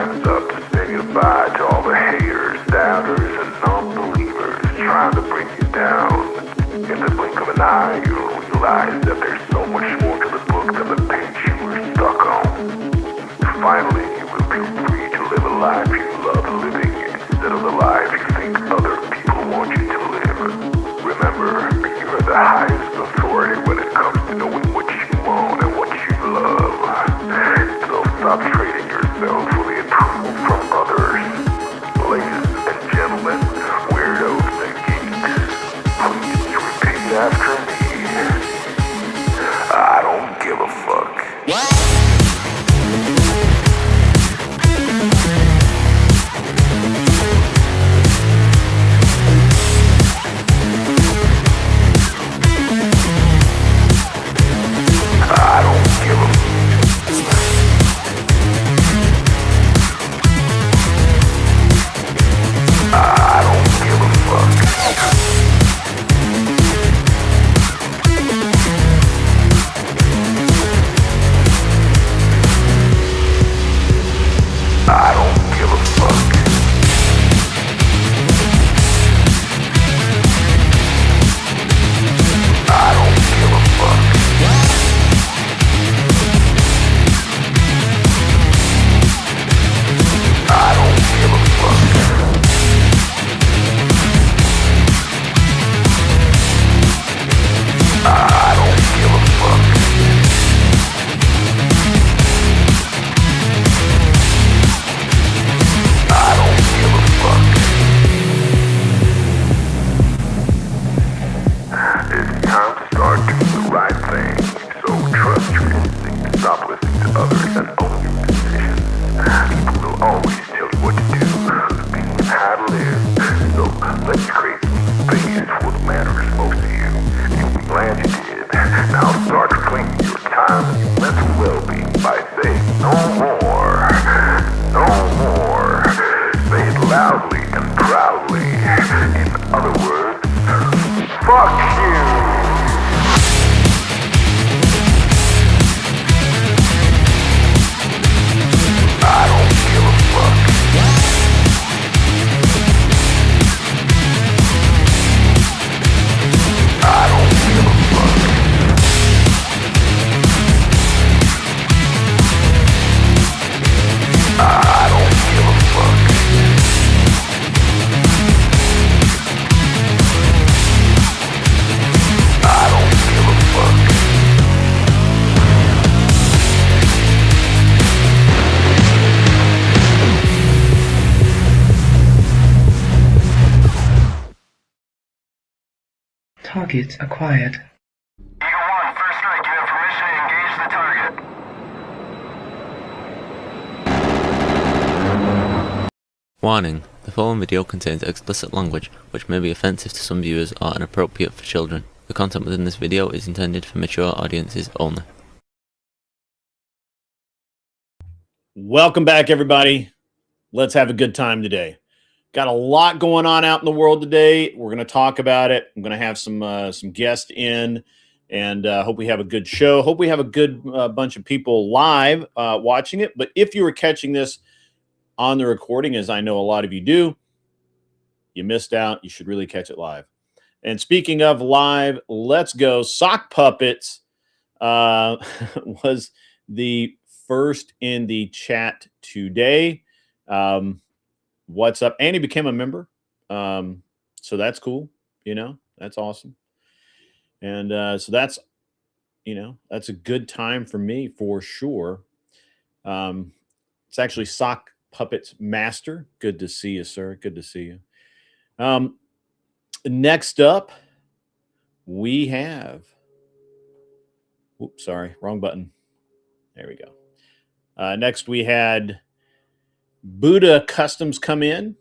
time's up to say goodbye to all the haters, doubters, and non-believers trying to bring you down. In the blink of an eye, you'll realize that there's so much more to the book than the page you were stuck on. Finally, you will be free to live a life you love living instead of the life you think other people want you to live. Remember, you are the highest authority when it comes to knowing what you want and what you love. So stop trading yourself for the approval from others. Ladies and gentlemen, weirdos and geeks, please repeat after me. I don't give a fuck. I don't give a I don't give a fuck. I don't give a fuck. I don't give a fuck. I don't give a fuck. I don't give a fuck. I don't give a fuck. It's time to start doing the right thing. So trust your instinct, stop listening to others, and own your decisions. People will always tell you what to do, and how to live. So let's create space for what matters most to you. You'll be glad you did. Now start claiming your time and your mental well-being by saying no more. No more. Say it loudly and proudly. In other words, fuck you. I don't give a fuck. I don't give a fuck. I don't give a fuck. I don't give a fuck. Target acquired. Eagle 1, first strike. You have permission to engage the target. Warning: the following video contains explicit language which may be offensive to some viewers or inappropriate for children. The content within this video is intended for mature audiences only. Welcome back, everybody. Let's have a good time today. Got a lot going on out in the world today. We're going to talk about it. I'm going to have some guests in, and hope we have a good show. Hope we have a good bunch of people live watching it. But if you were catching this on the recording, as I know a lot of you do, you missed out. You should really catch it live. And speaking of live, let's go. Sock Puppets was the first in the chat today. What's up? Annie became a member. So that's cool. You know, that's awesome. And so that's, you know, that's a good time for me for sure. It's actually Sock Puppets Master. Good to see you, sir. Good to see you. Next up, we have, oops, sorry, wrong button. There we go. Next, we had Buddha Customs come in.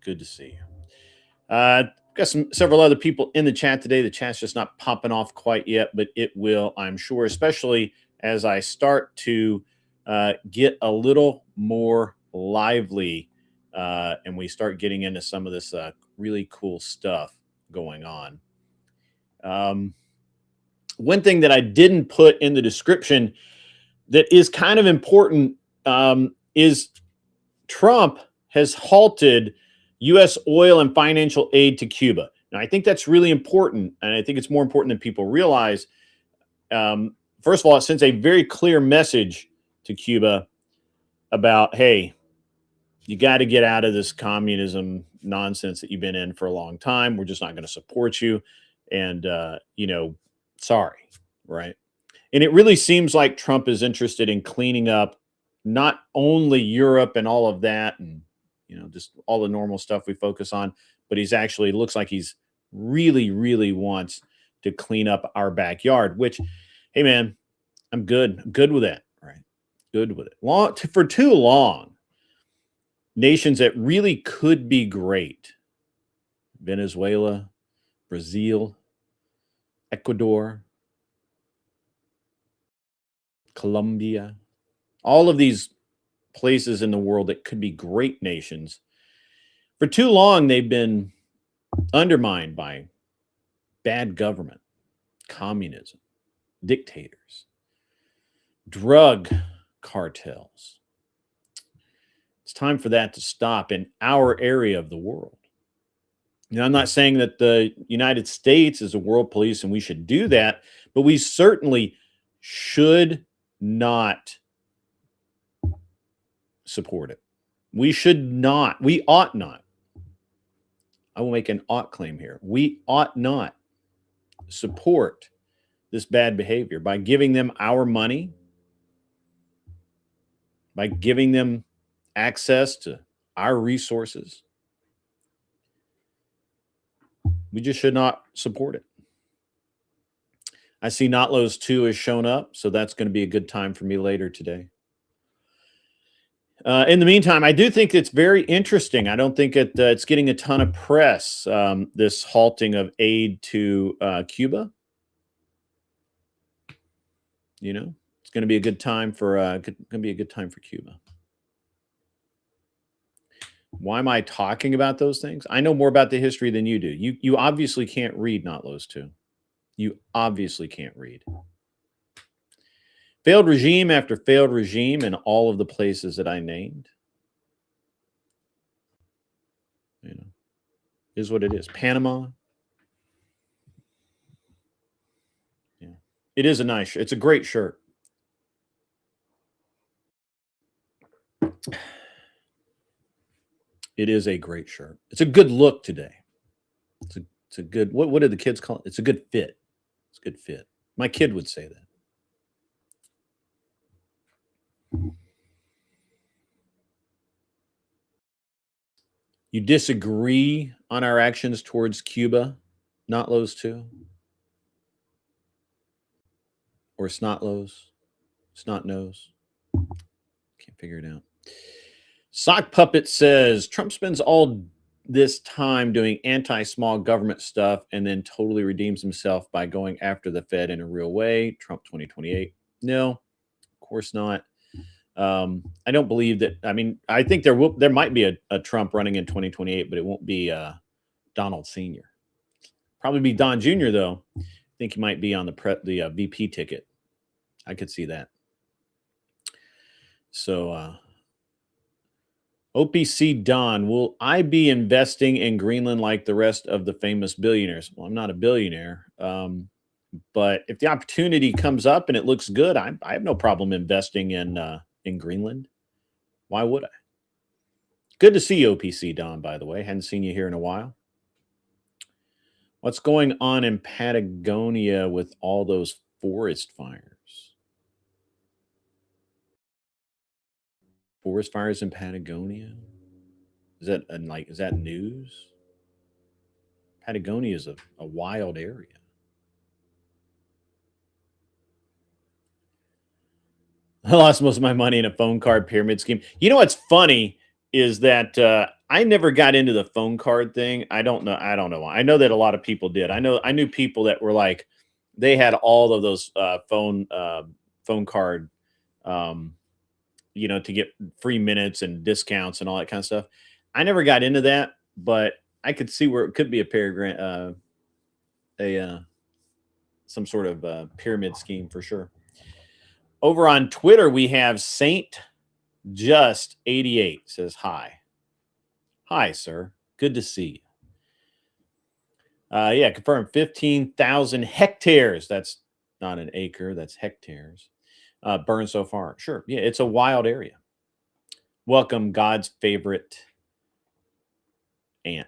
Good to see you. Got several other people in the chat today. The chat's just not popping off quite yet, but it will, I'm sure, especially as I start to get a little more lively and we start getting into some of this really cool stuff going on. One thing that I didn't put in the description that is kind of important is Trump has halted U.S. oil and financial aid to Cuba. Now, I think that's really important, and I think it's more important than people realize. First of all, it sends a very clear message to Cuba about, hey, you got to get out of this communism nonsense that you've been in for a long time. We're just not going to support you. And, sorry, right? And it really seems like Trump is interested in cleaning up not only Europe and all of that and, just all the normal stuff we focus on, but he's actually looks like he's really, really wants to clean up our backyard, which, hey, man, I'm good. I'm good with that, right? Good with it. For too long, nations that really could be great, Venezuela, Brazil, Ecuador, Colombia, all of these places in the world that could be great nations. For too long, they've been undermined by bad government, communism, dictators, drug cartels. It's time for that to stop in our area of the world. I'm not saying that the United States is a world police and we should do that, but we certainly should not support it. We should not. We ought not. I will make an ought claim here. We ought not support this bad behavior by giving them our money, by giving them access to our resources. We just should not support it. I see Notlo's 2 has shown up, so that's going to be a good time for me later today. In the meantime, I do think it's very interesting. I don't think it's getting a ton of press, this halting of aid to Cuba. It's going to be a good time for Cuba. Why am I talking about those things? I know more about the history than you do. You obviously can't read Notlo's 2. You obviously can't read. Failed regime after failed regime in all of the places that I named. Is what it is. Panama. Yeah. It is a nice shirt. It's a great shirt. It is a great shirt. It's a good look today. It's a good, what did the kids call it? It's a good fit. It's a good fit. My kid would say that. You disagree on our actions towards Cuba, Notlo's 2? Or Snotlo's? Snot nose? Can't figure it out. Sock Puppet says Trump spends all this time doing anti-small government stuff and then totally redeems himself by going after the Fed in a real way. Trump 2028. No, of course not. I don't believe that. I mean, I think there might be a Trump running in 2028, but it won't be Donald Sr. Probably be Don Jr. though. I think he might be on the VP ticket. I could see that. So, OPC Don, will I be investing in Greenland like the rest of the famous billionaires? Well, I'm not a billionaire, but if the opportunity comes up and it looks good, I have no problem investing in Greenland. Why would I? Good to see you, OPC Don, by the way. Hadn't seen you here in a while. What's going on in Patagonia with all those forest fires? Forest fires in Patagonia? Is that news? Patagonia is a wild area. I lost most of my money in a phone card pyramid scheme. You know what's funny is that I never got into the phone card thing. I don't know why. I know that a lot of people did. I knew people that were like, they had all of those phone card, to get free minutes and discounts and all that kind of stuff. I never got into that, but I could see where it could be a paragraph, some sort of pyramid scheme for sure. Over on Twitter, we have Saint Just 88 says hi. Hi, sir. Good to see you. Yeah, confirmed 15,000 hectares. That's not an acre, that's hectares. Burned so far. Sure. Yeah, it's a wild area. Welcome, God's favorite ant.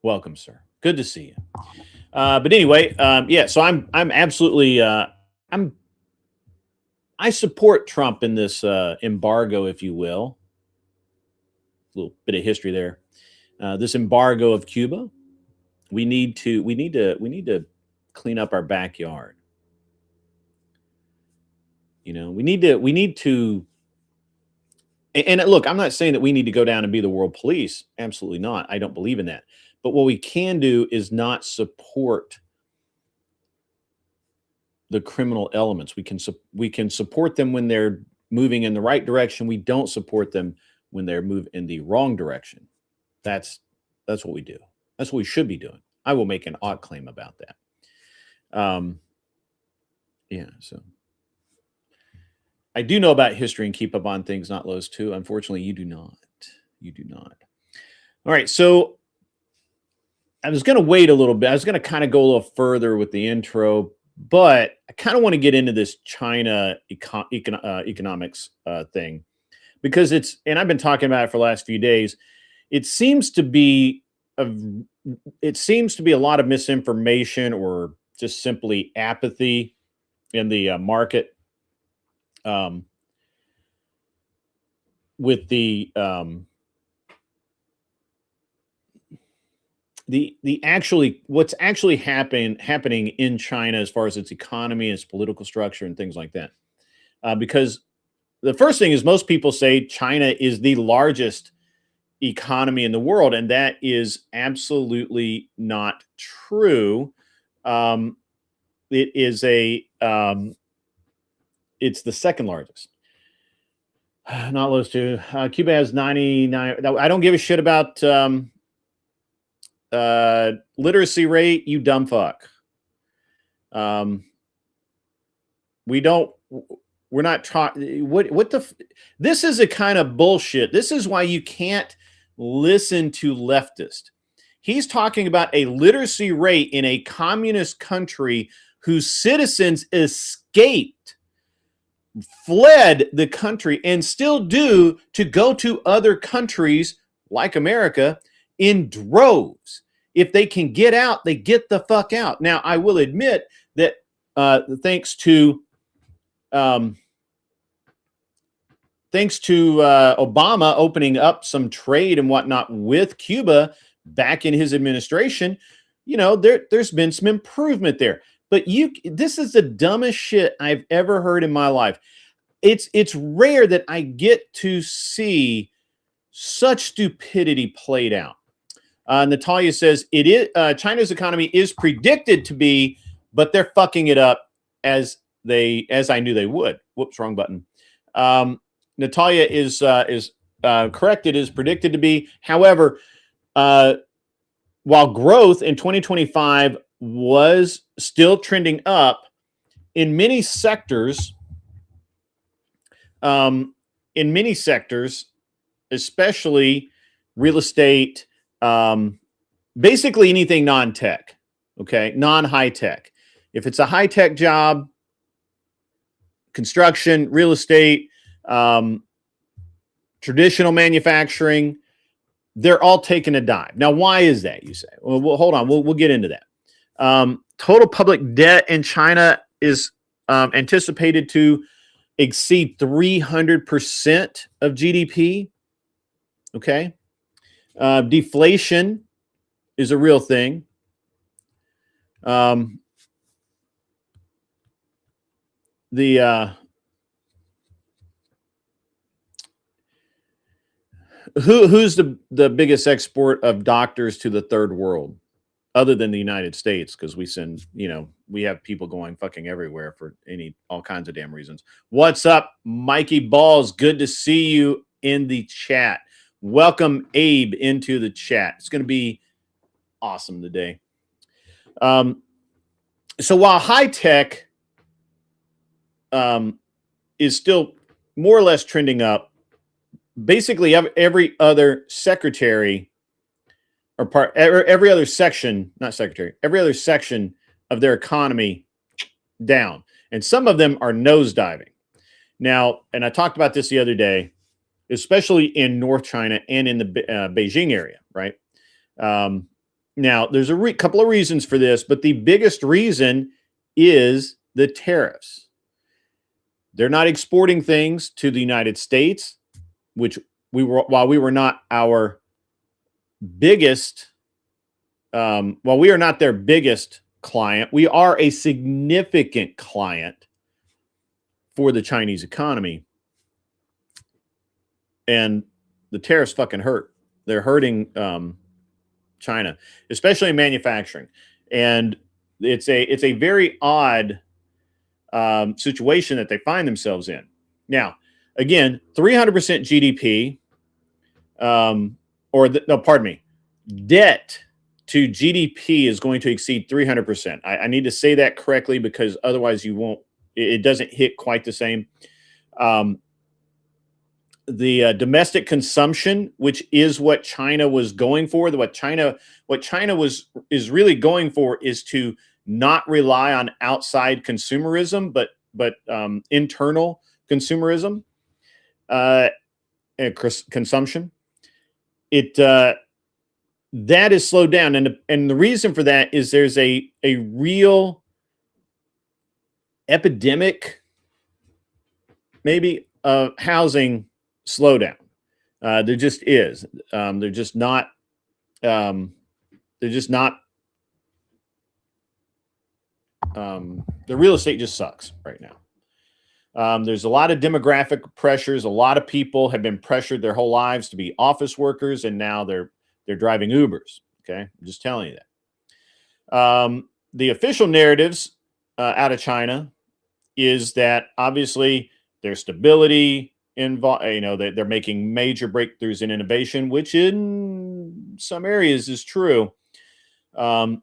Welcome, sir. Good to see you. But anyway, yeah. So I'm absolutely I support Trump in this embargo, if you will. A little bit of history there. This embargo of Cuba. We need to clean up our backyard. You know, we need to. And look, I'm not saying that we need to go down and be the world police. Absolutely not. I don't believe in that. But what we can do is not support the criminal elements. We can support them when they're moving in the right direction. We don't support them when they're moving in the wrong direction. That's what we do. That's what we should be doing. I will make an ought claim about that. Yeah. So I do know about history and keep up on things, not Lowe's too. Unfortunately, you do not. You do not. All right. So I was going to wait a little bit. I was going to kind of go a little further with the intro, but I kind of want to get into this China economics thing because and I've been talking about it for the last few days. It seems to be a lot of misinformation or just simply apathy in the market with the what's actually happening in China as far as its economy, its political structure, and things like that. Because the first thing is most people say China is the largest economy in the world, and that is absolutely not true. It is it's the second largest. Not those two. Cuba has 99. I don't give a shit about literacy rate, you dumb fuck. We're not trying. This is a kind of bullshit. This is why you can't listen to leftists. He's talking about a literacy rate in a communist country whose citizens escaped, fled the country, and still do to go to other countries like America in droves. If they can get out, they get the fuck out. Now, I will admit that thanks to Obama opening up some trade and whatnot with Cuba back in his administration, you know, there's been some improvement there. But this is the dumbest shit I've ever heard in my life. It's rare that I get to see such stupidity played out. Natalia says China's economy is predicted to be, but they're fucking it up as I knew they would. Whoops, wrong button. Natalia is correct. It is predicted to be. However, while growth in 2025 was still trending up in many sectors, especially real estate, basically anything non-tech, okay, non-high tech. If it's a high-tech job, construction, real estate, traditional manufacturing, they're all taking a dive. Now, why is that, you say? Well, hold on. We'll get into that. Total public debt in China is anticipated to exceed 300% of GDP. Okay. Deflation is a real thing. Who's the biggest export of doctors to the third world other than the United States? Because we send, we have people going fucking everywhere for all kinds of damn reasons. What's up, Mikey Balls? Good to see you in the chat. Welcome Abe into the chat. It's going to be awesome today. So while high tech is still more or less trending up. Basically, every other secretary or every other section, not secretary, every other section of their economy down. And some of them are nosediving. Now, and I talked about this the other day, especially in North China and in the Beijing area, right? Now, there's a couple of reasons for this, but the biggest reason is the tariffs. They're not exporting things to the United States, which while we were not our biggest, while we are not their biggest client, we are a significant client for the Chinese economy. And the tariffs fucking hurt. They're hurting China, especially in manufacturing. And it's a very odd situation that they find themselves in. Now, again, 300% GDP, pardon me, debt to GDP is going to exceed 300%. I need to say that correctly because otherwise it doesn't hit quite the same. The domestic consumption, which is what China was going for, what China is really going for is to not rely on outside consumerism, but internal consumerism and consumption. That is slowed down, and the reason for that is there's a real epidemic, maybe, of housing slowdown. There just is. They're just not. The real estate just sucks right now. There's a lot of demographic pressures. A lot of people have been pressured their whole lives to be office workers, and now they're driving Ubers. Okay, I'm just telling you that. The official narratives out of China is that obviously there's stability involved. They're making major breakthroughs in innovation, which in some areas is true. But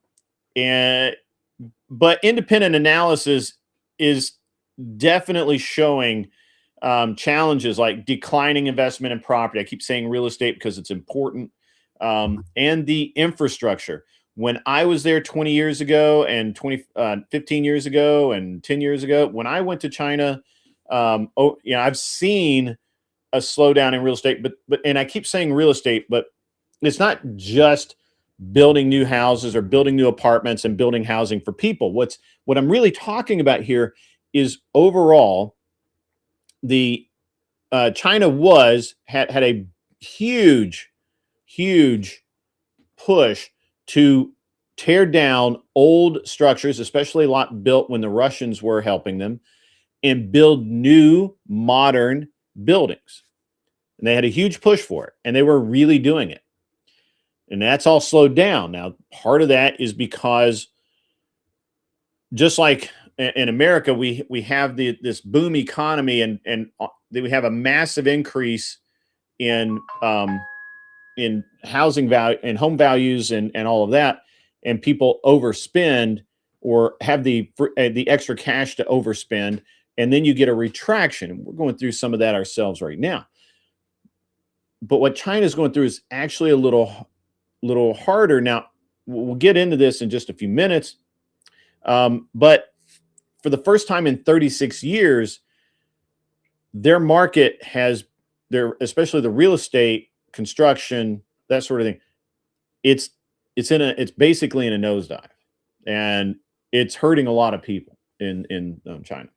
independent analysis is definitely showing challenges like declining investment in property. I keep saying real estate because it's important. And the infrastructure. When I was there 20 years ago and 15 years ago and 10 years ago, when I went to China, I've seen a slowdown in real estate, and I keep saying real estate, but it's not just building new houses or building new apartments and building housing for people. What I'm really talking about here is overall, China had a huge push to tear down old structures, especially a lot built when the Russians were helping them, and build new modern buildings. And they had a huge push for it, and they were really doing it. And that's all slowed down. Now, part of that is because just like in America, we have this boom economy, and we have a massive increase in housing value and home values and all of that, and people overspend or have the extra cash to overspend, and then you get a retraction. We're going through some of that ourselves right now. But what China's going through is actually a little harder. Now, we'll get into this in just a few minutes. But for the first time in 36 years, their market especially the real estate, construction, that sort of thing, it's basically in a nosedive, and it's hurting a lot of people in China.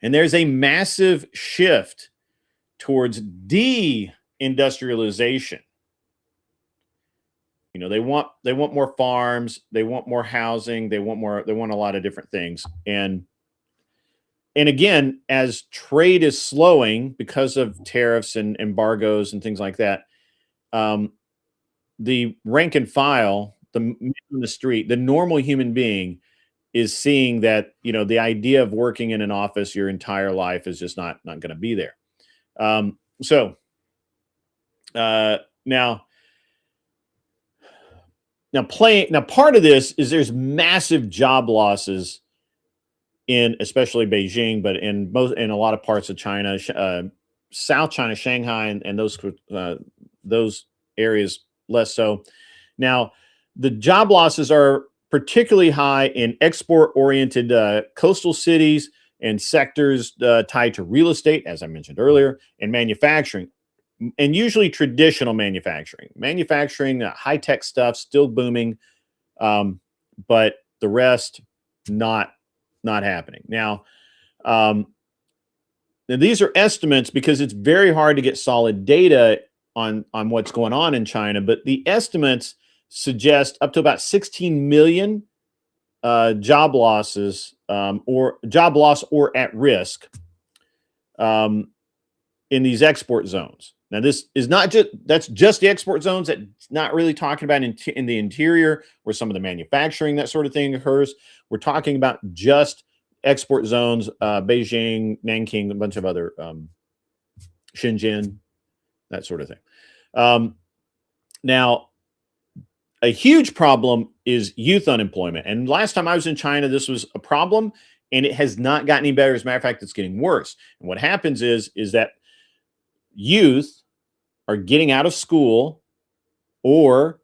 And there's a massive shift towards de-industrialization. They want more farms, they want more housing, they want a lot of different things. And again, as trade is slowing because of tariffs and embargoes and things like that, the rank and file, the man on the street, the normal human being is seeing that, the idea of working in an office your entire life is just not going to be there. Now part of this is there's massive job losses in especially Beijing, but in a lot of parts of China, South China, Shanghai, and those areas less so. Now, the job losses are particularly high in export-oriented coastal cities and sectors tied to real estate, as I mentioned earlier, and manufacturing, and usually traditional manufacturing. Manufacturing, high-tech stuff, still booming, but the rest not happening. Now, these are estimates because it's very hard to get solid data on what's going on in China, but the estimates suggest up to about 16 million job losses or job loss or at risk in these export zones. Now, this is not that's just the export zones. That's not really talking about in the interior where some of the manufacturing, that sort of thing occurs. We're talking about just export zones, Beijing, Nanking, a bunch of other Shenzhen, that sort of thing. Now, a huge problem is youth unemployment. And last time I was in China, this was a problem, and it has not gotten any better. As a matter of fact, it's getting worse. And what happens is that youth are getting out of school or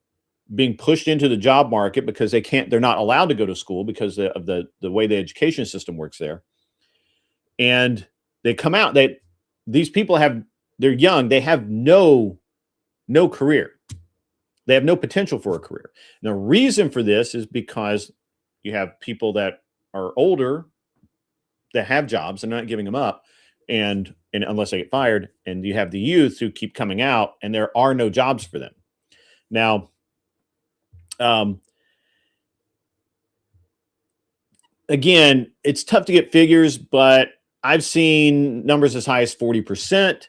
being pushed into the job market because they're not allowed to go to school because of the way the education system works there. And they come out, these people they're young, they have no career. They have no potential for a career. And the reason for this is because you have people that are older that have jobs and not giving them up, and unless they get fired, and you have the youth who keep coming out and there are no jobs for them. Now, again, it's tough to get figures, but I've seen numbers as high as 40%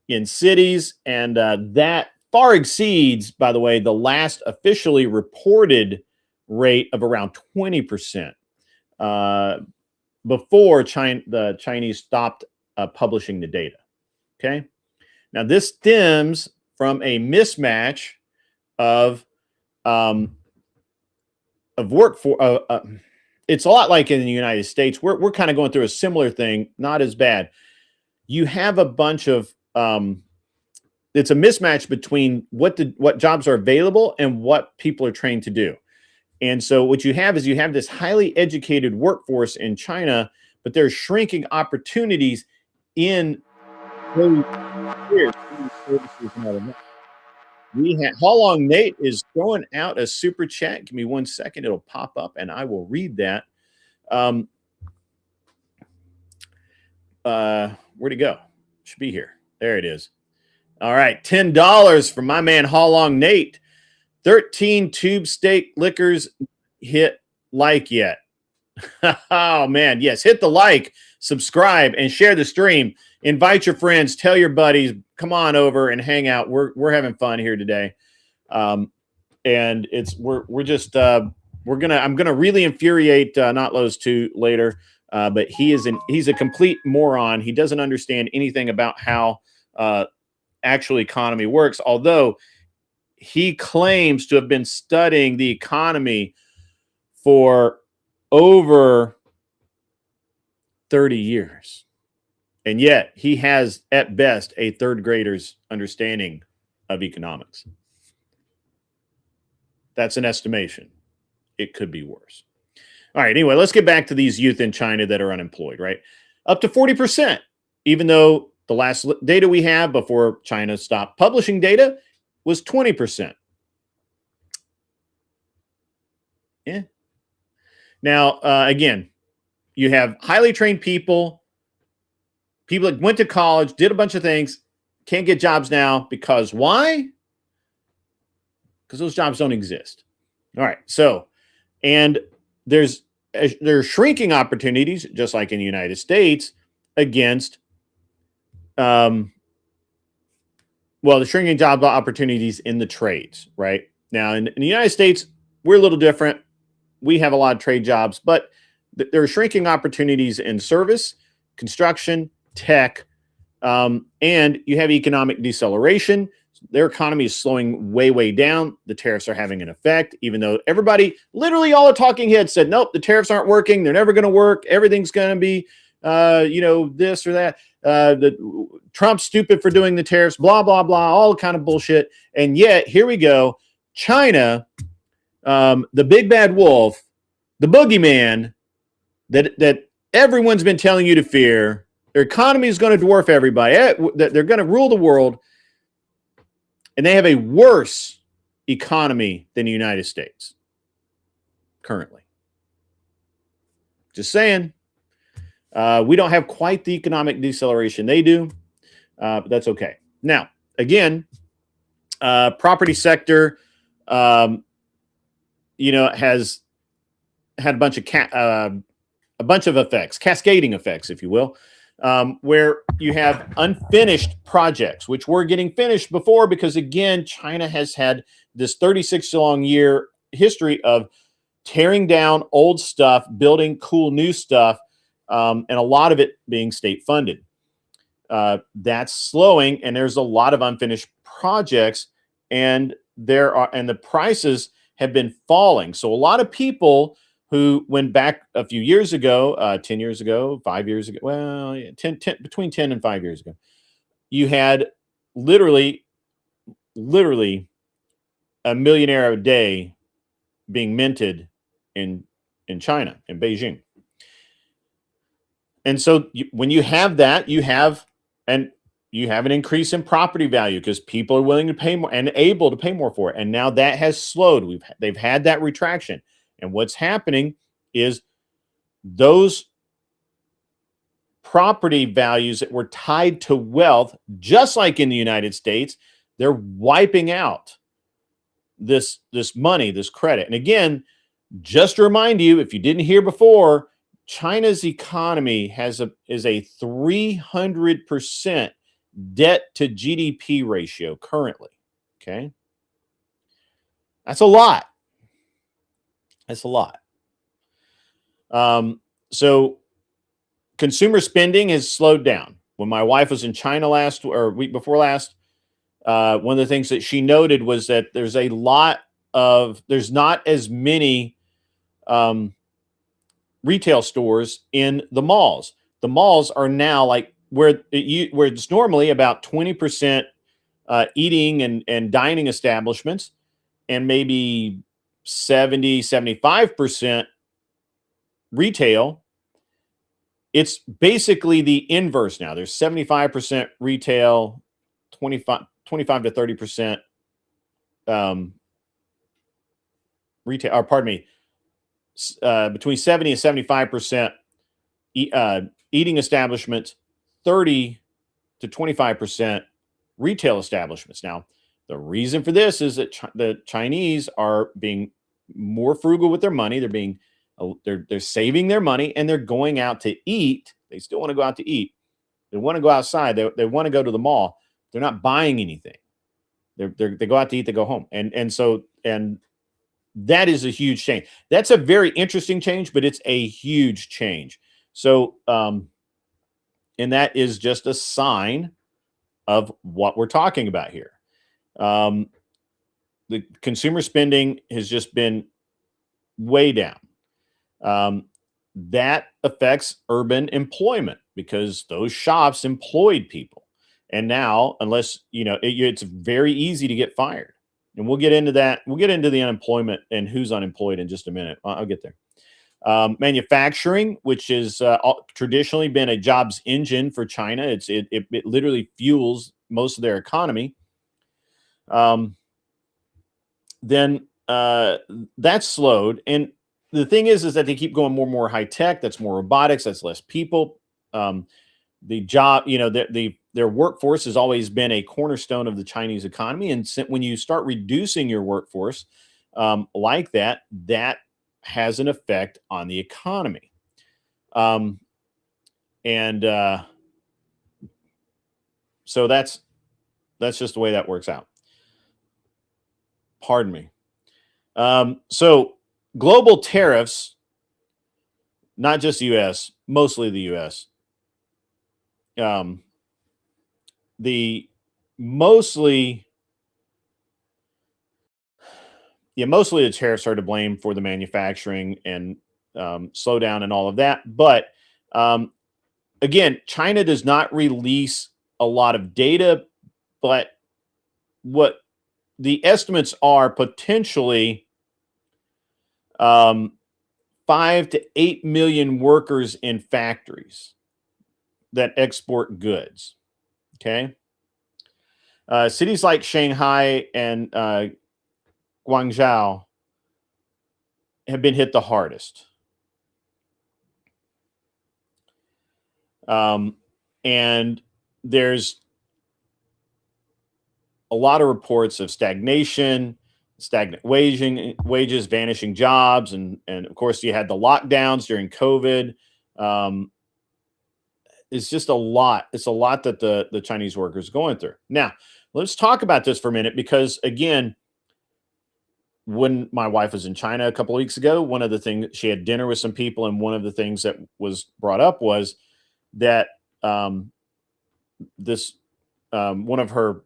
in cities, and that far exceeds, by the way, the last officially reported rate of around 20% before the Chinese stopped publishing the data. Okay, now this stems from a mismatch of workforce. It's a lot like in the United States. We're kind of going through a similar thing, not as bad. You have a bunch of it's a mismatch between what jobs are available and what people are trained to do. And so what you have is this highly educated workforce in China, but there's shrinking opportunities in those careers. How Long Nate is throwing out a super chat. Give me 1 second. It'll pop up and I will read that. Where'd it go? Should be here. There it is. All right. $10 from my man, How Long Nate. 13 tube steak liquors hit like yet. Oh, man. Yes. Hit the like, subscribe, and share the stream. Invite your friends. Tell your buddies. Come on over and hang out. We're having fun here today. And I'm gonna really infuriate Notlo's too later. But he's a complete moron. He doesn't understand anything about how actual economy works, although he claims to have been studying the economy for over 30 years. And yet he has, at best, a third grader's understanding of economics. That's an estimation. It could be worse. All right, anyway, let's get back to these youth in China that are unemployed, right? Up to 40%, even though the last data we have before China stopped publishing data was 20%. Yeah. Now, again, you have highly trained people that went to college, did a bunch of things, can't get jobs now because why? Because those jobs don't exist. All right. So, and there are shrinking opportunities, just like in the United States, against, the shrinking job opportunities in the trades, right? Now, in the United States, we're a little different. We have a lot of trade jobs, but there are shrinking opportunities in service, construction, tech, and you have economic deceleration. Their economy is slowing way down. The tariffs are having an effect, even though everybody, literally all the talking heads said, nope, the tariffs aren't working. They're never going to work. Everything's going to be, this or that. Trump's stupid for doing the tariffs, blah, blah, blah, all kind of bullshit. And yet, here we go. China, the big bad wolf, the boogeyman that everyone's been telling you to fear. Their economy is going to dwarf everybody. They're going to rule the world. And they have a worse economy than the United States currently. Just saying. We don't have quite the economic deceleration they do, but that's okay. Now, again, property sector, has had a bunch of effects, cascading effects, if you will, where you have unfinished projects, which were getting finished before, because again, China has had this 36-long-year history of tearing down old stuff, building cool new stuff, and a lot of it being state funded. That's slowing, and there's a lot of unfinished projects, and the prices have been falling. So a lot of people who went back a few years ago, 10 years ago, 5 years ago, well, 10, between 10 and 5 years ago, you had literally a millionaire a day being minted in China, in Beijing. And so when you have that, you have an increase in property value because people are willing to pay more and able to pay more for it. And now that has slowed. They've had that retraction. And what's happening is those property values that were tied to wealth, just like in the United States, they're wiping out this money, this credit. And again, just to remind you, if you didn't hear before, China's economy is a 300% debt to GDP ratio currently. Okay. That's a lot. That's a lot. So consumer spending has slowed down. When my wife was in China week before last, one of the things that she noted was that there's not as many retail stores in the malls. The malls are now like where it's normally about 20% eating and dining establishments, and maybe 75% retail. It's basically the inverse now. There's 75% retail, 25 to 30% retail, or pardon me, between 70 and 75% eating establishments, 30 to 25% retail establishments. Now, the reason for this is that the Chinese are being more frugal with their money. They're saving their money, and they're going out to eat. They still want to go out to eat. They want to go outside. They want to go to the mall. They're not buying anything. They go out to eat. They go home, and that is a huge change. That's a very interesting change, but it's a huge change. So, and that is just a sign of what we're talking about here. The consumer spending has just been way down. That affects urban employment because those shops employed people. And now, unless, it's very easy to get fired. And we'll get into that. We'll get into the unemployment and who's unemployed in just a minute. I'll get there. Manufacturing, which has traditionally been a jobs engine for China. It literally fuels most of their economy. Then that's slowed. And the thing is that they keep going more and more high tech. That's more robotics. That's less people. The job, their workforce has always been a cornerstone of the Chinese economy. And when you start reducing your workforce like that, that has an effect on the economy. So that's just the way that works out. Pardon me. So global tariffs, not just the U.S., mostly the U.S., the mostly yeah, mostly the tariffs are to blame for the manufacturing and slowdown and all of that. But again, China does not release a lot of data, but what the estimates are potentially 5 to 8 million workers in factories that export goods. Okay. Cities like Shanghai and Guangzhou have been hit the hardest. And there's a lot of reports of stagnation, stagnant wages, vanishing jobs, and of course you had the lockdowns during COVID. It's just a lot. It's a lot that the Chinese workers are going through. Now, let's talk about this for a minute because again, when my wife was in China a couple of weeks ago, one of the things she had dinner with some people, and one of the things that was brought up was that this one of her,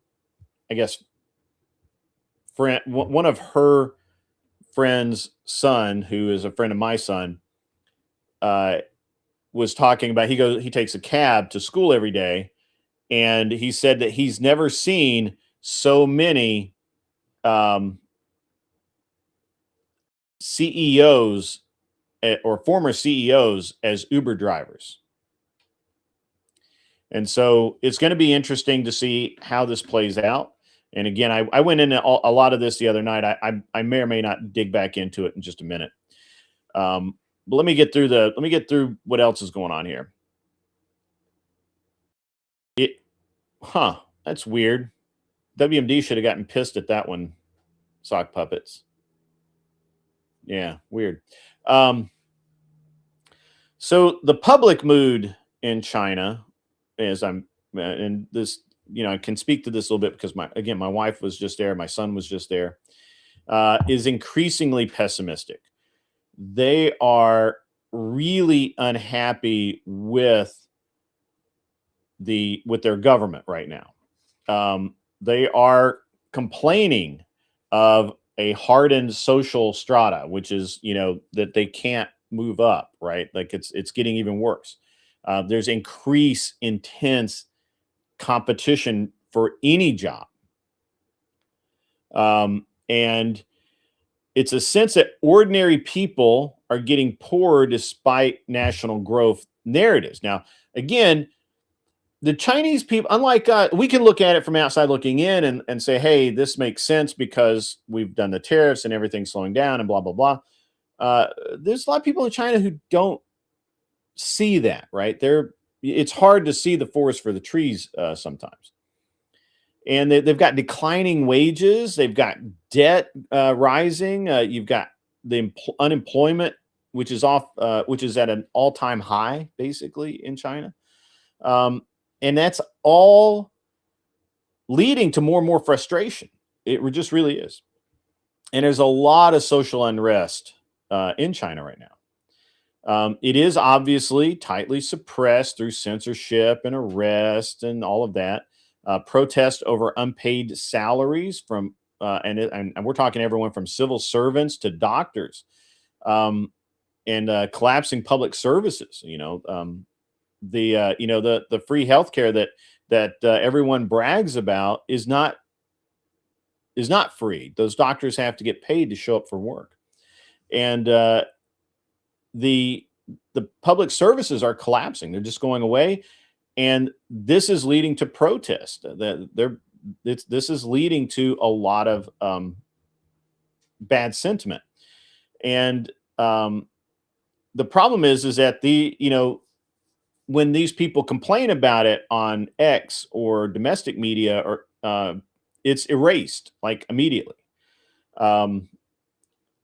I guess, one of her friend's son, who is a friend of my son, was talking about he takes a cab to school every day, and he said that he's never seen so many CEOs or former CEOs as Uber drivers. And so it's going to be interesting to see how this plays out. And again, I went into a lot of this the other night. I may or may not dig back into it in just a minute. But let me get through what else is going on here. That's weird. WMD should have gotten pissed at that one. Sock puppets. Yeah, weird. So the public mood in China, as and this, I can speak to this a little bit because my wife was just there, my son was just there, is increasingly pessimistic. They are really unhappy with their government right now. They are complaining of a hardened social strata, which is, that they can't move up, right? Like it's getting even worse. There's intense competition for any job. And it's a sense that ordinary people are getting poorer despite national growth narratives. Now, again, the Chinese people, unlike we can look at it from outside looking in and say, hey, this makes sense because we've done the tariffs and everything's slowing down and blah, blah, blah. There's a lot of people in China who don't see that, right? It's hard to see the forest for the trees sometimes. And they've got declining wages. They've got debt rising. You've got the unemployment, which is at an all-time high, basically, in China. And that's all leading to more and more frustration. It just really is. And there's a lot of social unrest in China right now. It is obviously tightly suppressed through censorship and arrest and all of that. Protest over unpaid salaries from, and we're talking everyone from civil servants to doctors, and collapsing public services. The free healthcare that everyone brags about is not free. Those doctors have to get paid to show up for work, and the public services are collapsing. They're just going away, and this is leading to protest. This is leading to a lot of bad sentiment, and the problem is that when these people complain about it on X or domestic media, or it's erased like immediately. And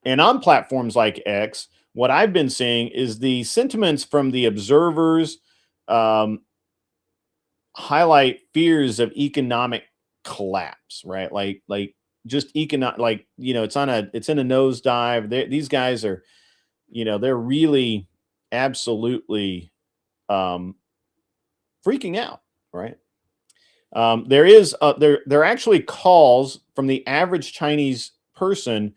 on platforms like X, what I've been seeing is the sentiments from the observers highlight fears of economic collapse, right? Like just economic, it's in a nosedive. These guys are, they're really absolutely freaking out, right? There are actually calls from the average Chinese person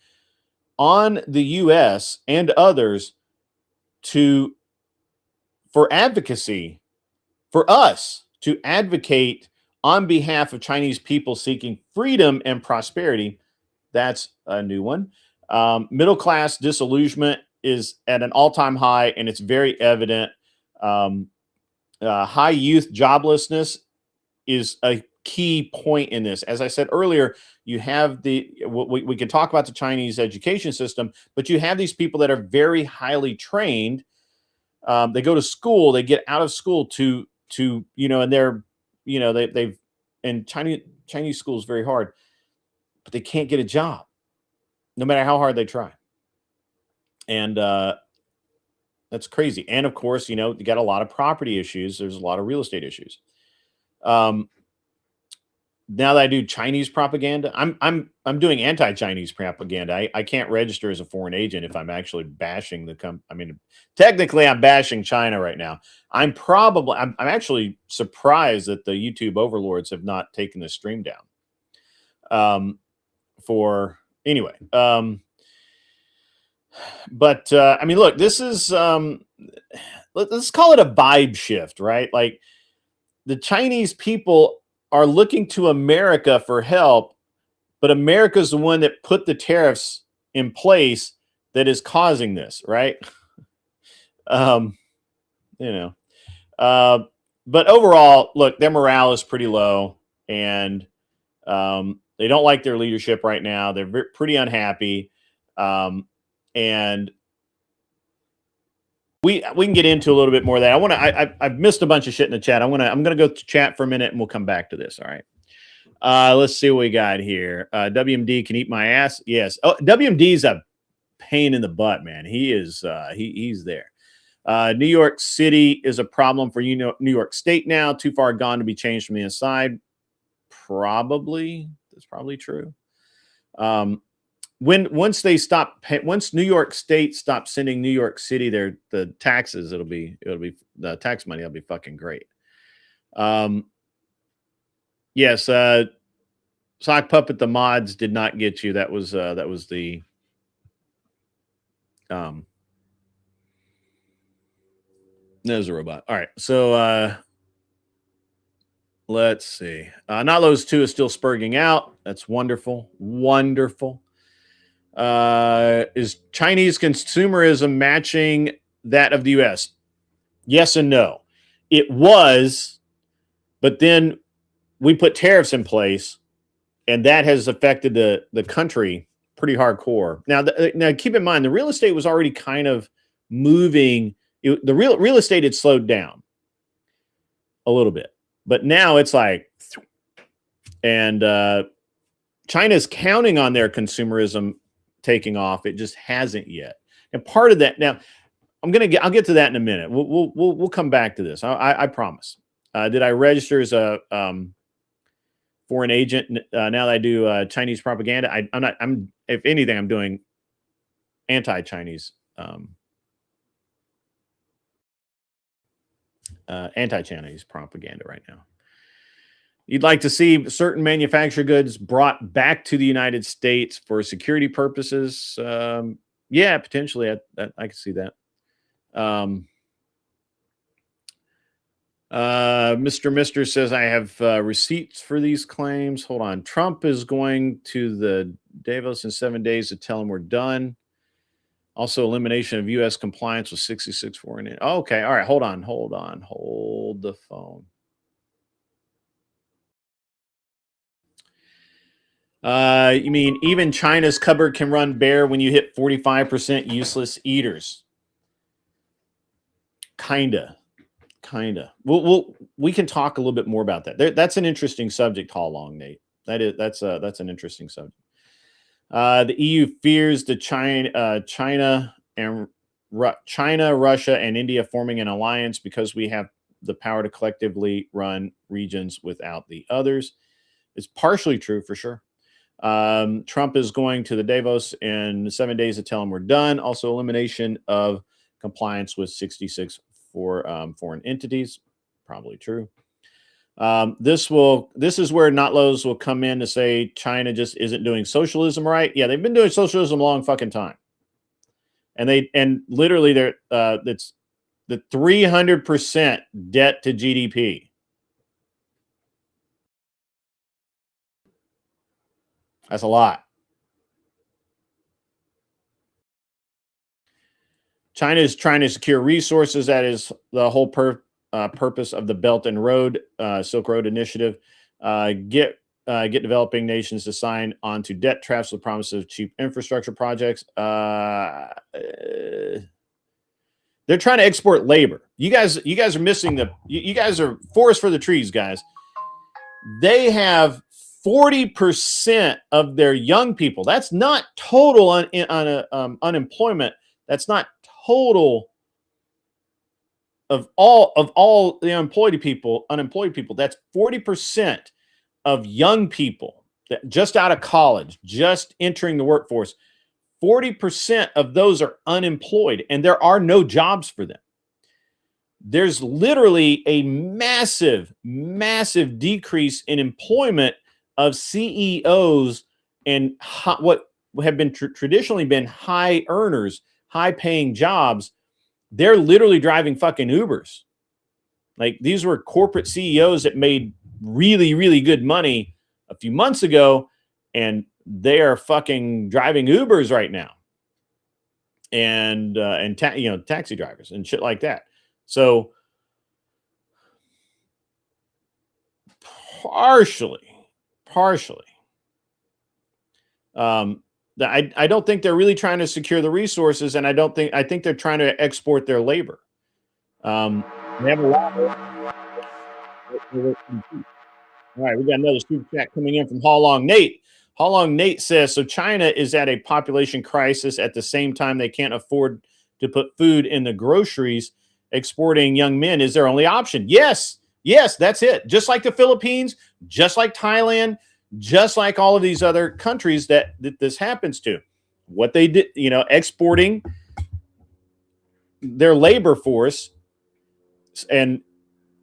on the U.S. and others for advocacy, for us to advocate on behalf of Chinese people seeking freedom and prosperity. That's a new one. Middle class disillusionment is at an all-time high, and it's very evident. High youth joblessness is a key point in this. As I said earlier, you have we can talk about the Chinese education system, but you have these people that are very highly trained. They go to school, they get out of school to and they're they've and Chinese school is very hard, but they can't get a job no matter how hard they try. And that's crazy. And of course, you got a lot of property issues. There's a lot of real estate issues. Now that I do Chinese propaganda, I'm doing anti-Chinese propaganda. I can't register as a foreign agent if I'm actually bashing I mean, technically I'm bashing China right now. I'm actually surprised that the YouTube overlords have not taken the stream down. Anyway. But I mean, look, this is let's call it a vibe shift, right? Like the Chinese people are looking to America for help, but America's the one that put the tariffs in place that is causing this, right? But overall, look, their morale is pretty low, and they don't like their leadership right now. They're pretty unhappy, and we can get into a little bit more of that. I've missed a bunch of shit in the chat. I'm gonna go to chat for a minute and we'll come back to this. All right. Let's see what we got here. WMD can eat my ass. Yes. Oh, WMD's a pain in the butt, man. He is he's there. New York City is a problem for New York State now. Too far gone to be changed from the inside. Probably. That's probably true. Once New York State stops sending New York City the taxes, it'll be the tax money. That'll be fucking great. Yes. Sock Puppet, the mods did not get you. That was the there's a robot. All right. So let's see. Nalos 2 is still spurging out. That's wonderful. Wonderful. Is Chinese consumerism matching that of the U.S.? Yes and no. It was, but then we put tariffs in place, and that has affected the country pretty hardcore. Now keep in mind, the real estate was already kind of moving. The real estate had slowed down a little bit, but now it's like, and China's counting on their consumerism taking off. It just hasn't yet. And part of that, now I'll get to that in a minute. We'll come back to this. I promise. Did I register as a foreign agent? Now that I do Chinese propaganda, I'm if anything, I'm doing anti-Chinese propaganda right now. You'd like to see certain manufactured goods brought back to the United States for security purposes. Yeah, potentially. I can see that. Mr. says, I have receipts for these claims. Hold on. Trump is going to the Davos in 7 days to tell him we're done. Also, elimination of U.S. compliance with 66 foreign. Okay. All right. Hold on. Hold the phone. You mean even China's cupboard can run bare when you hit 45% useless eaters? Kinda. We can talk a little bit more about that. That's an interesting subject, Hall Long, Nate. That's an interesting subject. The EU fears the China, Russia, and India forming an alliance because we have the power to collectively run regions without the others. It's partially true for sure. Trump is going to the Davos in 7 days to tell him we're done. Also, elimination of compliance with 66 for foreign entities. Probably true. This is where Notlows will come in to say China just isn't doing socialism right. Yeah, they've been doing socialism a long fucking time, and literally it's the 300% debt to GDP. That's a lot. China is trying to secure resources. That is the whole purpose of the Belt and Road Silk Road Initiative. Get developing nations to sign on to debt traps with promise of cheap infrastructure projects. They're trying to export labor. You guys are missing you guys are forest for the trees, guys. They have 40% of their young people. That's not total unemployment. That's not total of all the unemployed people. That's 40% of young people that just out of college, just entering the workforce. 40% of those are unemployed, and there are no jobs for them. There's literally a massive decrease in employment of CEOs and what have been traditionally been high earners, high paying jobs. They're literally driving fucking Ubers. Like, these were corporate CEOs that made really good money a few months ago, and they are fucking driving Ubers right now, and taxi drivers and shit like that. So partially, I don't think they're really trying to secure the resources, and I think they're trying to export their labor. They have a lot. All right, we got another super chat coming in from Long Nate. Long Nate says, so China is at a population crisis. At the same time, they can't afford to put food in the groceries. Exporting young men is their only option. Yes, that's it. Just like the Philippines, just like Thailand, just like all of these other countries that this happens to. What they did, exporting their labor force and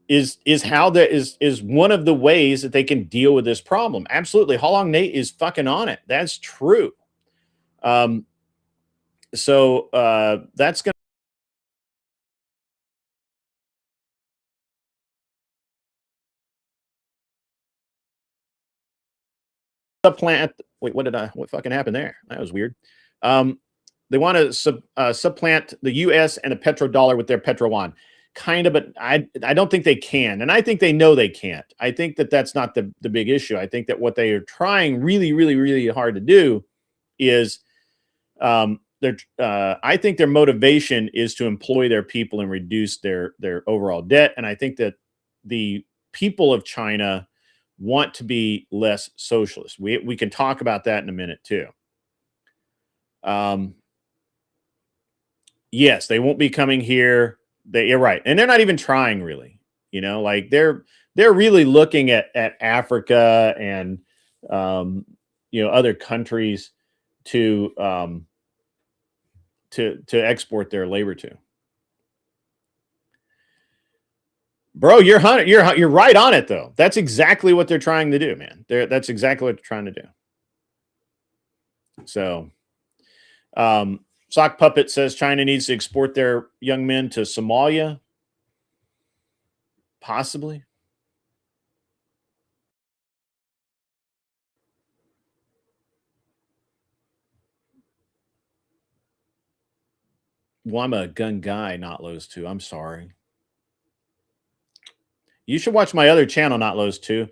is how that is one of the ways that they can deal with this problem. Absolutely. Long Nate is fucking on it. That's true. So that's going to supplant. Wait, what fucking happened there? That was weird. They want to supplant the US and the petrodollar with their petro-yuan. Kind of, but I don't think they can. And I think they know they can't. I think that's not the big issue. I think that what they are trying really hard to do is I think their motivation is to employ their people and reduce their overall debt. And I think that the people of China want to be less socialist. We can talk about that in a minute too. Yes, they won't be coming here. You're right, and they're not even trying really. Like they're really looking at Africa and other countries to export their labor to. Bro, you're right on it though. That's exactly what they're trying to do, man. That's exactly what they're trying to do. So, Sock Puppet says China needs to export their young men to Somalia. Possibly. Well, I'm a gun guy, not Lowe's 2. I'm sorry. You should watch my other channel, not Lowe's 2.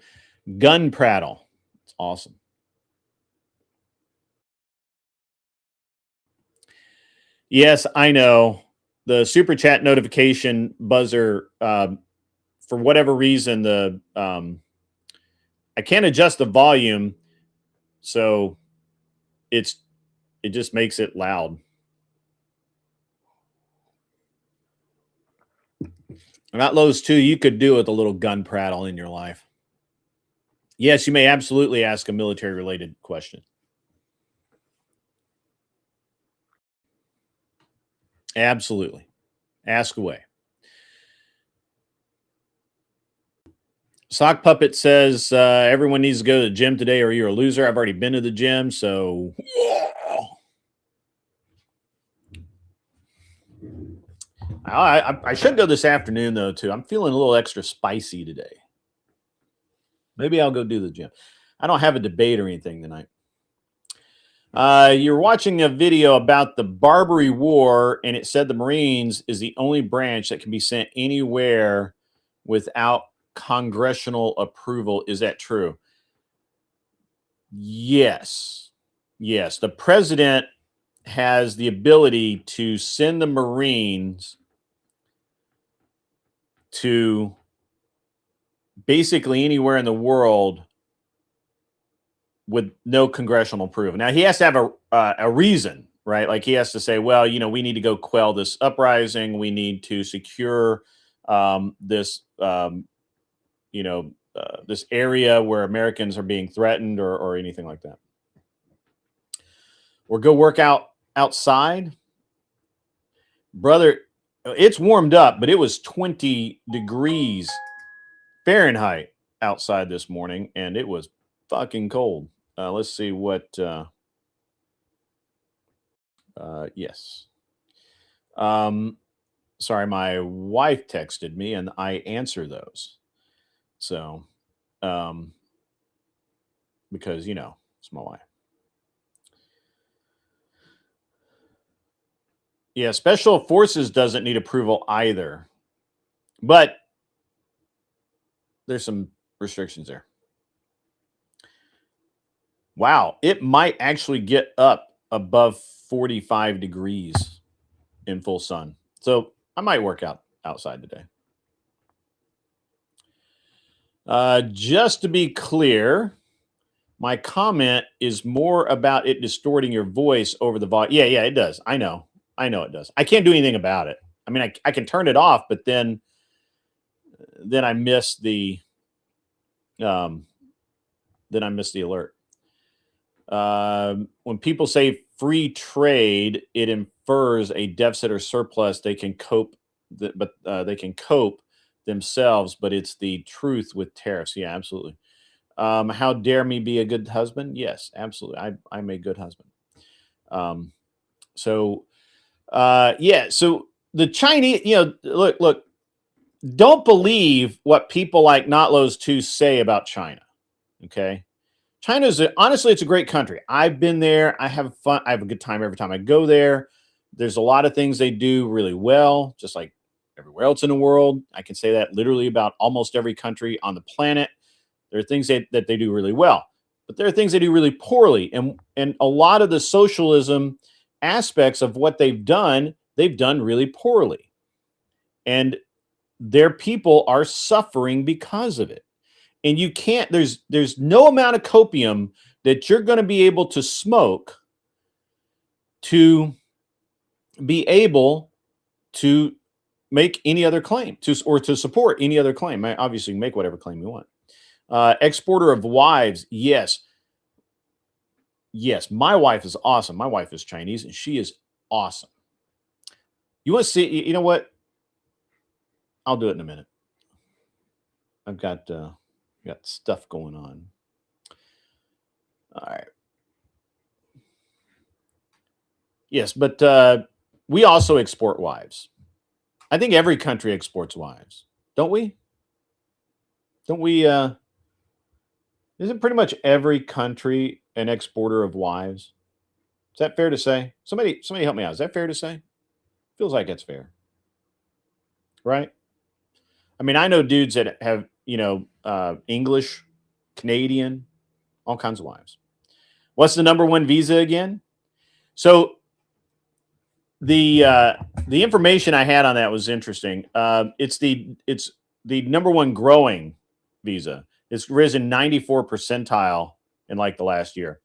Gun Prattle. It's awesome. Yes, I know. The super chat notification buzzer, for whatever reason, I can't adjust the volume, so it just makes it loud. Not Lowe's 2, you could do with a little gun prattle in your life. Yes, you may absolutely ask a military-related question. Absolutely. Ask away. Sock Puppet says everyone needs to go to the gym today or you're a loser. I've already been to the gym, so I should go this afternoon though too. I'm feeling a little extra spicy today. Maybe I'll go do the gym. I don't have a debate or anything tonight. You're watching a video about the Barbary War, and it said the Marines is the only branch that can be sent anywhere without congressional approval. Is that true? Yes. Yes. The president has the ability to send the Marines to basically anywhere in the world with no congressional approval. Now he has to have a reason, right? Like he has to say, well, we need to go quell this uprising. We need to secure this, this area where Americans are being threatened or anything like that. Or go work out outside. Brother, it's warmed up, but it was 20 degrees Fahrenheit outside this morning, and it was fucking cold. Let's see what. Yes. Sorry, my wife texted me, and I answer those. So, because it's my wife. Yeah, Special Forces doesn't need approval either, but there's some restrictions there. Wow, it might actually get up above 45 degrees in full sun. So I might work out outside today. Just to be clear, my comment is more about it distorting your voice over the volume. Yeah, it does. I know it does. I can't do anything about it. I mean, I can turn it off, but then I miss the alert. When people say free trade, it infers a deficit or surplus. They can cope, they can cope themselves. But it's the truth with tariffs. Yeah, absolutely. How dare me be a good husband? Yes, absolutely. I'm a good husband. So the Chinese, look. Don't believe what people like Notlo's 2 say about China. Okay. Honestly, it's a great country. I've been there. I have fun. I have a good time every time I go there. There's a lot of things they do really well, just like everywhere else in the world. I can say that literally about almost every country on the planet. There are things that they do really well, but there are things they do really poorly. And a lot of the socialism aspects of what they've done really poorly. And their people are suffering because of it. And you can't, there's no amount of copium that you're going to be able to smoke to be able to make any other claim or to support any other claim. I obviously make whatever claim you want. Exporter of wives. Yes. My wife is awesome. My wife is Chinese and she is awesome. You want to see, you know what? I'll do it in a minute. I've got stuff going on. All right. Yes, but we also export wives. I think every country exports wives, don't we? Isn't pretty much every country an exporter of wives? Is that fair to say? Somebody help me out. Is that fair to say? Feels like it's fair. Right? I mean, I know dudes that have, English, Canadian, all kinds of wives. What's the number one visa again? So the information I had on that was interesting. It's the number one growing visa. It's risen 94 percentile in like the last year.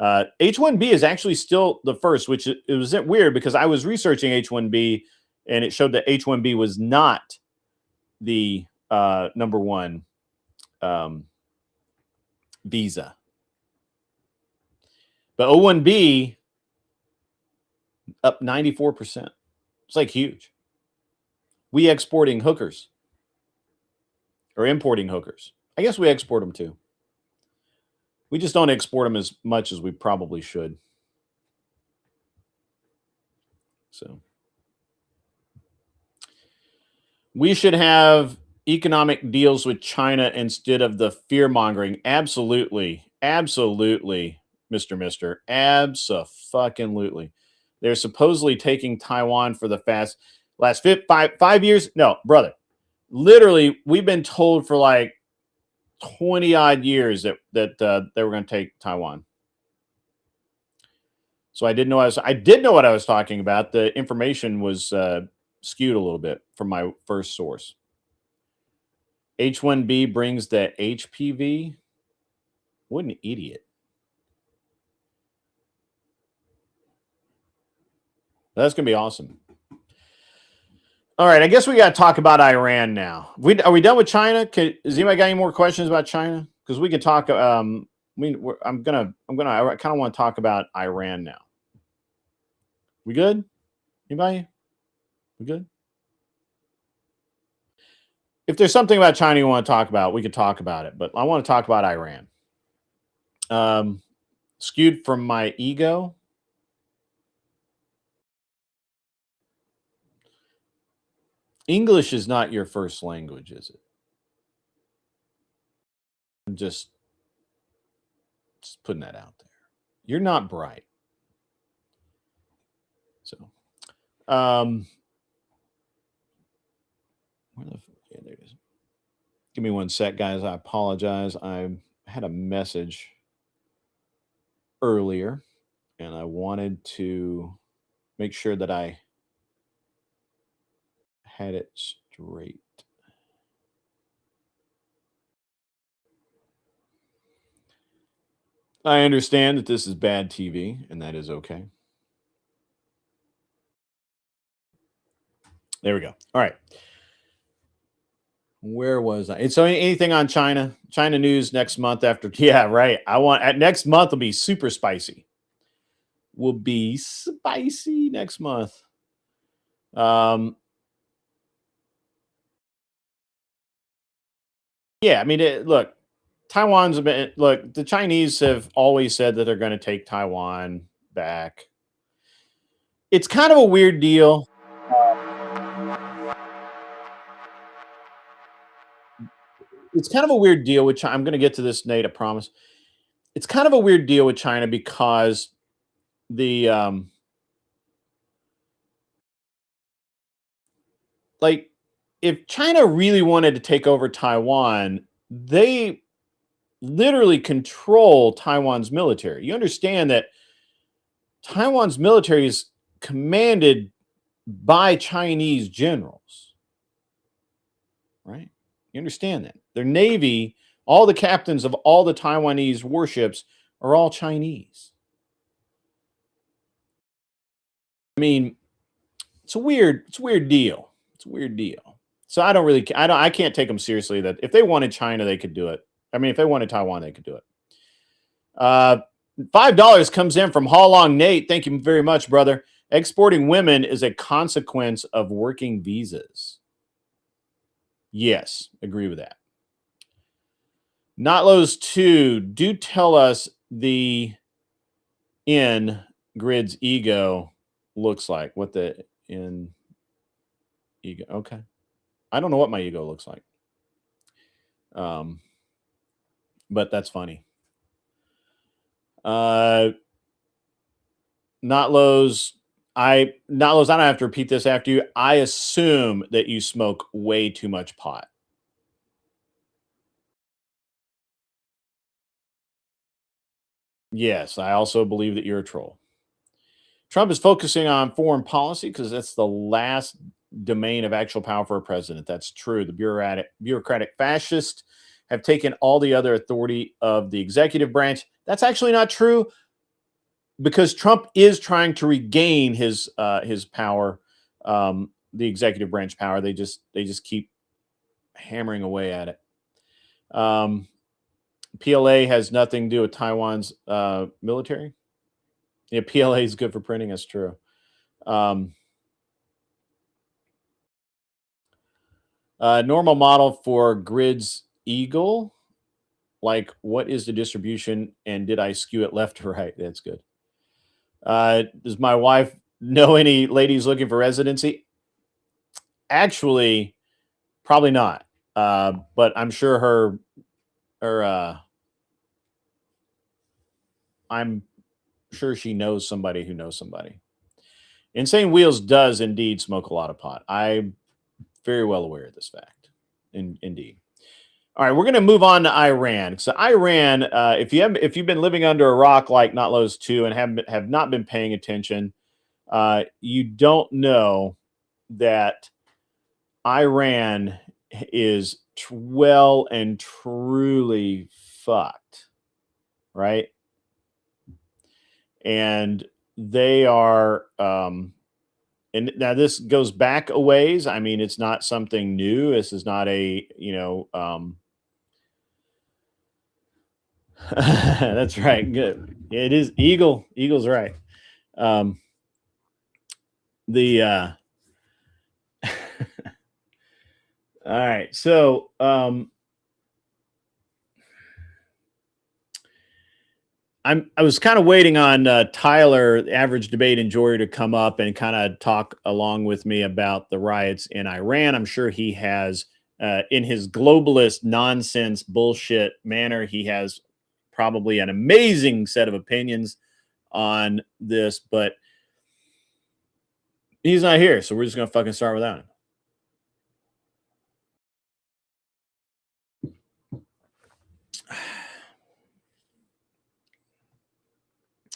H-1B is actually still the first, which it was weird because I was researching H-1B and it showed that H-1B was not the number one visa. But O-1B up 94%. It's like huge. We exporting hookers or importing hookers. I guess we export them too. We just don't export them as much as we probably should. So we should have economic deals with China instead of the fear mongering. Absolutely. Absolutely, Mr. Mister. Abso-fucking-lutely. They're supposedly taking Taiwan for the last 5 years. No, brother. Literally, we've been told for like 20 odd years that they were going to take Taiwan. So I did know what I was talking about. The information was skewed a little bit from my first source. H1B brings the HPV. What an idiot. That's going to be awesome. All right, I guess we got to talk about Iran now. Are we done with China? Has anybody got any more questions about China? Because we could talk. I kind of want to talk about Iran now. We good? Anybody? We good? If there's something about China you want to talk about, we could talk about it. But I want to talk about Iran. Skewed from my ego. English is not your first language, is it? I'm just putting that out there. You're not bright. So, where yeah, there it is. Give me one sec, guys. I apologize. I had a message earlier, and I wanted to make sure that I had it straight. I understand that this is bad TV, and that is okay. There we go. All right. Where was I? So anything on China? China news next month after. Yeah, right. Next month will be super spicy. Will be spicy next month. Yeah, I mean, look, Taiwan's a bit. Look, the Chinese have always said that they're going to take Taiwan back. It's kind of a weird deal. It's kind of a weird deal with China. I'm going to get to this, Nate. I promise. It's kind of a weird deal with China because the like if China really wanted to take over Taiwan, they literally control Taiwan's military. You understand that Taiwan's military is commanded by Chinese generals, right? You understand that. Their navy, all the captains of all the Taiwanese warships are all Chinese. I mean, it's a weird deal. It's a weird deal. So I can't take them seriously that if they wanted China, they could do it. I mean, if they wanted Taiwan, they could do it. $5 comes in from Long Nate. Thank you very much, brother. Exporting women is a consequence of working visas. Yes, agree with that. Notlows 2, do tell us the in grid's ego looks like. What the in ego? Okay. I don't know what my ego looks like. But that's funny. Notlows, I don't have to repeat this after you. I assume that you smoke way too much pot. Yes, I also believe that you're a troll. Trump is focusing on foreign policy because that's the last domain of actual power for a president. That's true. The bureaucratic fascists have taken all the other authority of the executive branch. That's actually not true because Trump is trying to regain his power, the executive branch power. They just keep hammering away at it. PLA has nothing to do with Taiwan's military. Yeah, PLA is good for printing. That's true. Normal model for Grid's Eagle. Like, what is the distribution, and did I skew it left or right? That's good. Does my wife know any ladies looking for residency? Actually, probably not. But I'm sure I'm sure she knows somebody who knows somebody. Insane Wheels does indeed smoke a lot of pot. I'm very well aware of this fact. Indeed. All right, we're going to move on to Iran. So Iran, if you've been living under a rock like Not Lowe's 2 and have not been paying attention, you don't know that Iran is well and truly fucked, right? And they are, and now this goes back a ways. I mean, it's not something new. This is not a, that's right. Good. It is Eagle. Eagle's right. The all right. So I was kind of waiting on Tyler, the average debate enjoyer, to come up and kind of talk along with me about the riots in Iran. I'm sure he has, in his globalist nonsense bullshit manner, he has probably an amazing set of opinions on this, but he's not here, so we're just gonna fucking start without him.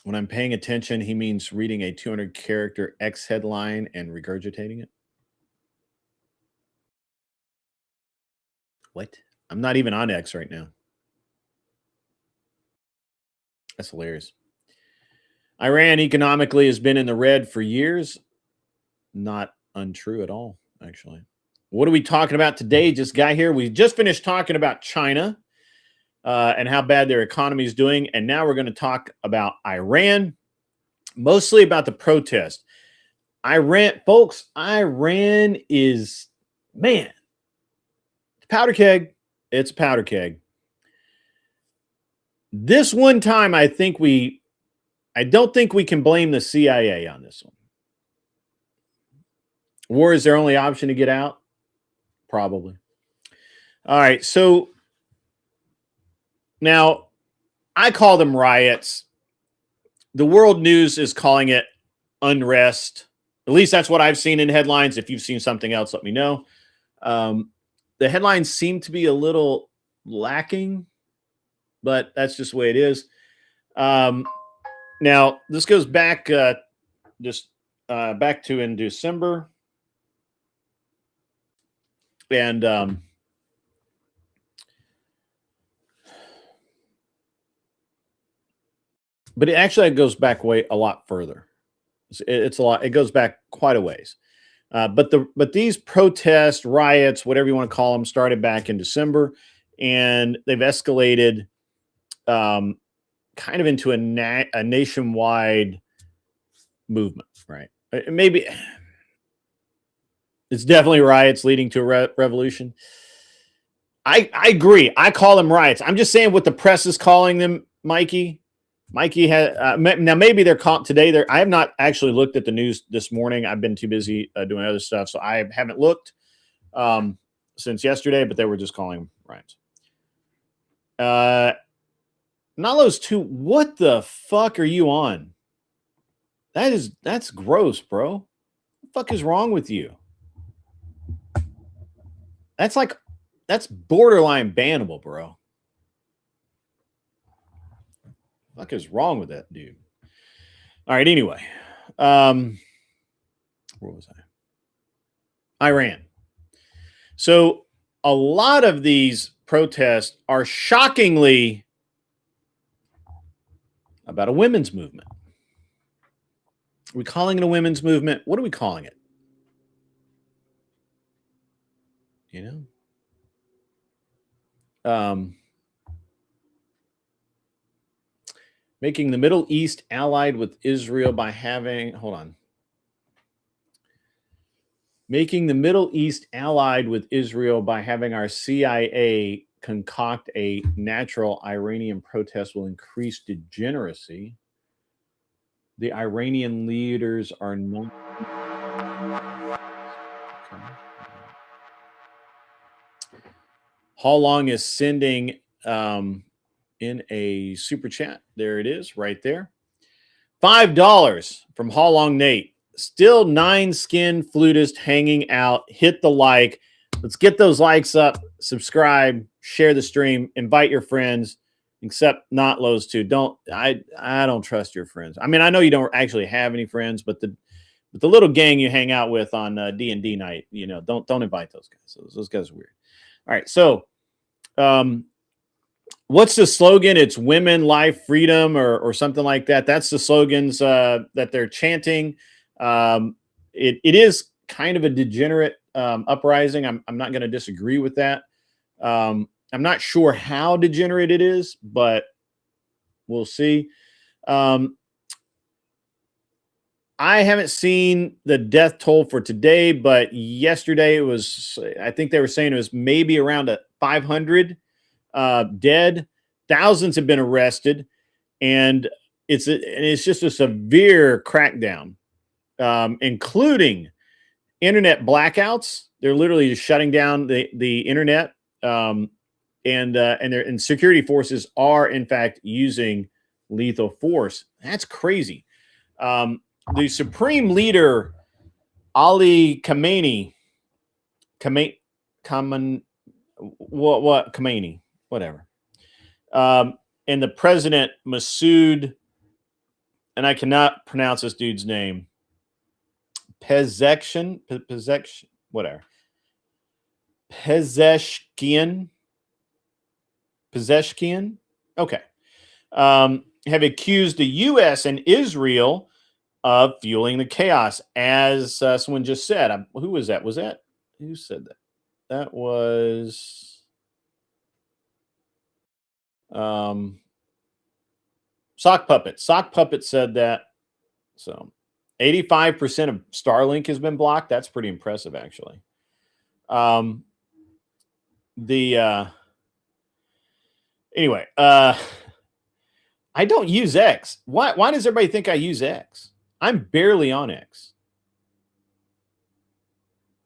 When I'm paying attention, he means reading a 200-character X headline and regurgitating it. What? I'm not even on X right now. That's hilarious. Iran economically has been in the red for years. Not untrue at all, actually. What are we talking about today? Just got here. We just finished talking about China and how bad their economy is doing. And now we're going to talk about Iran, mostly about the protest. Iran, folks, Iran is, man, it's a powder keg. It's a powder keg. This one time, I don't think we can blame the CIA on this one. War is their only option to get out? Probably. All right, so now I call them riots. The world news is calling it unrest. At least that's what I've seen in headlines. If you've seen something else, let me know. The headlines seem to be a little lacking, but that's just the way it is. Now, this goes back back to in December. And but it actually goes back a lot further. It's a lot. It goes back quite a ways. But these protests, riots, whatever you want to call them, started back in December, and they've escalated kind of into a nationwide movement, right? Maybe it's definitely riots leading to a revolution. I agree. I call them riots. I'm just saying what the press is calling them, Mikey. Mikey has now maybe they're caught today. I have not actually looked at the news this morning. I've been too busy doing other stuff, so I haven't looked since yesterday. But they were just calling them riots. Nalos 2. What the fuck are you on? That's gross, bro. What the fuck is wrong with you? That's borderline bannable, bro. What the fuck is wrong with that dude? All right, anyway. Where was I? Iran. So a lot of these protests are shockingly about a women's movement. Are we calling it a women's movement? What are we calling it? You know? Making the Middle East allied with Israel by having, making the Middle East allied with Israel by having our CIA concoct a natural Iranian protest will increase degeneracy. The Iranian leaders are not. Okay. Long is sending in a super chat. There it is, right there. $5 from Long Nate. Still 9 skin flutist hanging out. Hit the like. Let's get those likes up. Subscribe. Share the stream. Invite your friends. Except not Lowe's too. I don't trust your friends. I mean, I know you don't actually have any friends, but the little gang you hang out with on D&D night, you know, don't invite those guys. Those guys are weird. All right, so what's the slogan? It's women, life, freedom, or something like that. That's the slogans that they're chanting. It is kind of a degenerate uprising. I'm not going to disagree with that. I'm not sure how degenerate it is, but we'll see. I haven't seen the death toll for today, but yesterday it was, I think they were saying it was maybe around 500 dead. Thousands have been arrested, and it's just a severe crackdown, including internet blackouts. They're literally just shutting down the internet, and security forces are in fact using lethal force. That's crazy. The supreme leader Ali Khamenei, whatever. And the president Masoud, and I cannot pronounce this dude's name. Pezeshkian, whatever. Pezeshkian. Okay. Have accused the U.S. and Israel of fueling the chaos, as someone just said. Who was that? Who said that? That was Sock Puppet. Sock Puppet said that. So 85% of Starlink has been blocked. That's pretty impressive, actually. Anyway, I don't use X. Why does everybody think I use X? I'm barely on X.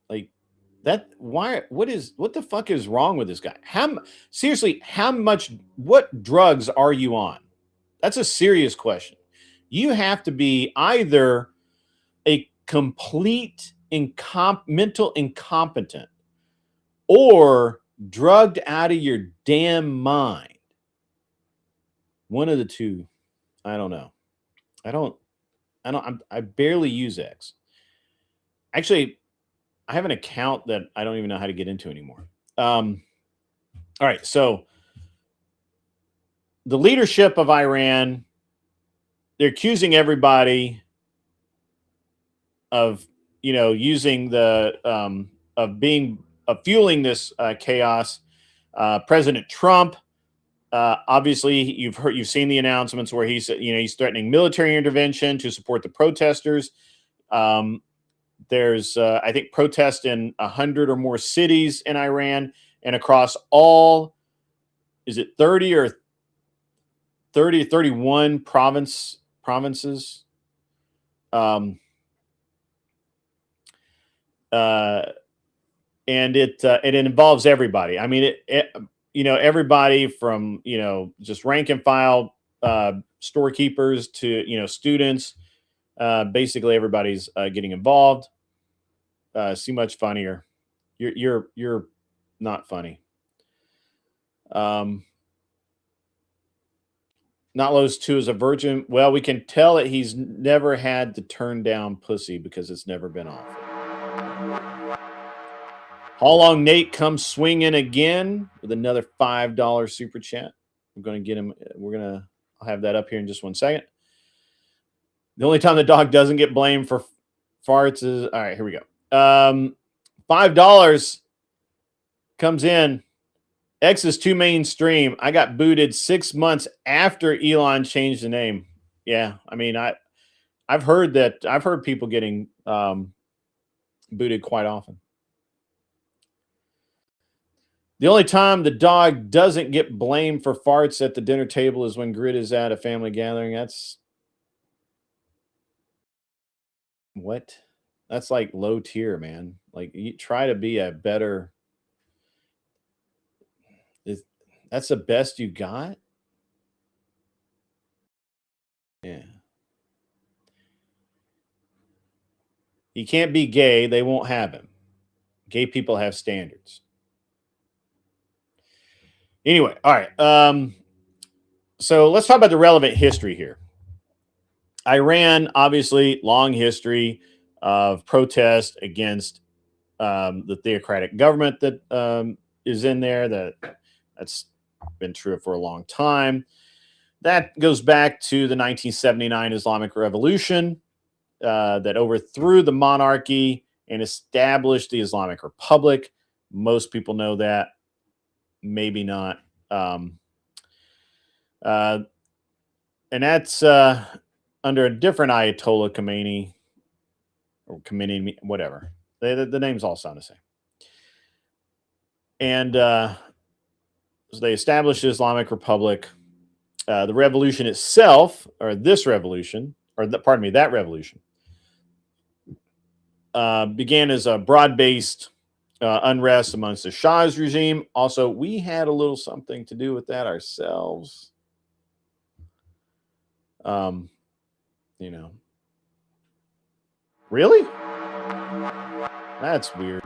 Like that. Why? What the fuck is wrong with this guy? Seriously, what drugs are you on? That's a serious question. You have to be either a complete mental incompetent or drugged out of your damn mind. One of the two. I don't know. I barely use X. Actually, I have an account that I don't even know how to get into anymore. All right. So the leadership of Iran, they're accusing everybody of, using of fueling this chaos. President Trump, obviously, you've seen the announcements where he's threatening military intervention to support the protesters. There's, I think, protests in 100 or more cities in Iran and across all, is it 30 or 31 provinces? And it involves everybody. I mean, everybody from, just rank and file storekeepers to, students. Basically, everybody's getting involved. See much funnier. You're not funny. Not Lowe's 2 is a virgin. Well, we can tell that he's never had to turn down pussy because it's never been offered. Long Nate comes swinging again with another $5 super chat. We're going to get him. I'll have that up here in just 1 second. The only time the dog doesn't get blamed for farts is, all right, here we go. $5 comes in. X is too mainstream. I got booted 6 months after Elon changed the name. Yeah, I mean, I've heard people getting booted quite often. The only time the dog doesn't get blamed for farts at the dinner table is when Grit is at a family gathering. That's what? That's like low tier, man. Like you try to be a better. That's the best you got? Yeah. He can't be gay. They won't have him. Gay people have standards. Anyway, all right. So let's talk about the relevant history here. Iran, obviously, long history of protest against the theocratic government that is in there. That's been true for a long time. That goes back to the 1979 Islamic Revolution that overthrew the monarchy and established the Islamic Republic. Most people know that, maybe not. And that's under a different Ayatollah Khomeini or Khomeini, whatever. The names all sound the same. And so they established the Islamic Republic. The revolution itself, or this revolution, or that revolution, began as a broad-based unrest amongst the Shah's regime. Also, we had a little something to do with that ourselves. You know, really? That's weird.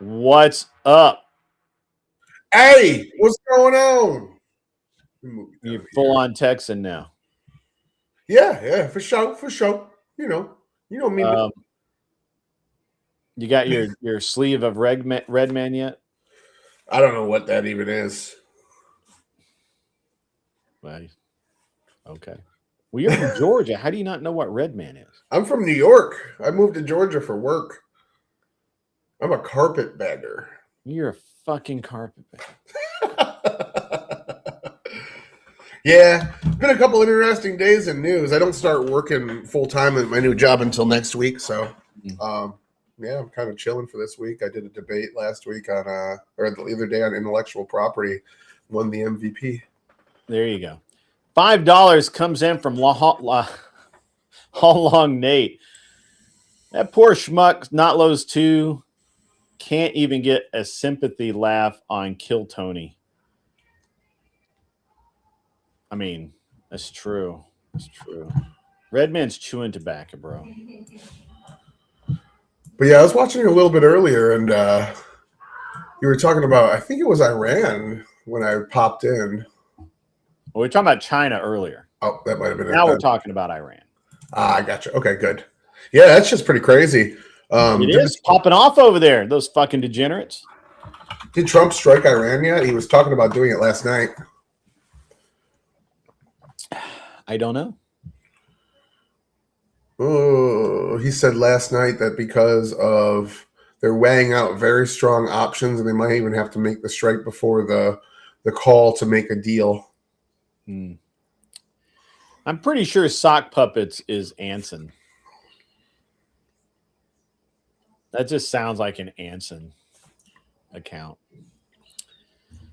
What's up? Hey, what's going on? You're full on Texan now. Yeah, for sure. You know me. You got your sleeve of Red Man yet? I don't know what that even is. Well, okay. Well, you're from Georgia. How do you not know what Red Man is? I'm from New York. I moved to Georgia for work. I'm a carpetbagger. You're a fucking carpetbagger. Yeah, been a couple interesting days in news. I don't start working full time at my new job until next week, so yeah, I'm kind of chilling for this week. I did a debate last week on or the other day on intellectual property, won the MVP. There you go. $5 comes in from How Long Nate. That poor schmuck, not Lowe's 2, can't even get a sympathy laugh on Kill Tony. I mean, that's true. It's true. Redman's chewing tobacco, bro. But yeah, I was watching you a little bit earlier, and you were talking about, I think it was Iran when I popped in. Well, we were talking about China earlier. Oh, that might have been now it. We're talking about Iran. I gotcha. Okay, good. Yeah, that's just pretty crazy. It is popping off over there, those fucking degenerates. Did Trump strike Iran yet? He was talking about doing it last night. I don't know. Oh, he said last night that because of they're weighing out very strong options, and they might even have to make the strike before the call to make a deal. I'm pretty sure Sock Puppets is Anson. That just sounds like an Anson account.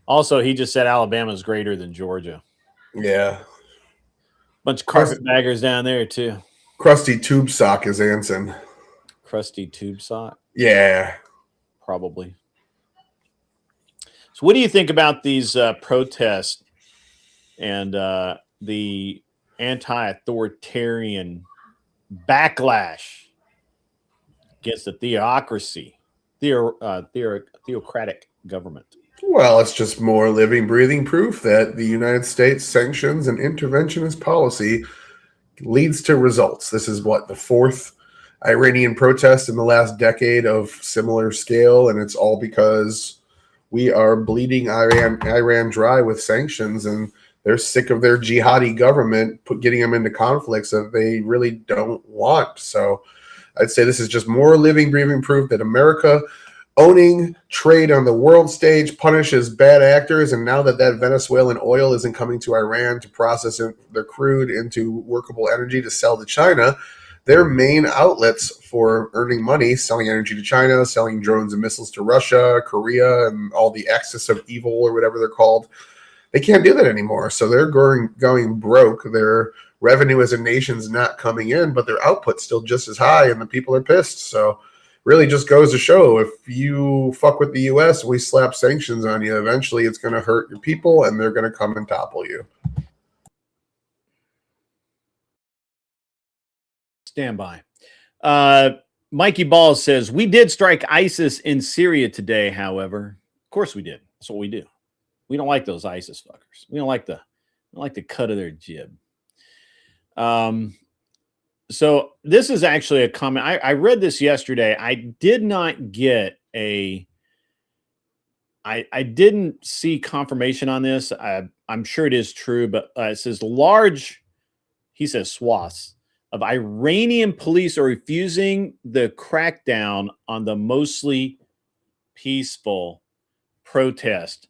Also, he just said Alabama's greater than Georgia. Yeah. Bunch of carpetbaggers down there, too. Krusty Tube Sock is Anson. Krusty Tube Sock? Yeah. Probably. So what do you think about these protests and the anti-authoritarian backlash against the theocratic government? Well, it's just more living, breathing proof that the United States sanctions and interventionist policy leads to results. This is what, the fourth Iranian protest in the last decade of similar scale, and it's all because we are bleeding Iran dry with sanctions, and they're sick of their jihadi government getting them into conflicts that they really don't want. So I'd say this is just more living, breathing proof that America owning trade on the world stage punishes bad actors, and now that Venezuelan oil isn't coming to Iran to process their crude into workable energy to sell to China, their main outlets for earning money, selling energy to China, selling drones and missiles to Russia, Korea, and all the axis of evil or whatever they're called. They can't do that anymore. So they're going broke. Their revenue as a nation's not coming in, but their output's still just as high, and the people are pissed. So really just goes to show, if you fuck with the U.S., we slap sanctions on you, eventually it's going to hurt your people, and they're going to come and topple you. Stand by. Mikey Balls says, we did strike ISIS in Syria today, however. Of course we did. That's what we do. We don't like those ISIS fuckers. We don't like the cut of their jib. So this is actually a comment. I read this yesterday. I did not get I didn't see confirmation on this. I'm sure it is true, but it says he says swaths of Iranian police are refusing the crackdown on the mostly peaceful protest.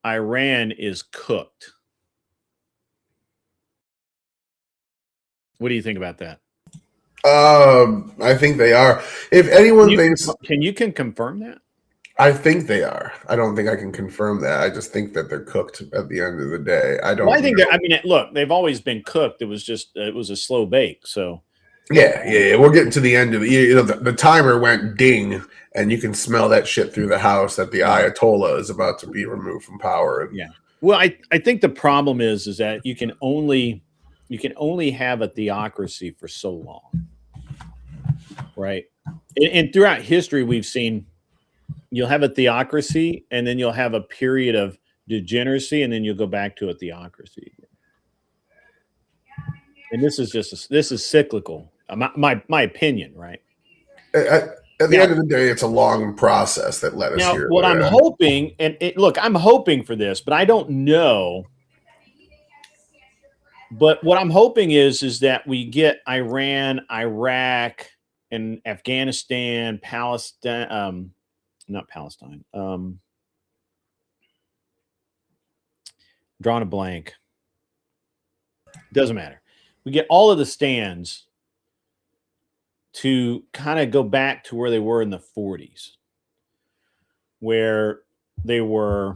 Iran is cooked. What do you think about that? I think they are. If anyone thinks, can you confirm that? I think they are. I don't think I can confirm that. I just think that they're cooked at the end of the day. I don't. Well, I think that. I mean, look, they've always been cooked. It was a slow bake. So yeah. We're getting to the end of the timer went ding, and you can smell that shit through the house that the Ayatollah is about to be removed from power. Yeah. Well, I think the problem is that you can only have a theocracy for so long, right? And throughout history, we've seen you'll have a theocracy, and then you'll have a period of degeneracy, and then you'll go back to a theocracy. And this is cyclical. My opinion, right? At the end of the day, it's a long process that led us here. What I'm hoping, I'm hoping for this, but I don't know. But what I'm hoping is that we get Iran, Iraq, and Afghanistan, Palestine, not Palestine. Drawing a blank. Doesn't matter. We get all of the stands to kind of go back to where they were in the 40s, where they were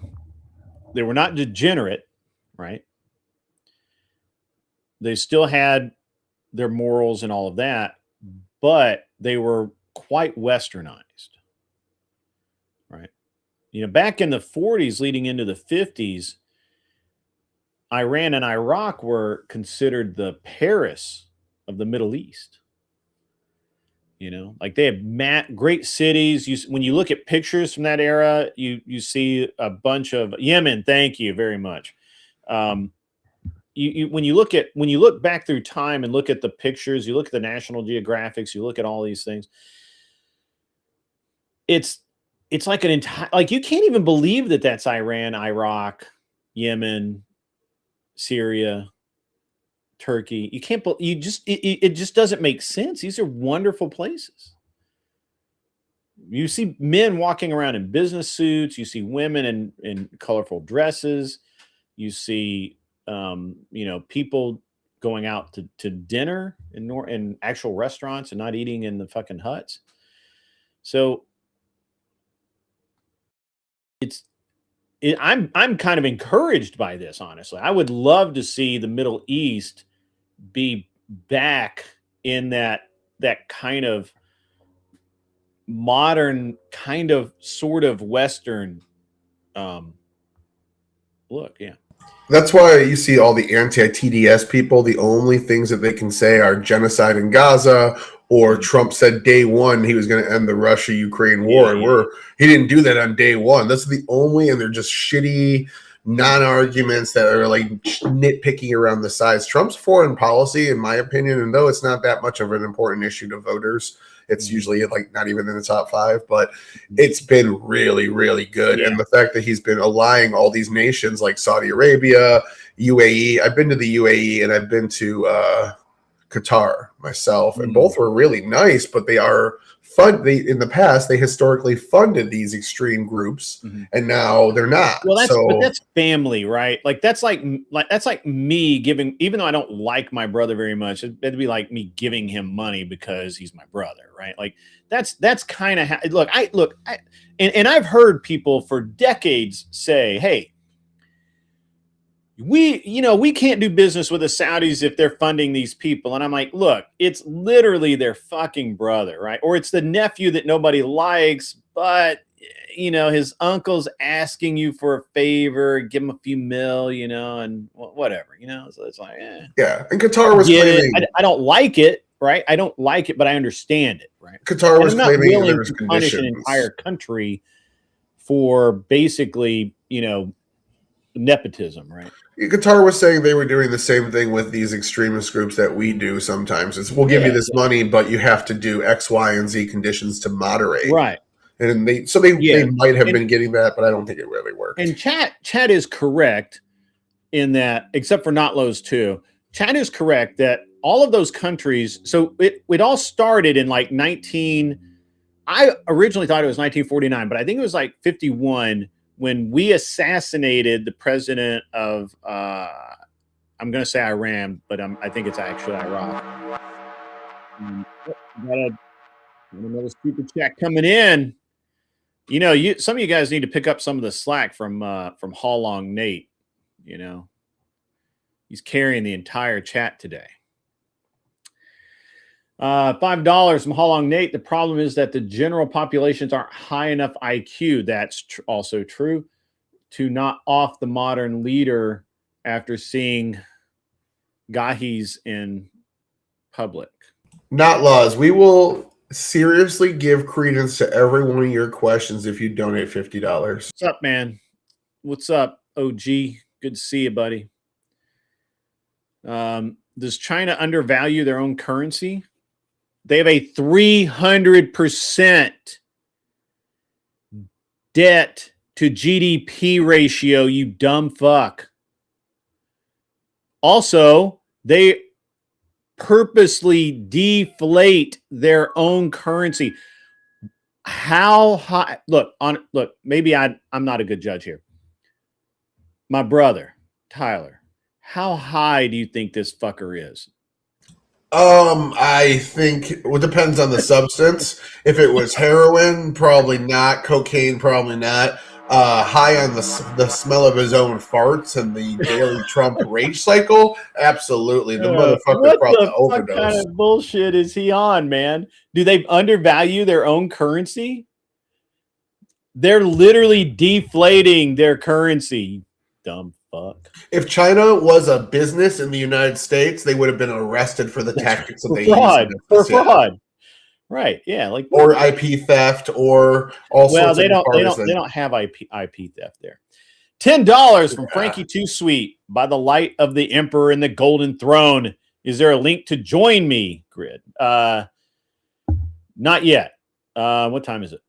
not degenerate, right? They still had their morals and all of that, but they were quite westernized, right? Back in the 40s leading into the 50s, Iran and Iraq were considered the Paris of the Middle East. Like they have great cities. When you look at pictures from that era, you see a bunch of Yemen. Thank you very much. When you look back through time and look at the pictures, you look at the National Geographics, you look at all these things. It's like an entire, like you can't even believe that that's Iran, Iraq, Yemen, Syria, Turkey. You can't. It just doesn't make sense. These are wonderful places. You see men walking around in business suits. You see women in colorful dresses. You see, people going out to dinner in actual restaurants and not eating in the fucking huts. So I'm kind of encouraged by this, honestly. I would love to see the Middle East be back in that kind of modern, kind of sort of Western look. Yeah. That's why you see all the anti-TDS people. The only things that they can say are genocide in Gaza, or Trump said day one he was going to end the Russia-Ukraine war. He didn't do that on day one. That's the only, and they're just shitty non-arguments that are like nitpicking around the sides. Trump's foreign policy, in my opinion, and though it's not that much of an important issue to voters, it's usually like not even in the top 5, but it's been really, really good. Yeah. And the fact that he's been allying all these nations like Saudi Arabia, UAE. I've been to the UAE and I've been to Qatar, myself, and both were really nice, but they are fun. In the past, they historically funded these extreme groups, and now they're not. Well, but that's family, right? Like that's like me giving, even though I don't like my brother very much, it'd be like me giving him money because he's my brother, right? Like that's kind of and I've heard people for decades say, "Hey, we can't do business with the Saudis if they're funding these people." And I'm like, look, it's literally their fucking brother, right? Or it's the nephew that nobody likes, but his uncle's asking you for a favor, give him a few mil, and whatever, so it's like, yeah. And Qatar was claiming, I don't like it, right? I don't like it, but I understand it, right? Qatar was claiming willing there's to punish an conditions. entire country for basically, nepotism, right? Qatar was saying they were doing the same thing with these extremist groups that we do sometimes. It's, we'll give you this money, but you have to do X, Y, and Z conditions to moderate. Right. And they might have been getting that, but I don't think it really worked. And Chad is correct in that, except for not Lowe's too. Chad is correct that all of those countries, so it all started in like I originally thought it was 1949, but I think it was like 51 when we assassinated the president of, I'm going to say Iran, but I think it's actually Iraq. Got another super chat coming in. Some of you guys need to pick up some of the slack from Haw Long Nate. He's carrying the entire chat today. $5 from Haw Long Nate. The problem is that the general populations aren't high enough IQ. That's also true. To not off the modern leader after seeing Gahis in public. Not laws. We will seriously give credence to every one of your questions if you donate $50. What's up, man? What's up, OG? Good to see you, buddy. Does China undervalue their own currency? They have a 300% debt to GDP ratio, you dumb fuck. Also, they purposely deflate their own currency. How high? Look, maybe I'm not a good judge here. My brother, Tyler, how high do you think this fucker is? I think it depends on the substance. If it was heroin, probably not. Cocaine, probably not. High on the smell of his own farts and the daily Trump rage cycle, absolutely. The motherfucker probably overdosed. What kind of bullshit is he on, man? Do they undervalue their own currency? They're literally deflating their currency, dumb fuck. If China was a business in the United States, they would have been arrested for the tactics that they use. For fraud. Right. Yeah. Like or IP theft or all sorts of they don't have IP theft there. $10 from Frankie Too Sweet. By the light of the Emperor in the Golden Throne. Is there a link to join me? Grid. Not yet. What time is it?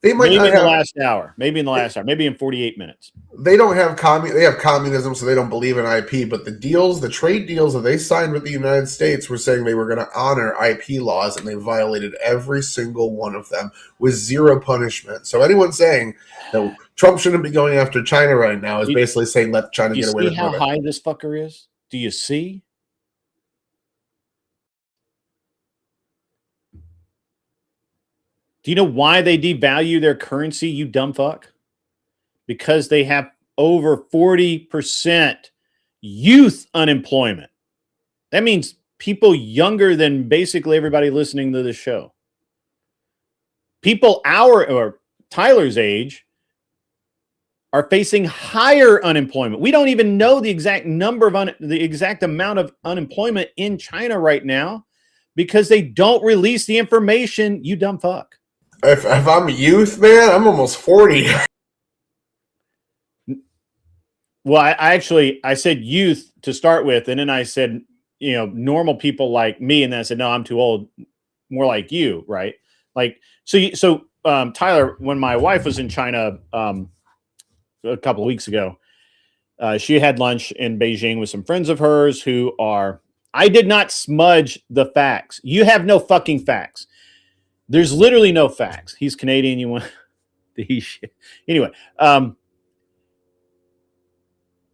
Maybe in the last hour. Maybe in 48 minutes. They don't have they have communism, so they don't believe in IP. But the trade deals that they signed with the United States were saying they were going to honor IP laws, and they violated every single one of them with zero punishment. So anyone saying that Trump shouldn't be going after China right now is basically saying let China get away with it. Do you see how high this fucker is? Do you see? Do you know why they devalue their currency, you dumb fuck? Because they have over 40% youth unemployment. That means people younger than basically everybody listening to this show. People Tyler's age are facing higher unemployment. We don't even know the exact number of the exact amount of unemployment in China right now because they don't release the information, you dumb fuck. If I'm a youth, man, I'm almost 40. Well, I said youth to start with, and then I said, normal people like me, and then I said, no, I'm too old, more like you, right? Like, so Tyler, when my wife was in China a couple of weeks ago, she had lunch in Beijing with some friends of hers who are I did not smudge the facts. You have no fucking facts. There's literally no facts. He's Canadian. You want the shit. Anyway,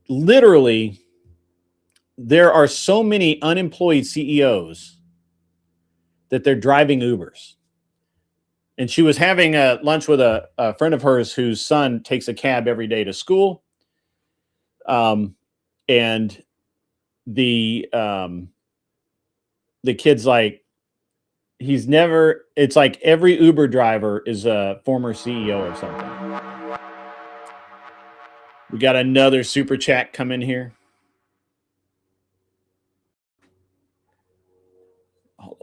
literally, there are so many unemployed CEOs that they're driving Ubers. And she was having a lunch with a friend of hers whose son takes a cab every day to school. And the kid's like, it's like every Uber driver is a former CEO or something. We got another super chat come in here.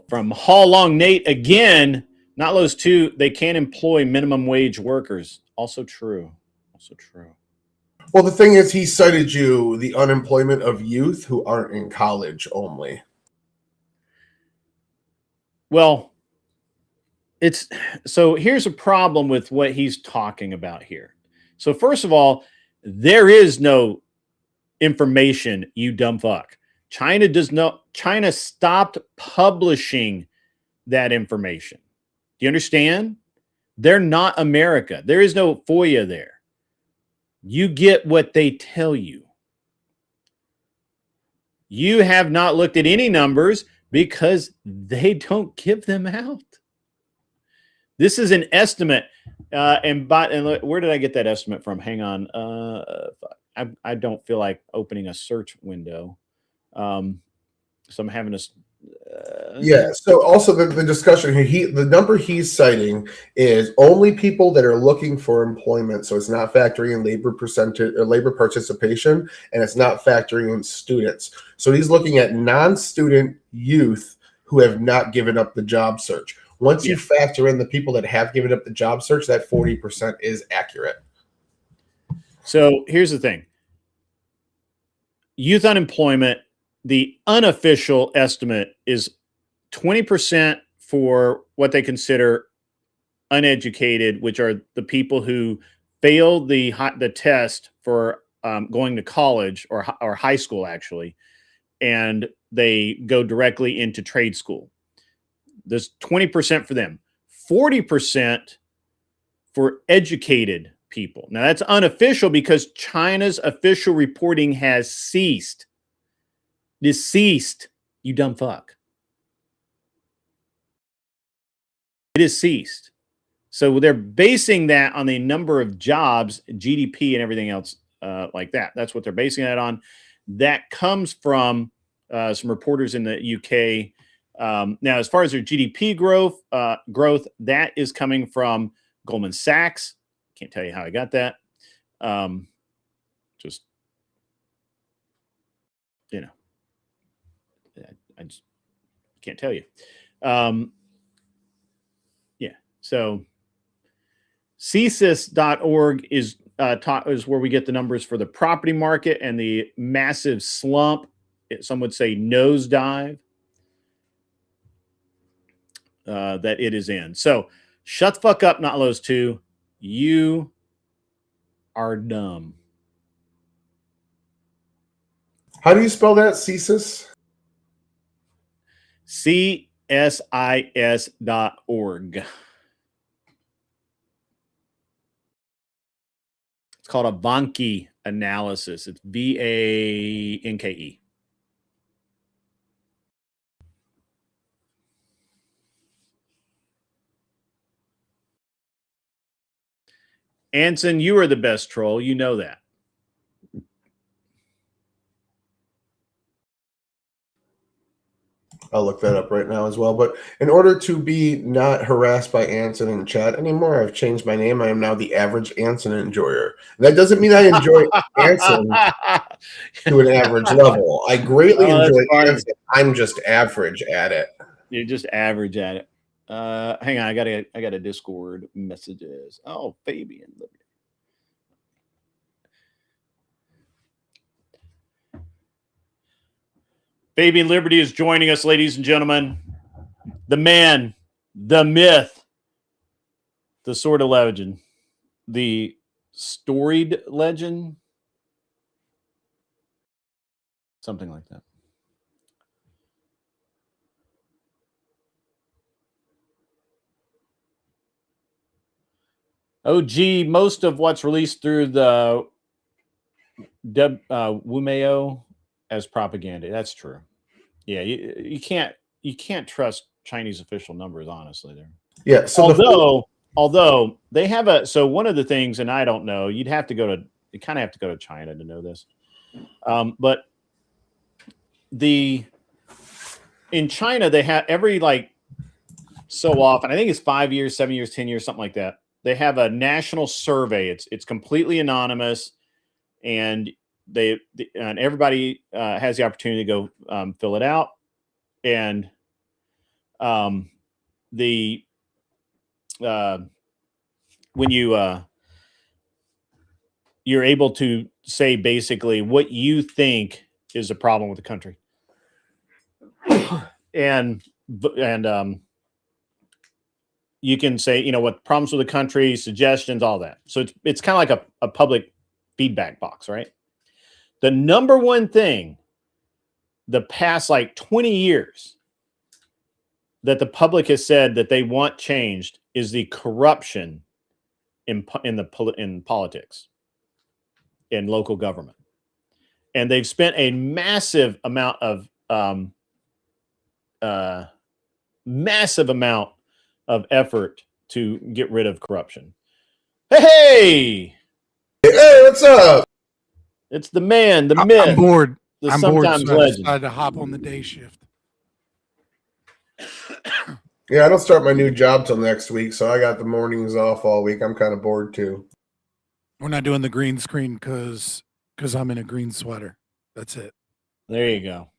From Hall Long Nate again, not those two, they can't employ minimum wage workers. Also true. Also true. Well, the thing is, he cited you the unemployment of youth who aren't in college only. Well, so here's a problem with what he's talking about here. So first of all, there is no information, you dumb fuck. China stopped publishing that information. Do you understand? They're not America. There is no FOIA there. You get what they tell you. You have not looked at any numbers because they don't give them out. This is an estimate. And where did I get that estimate from? Hang on. I don't feel like opening a search window. So I'm having a... yeah. So also the discussion here, the number he's citing is only people that are looking for employment. So it's not factoring in labor percentage or labor participation, and it's not factoring in students. So he's looking at non-student youth who have not given up the job search. Once you factor in the people that have given up the job search, that 40% is accurate. So here's the thing. Youth unemployment, the unofficial estimate is 20% for what they consider uneducated, which are the people who failed the test for going to college or high school, actually, and they go directly into trade school. There's 20% for them, 40% for educated people. Now, that's unofficial because China's official reporting has ceased. It is ceased, you dumb fuck. It is ceased. So they're basing that on the number of jobs, GDP, and everything else like that. That's what they're basing that on. That comes from some reporters in the UK. Now, as far as their GDP growth, that is coming from Goldman Sachs. Can't tell you how I got that. Just, you know, I just can't tell you. Yeah. So CSIS.org is where we get the numbers for the property market and the massive slump. Some would say nosedive that it is in. So shut the fuck up, not those two. You are dumb. How do you spell that, CSIS? CSIS.org. It's called a Vanke analysis. It's VANKE. Anson, you are the best troll. You know that. I'll look that up right now as well. But in order to be not harassed by Anson in chat anymore, I've changed my name. I am now the average Anson enjoyer. That doesn't mean I enjoy Anson to an average level. I greatly enjoy Anson. I'm just average at it. You're just average at it. Hang on, I got a Discord messages. Oh, Fabian Liberty. Fabian Liberty is joining us, ladies and gentlemen. The man, the myth, the sort of legend, the storied legend, something like that. Oh, gee, most of what's released through the Wumeo as propaganda. That's true. Yeah, you can't trust Chinese official numbers, honestly. There. Yeah. So Although they have so one of the things, and I don't know, you kind of have to go to China to know this. But in China, they have every so often, I think it's 5 years, 7 years, 10 years, something like that. They have a national survey. It's completely anonymous, and and everybody has the opportunity to go fill it out. And when you're able to say basically what you think is a problem with the country, and you can say, what problems with the country, suggestions, all that. So it's kind of like a public feedback box, right? The number one thing the past 20 years that the public has said that they want changed is the corruption in politics, in local government. And they've spent a massive amount of effort to get rid of corruption. Hey, what's up? it's the man, the myth. I'm bored. The I'm bored, sometimes so I legend. decided to hop on the day shift. Yeah, I don't start my new job till next week, so I got the mornings off all week. I'm kind of bored too. We're not doing the green screen because I'm in a green sweater. That's it. There you go.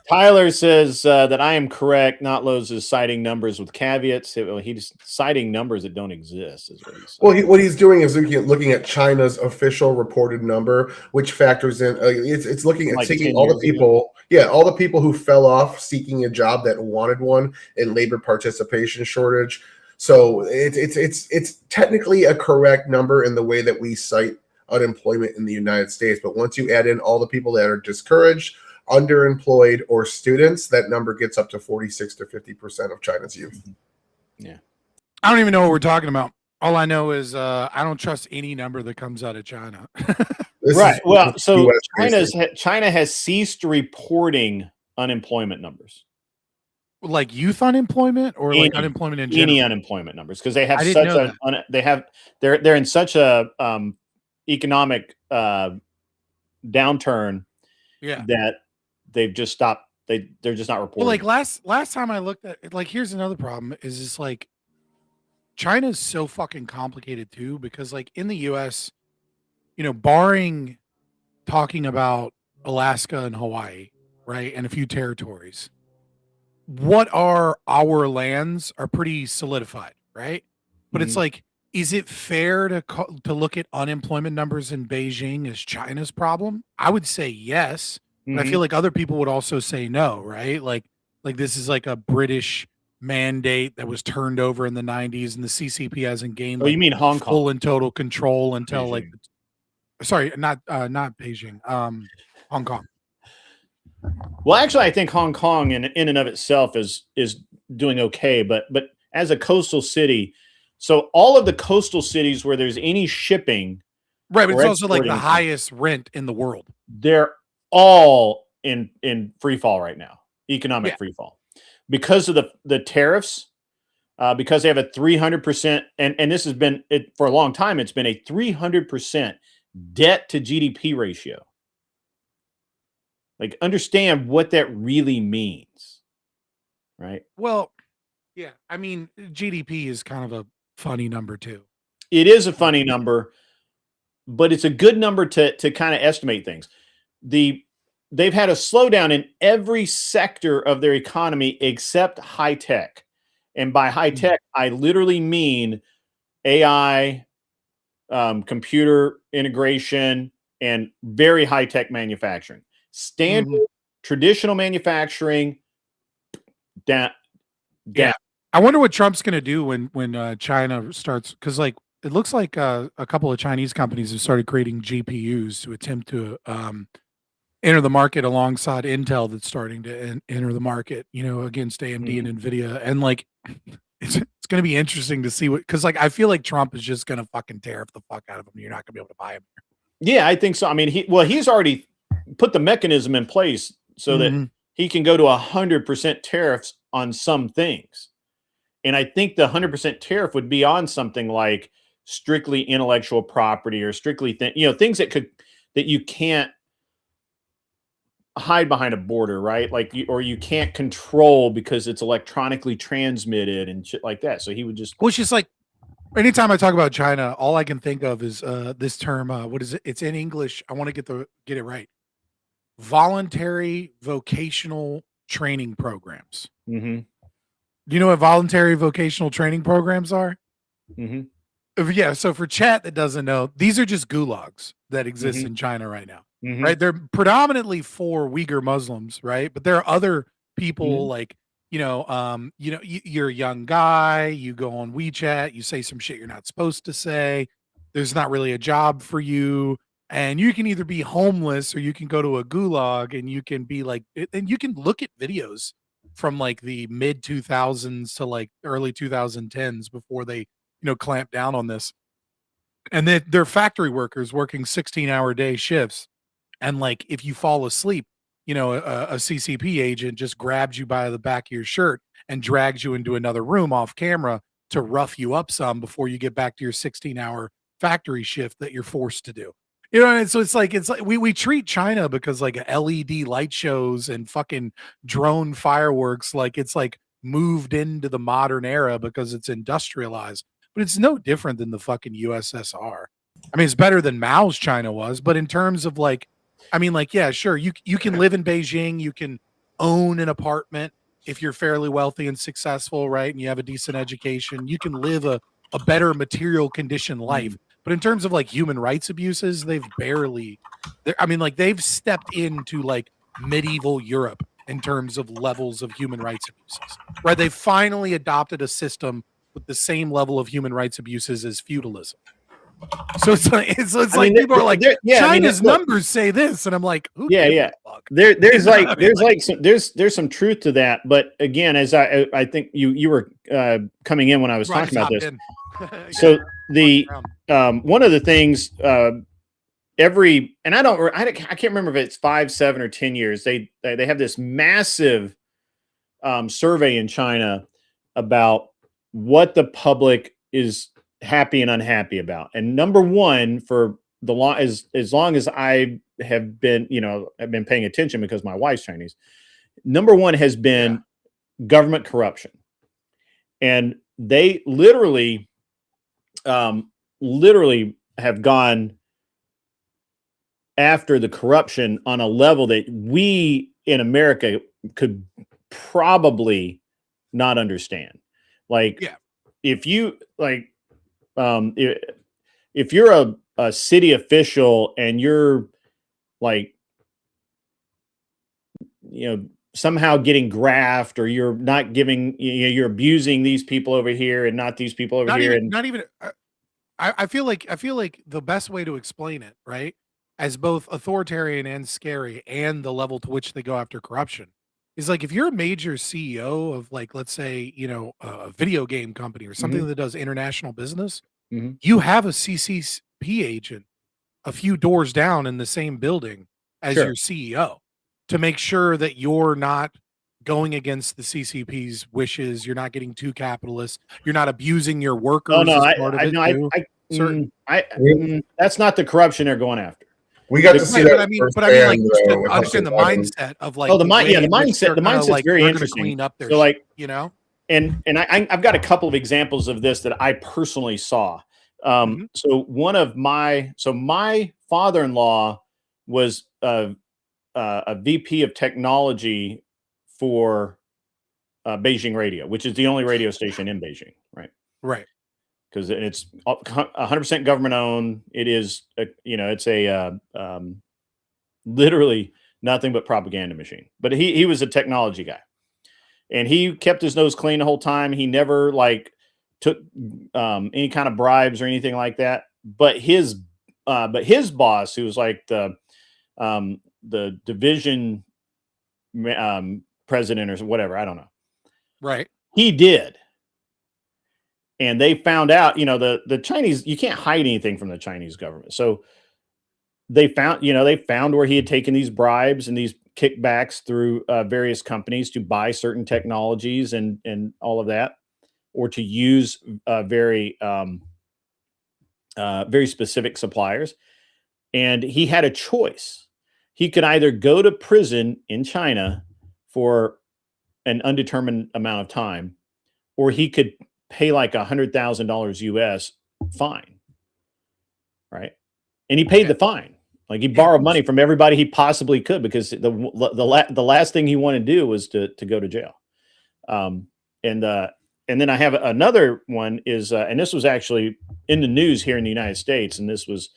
Tyler says that I am correct. Not Lowe's is citing numbers with caveats. He's citing numbers that don't exist. Is what he's saying. Well, what he's doing is looking at China's official reported number, which factors in. It's looking at taking all the people, all the people who fell off seeking a job that wanted one, and labor participation shortage. So it's technically a correct number in the way that we cite unemployment in the United States. But once you add in all the people that are discouraged, underemployed, or students, that number gets up to 46 to 50% of China's youth. Yeah. I don't even know what we're talking about. All I know is I don't trust any number that comes out of China. Right. Well, so China has ceased reporting unemployment numbers. Like youth unemployment or like unemployment in general? Any unemployment numbers, because they have they're in such a economic downturn that they've just stopped. They're just not reporting. Well, like last time I looked at it, here's another problem is just China's so fucking complicated too, because in the US, barring talking about Alaska and Hawaii, right, and a few territories, what are our lands are pretty solidified, right? But it's is it fair to look at unemployment numbers in Beijing as China's problem? I would say yes, but I feel like other people would also say no, right? Like this is a British mandate that was turned over in the 90s, and the CCP hasn't gained you mean Hong Kong? Full and total control until Beijing. sorry, not Beijing, Hong Kong. Well, actually, I think Hong Kong in and of itself is doing okay, but as a coastal city, so all of the coastal cities where there's any shipping, right, but it's also the highest rent in the world. They're all in free fall right now, economic free fall, because of the tariffs, because they have a 300%, and this has been for a long time. It's been a 300% debt to GDP ratio. Understand what that really means, right? Well, yeah, I mean, GDP is kind of a funny number too. It is a funny number, but it's a good number to kind of estimate things. They've had a slowdown in every sector of their economy except high tech. And by high tech, I literally mean AI, computer integration, and very high tech manufacturing. Standard traditional manufacturing down. Yeah. I wonder what Trump's going to do when China starts, because it looks like a couple of Chinese companies have started creating GPUs to attempt to enter the market alongside Intel that's starting to enter the market, against AMD and NVIDIA. And it's It's going to be interesting to see what, because like I feel like Trump is just going to fucking tariff the fuck out of them. You're not going to be able to buy them. Yeah, I think so. I mean, he's already put the mechanism in place so that Mhm. he can go to 100% tariffs on some things. And I think the 100% tariff would be on something like strictly intellectual property or strictly things that you can't hide behind a border, right? Like you can't control because it's electronically transmitted and shit like that. So he would just Well, it's just like anytime I talk about China, all I can think of is this term. What is it? It's in English. I want to get it right. Voluntary vocational training programs. Mhm. Do you know what voluntary vocational training programs are? Mhm. Yeah. So for chat that doesn't know, these are just gulags that exist Mhm. in China right now. Mhm. Right. They're predominantly for Uyghur Muslims, right? But there are other people Mhm. like, you're a young guy, you go on WeChat, you say some shit you're not supposed to say. There's not really a job for you. And you can either be homeless or you can go to a gulag and you can be like, and you can look at videos from like the mid 2000s to like early 2010s before they, clamp down on this. And they're factory workers working 16-hour day shifts. And like if you fall asleep, a CCP agent just grabs you by the back of your shirt and drags you into another room off camera to rough you up some before you get back to your 16-hour factory shift that you're forced to do. And so it's like we treat China because like LED light shows and fucking drone fireworks like it's like moved into the modern era because it's industrialized. But it's no different than the fucking USSR. I mean, it's better than Mao's China was, but in terms of like, I mean, like, yeah, sure, you can live in Beijing, you can own an apartment if you're fairly wealthy and successful, right? And you have a decent education, you can live a better material condition life. But in terms of like human rights abuses, I mean, like they've stepped into like medieval Europe in terms of levels of human rights abuses, right? They finally adopted a system with the same level of human rights abuses as feudalism. So it's I mean, like people are like, yeah, I mean, China's look, numbers say this, and I'm like, who yeah, gives yeah. a fuck? There's You know like what I mean? there's some truth to that, but again, as I think you were coming in when I was Bro, I talking just about hopped this. in. So the around. one of the things and I can't remember if it's 5, 7, or 10 years they have this massive survey in China about what the public is happy and unhappy about. And number one, for the long as long as I have been, I've been paying attention because my wife's Chinese. Number one has been government corruption, and they literally have gone after the corruption on a level that we in America could probably not understand. Like, Yeah. if you like, if you're a city official and you're like, somehow getting graft, or you're not giving, you're abusing these people over here and not these people over here, and Not even. I feel like the best way to explain it, right, as both authoritarian and scary, and the level to which they go after corruption, is like if you're a major CEO of like, let's say, a video game company or something Mhm. that does international business, Mhm. you have a CCP agent a few doors down in the same building as Sure. your CEO to make sure that you're not going against the CCP's wishes. You're not getting too capitalist. You're not abusing your Oh workers no, as part of it too. Certain, that's not the corruption they're going after. We got to see right? that But I mean, like firsthand, just to with Hunter understand the Biden. mindset of Oh, like the way yeah, the in which mindset. they're The kind of mindset's like very they're going to interesting. clean up their So, shit, like, I've got a couple of examples of this that I personally saw. Mhm. So my father-in-law was a VP of technology for Beijing Radio, which is the only radio station in Beijing, right? Right. Because it's 100% government owned. It is, it's a literally nothing but propaganda machine. But he was a technology guy, and he kept his nose clean the whole time. He never like took any kind of bribes or anything like that. But his boss, who was like the division president or whatever, I don't know. Right. He did. And they found out, the Chinese, you can't hide anything from the Chinese government. So they found where he had taken these bribes and these kickbacks through various companies to buy certain technologies and all of that, or to use very specific suppliers. And he had a choice. He could either go to prison in China for an undetermined amount of time, or he could pay like $100,000 US fine. Right. And he paid the fine. Like he borrowed money from everybody he possibly could, because the last thing he wanted to do was to go to jail. And then I have another one is, and this was actually in the news here in the United States. And this was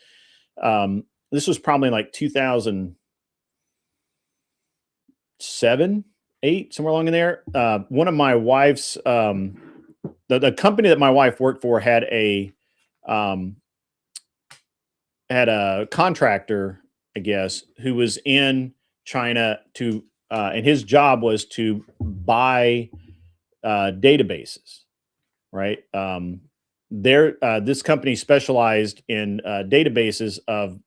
probably like 2007, 8, somewhere along in there. One of my wife's, the company that my wife worked for had a contractor, I guess, who was in China and his job was to buy databases, right? This company specialized in databases of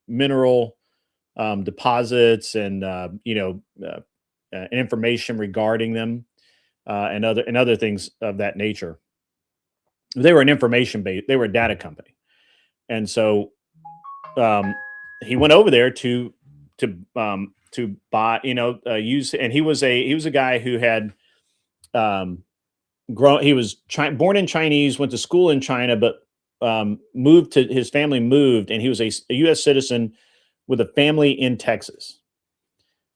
mineral deposits and information regarding them, and other things of that nature. They were they were a data company, and so he went over there to buy, use, and he was a guy who had grown. He was born in Chinese, went to school in China, but his family moved, and he was a U.S. citizen with a family in Texas.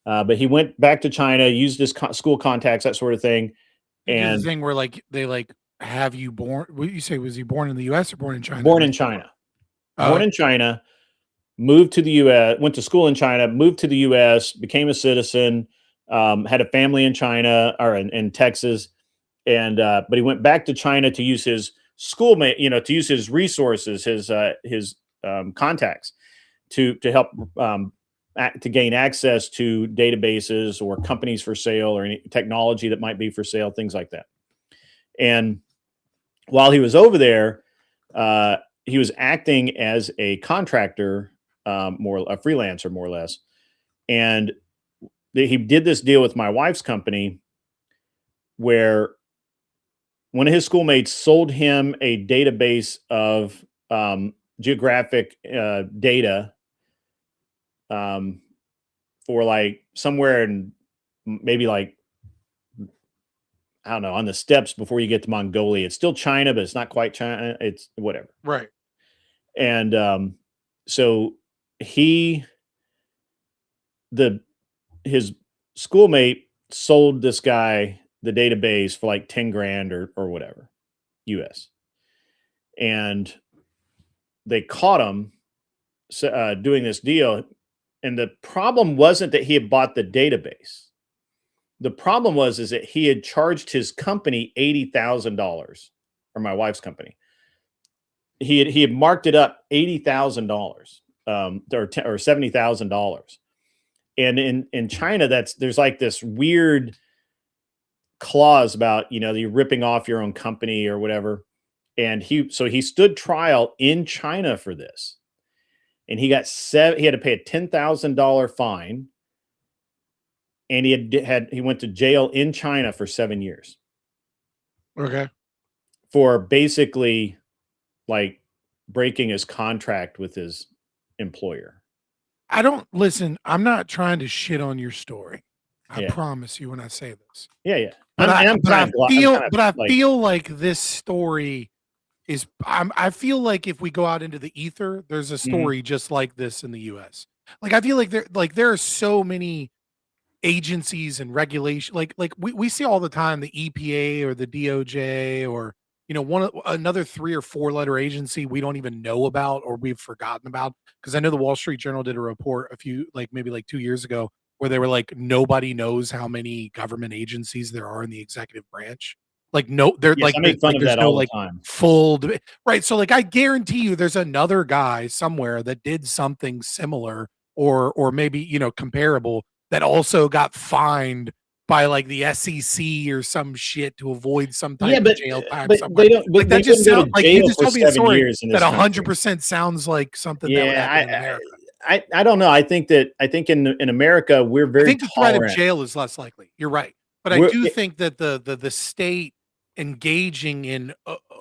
But he went back to China, used his school contacts, that sort of thing. And the thing where they have you born? What you say, was he born in the U.S. or born in China? Born in China. Born in China. Moved to the U.S., went to school in China, moved to the U.S., became a citizen, had a family in China or in Texas, and but he went back to China to use his schoolmate, to use his resources, his contacts to help to gain access to databases or companies for sale or any technology that might be for sale, things like that. And while he was over there, he was acting as a contractor, a freelancer, more or less. And he did this deal with my wife's company where one of his schoolmates sold him a database of geographic data for like somewhere in maybe like, I don't know, on the steppes before you get to Mongolia. It's still China, but it's not quite China. It's whatever. Right. And so his schoolmate sold this guy the database for like 10 grand or whatever, US. And they caught him doing this deal. And the problem wasn't that he had bought the database. The problem is that he had charged his company $80,000, or my wife's company. He had marked it up $80,000 or $70,000. And in China, there's like this weird clause about, you're ripping off your own company or whatever. And he stood trial in China for this. And he had to pay a $10,000 fine. And he went to jail in China for 7 years. Okay. For basically like breaking his contract with his employer. I'm not trying to shit on your story. I promise you when I say this. Yeah. But I feel like this story is, I feel like if we go out into the ether, there's a story just like this in the US. Like, I feel like there are so many agencies and regulation, like we see all the time, the EPA or the DOJ or another 3 or 4 letter agency we don't even know about or we've forgotten about, because I know the Wall Street Journal did a report maybe 2 years ago where they were like, nobody knows how many government agencies there are in the executive branch. Like, no, they're I make fun of that all the time. Full debate, right? So like, I guarantee you there's another guy somewhere that did something similar or maybe comparable that also got fined by like the SEC or some shit to avoid some type Yeah, of but jail time but somewhere. they don't. Like They that just wouldn't go sounds to like you jail just for told me a 7 story years in that this country. 100% sounds like something that would Yeah, happen in America. I don't know. I think in America we're I very think the threat of tolerant. jail is less likely. You're right, but I We're do think that the state engaging in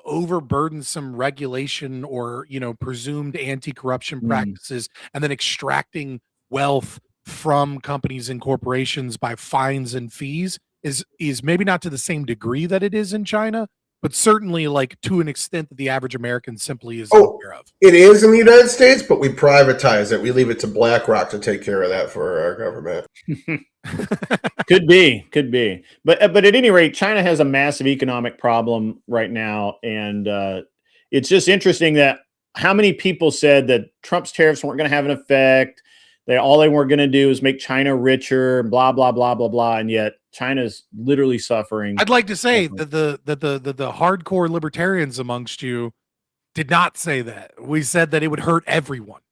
overburdensome regulation or presumed anti-corruption Mm. practices and then extracting wealth from companies and corporations by fines and fees is maybe not to the same degree that it is in China, but certainly like to an extent that the average American simply isn't aware of. It is in the United States, but we privatize it. We leave it to BlackRock to take care of that for our government. Could be, but at any rate, China has a massive economic problem right now, and it's just interesting that how many people said that Trump's tariffs weren't going to have an effect. All they were going to do is make China richer, blah blah blah blah blah, and yet China's literally suffering. I'd like to say that the hardcore libertarians amongst you did not say that. We said that it would hurt everyone.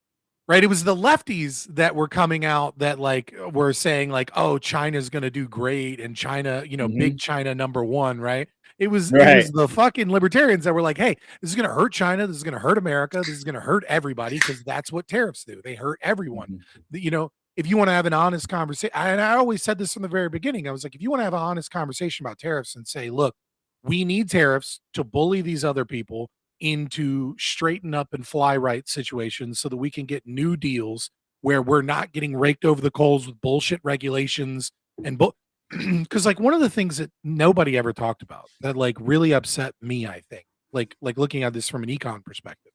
Right? It was the lefties that were coming out that like were saying like, oh, China's going to do great and China, big China #1, right? It was the fucking libertarians that were like, hey, this is going to hurt China, this is going to hurt America, this is going to hurt everybody because that's what tariffs do. They hurt everyone. If you want to have an honest conversation, and I always said this from the very beginning, I was like, if you want to have an honest conversation about tariffs and say, look, we need tariffs to bully these other people into straighten up and fly right situations so that we can get new deals where we're not getting raked over the coals with bullshit regulations and because like one of the things that nobody ever talked about that like really upset me, I think, like looking at this from an econ perspective,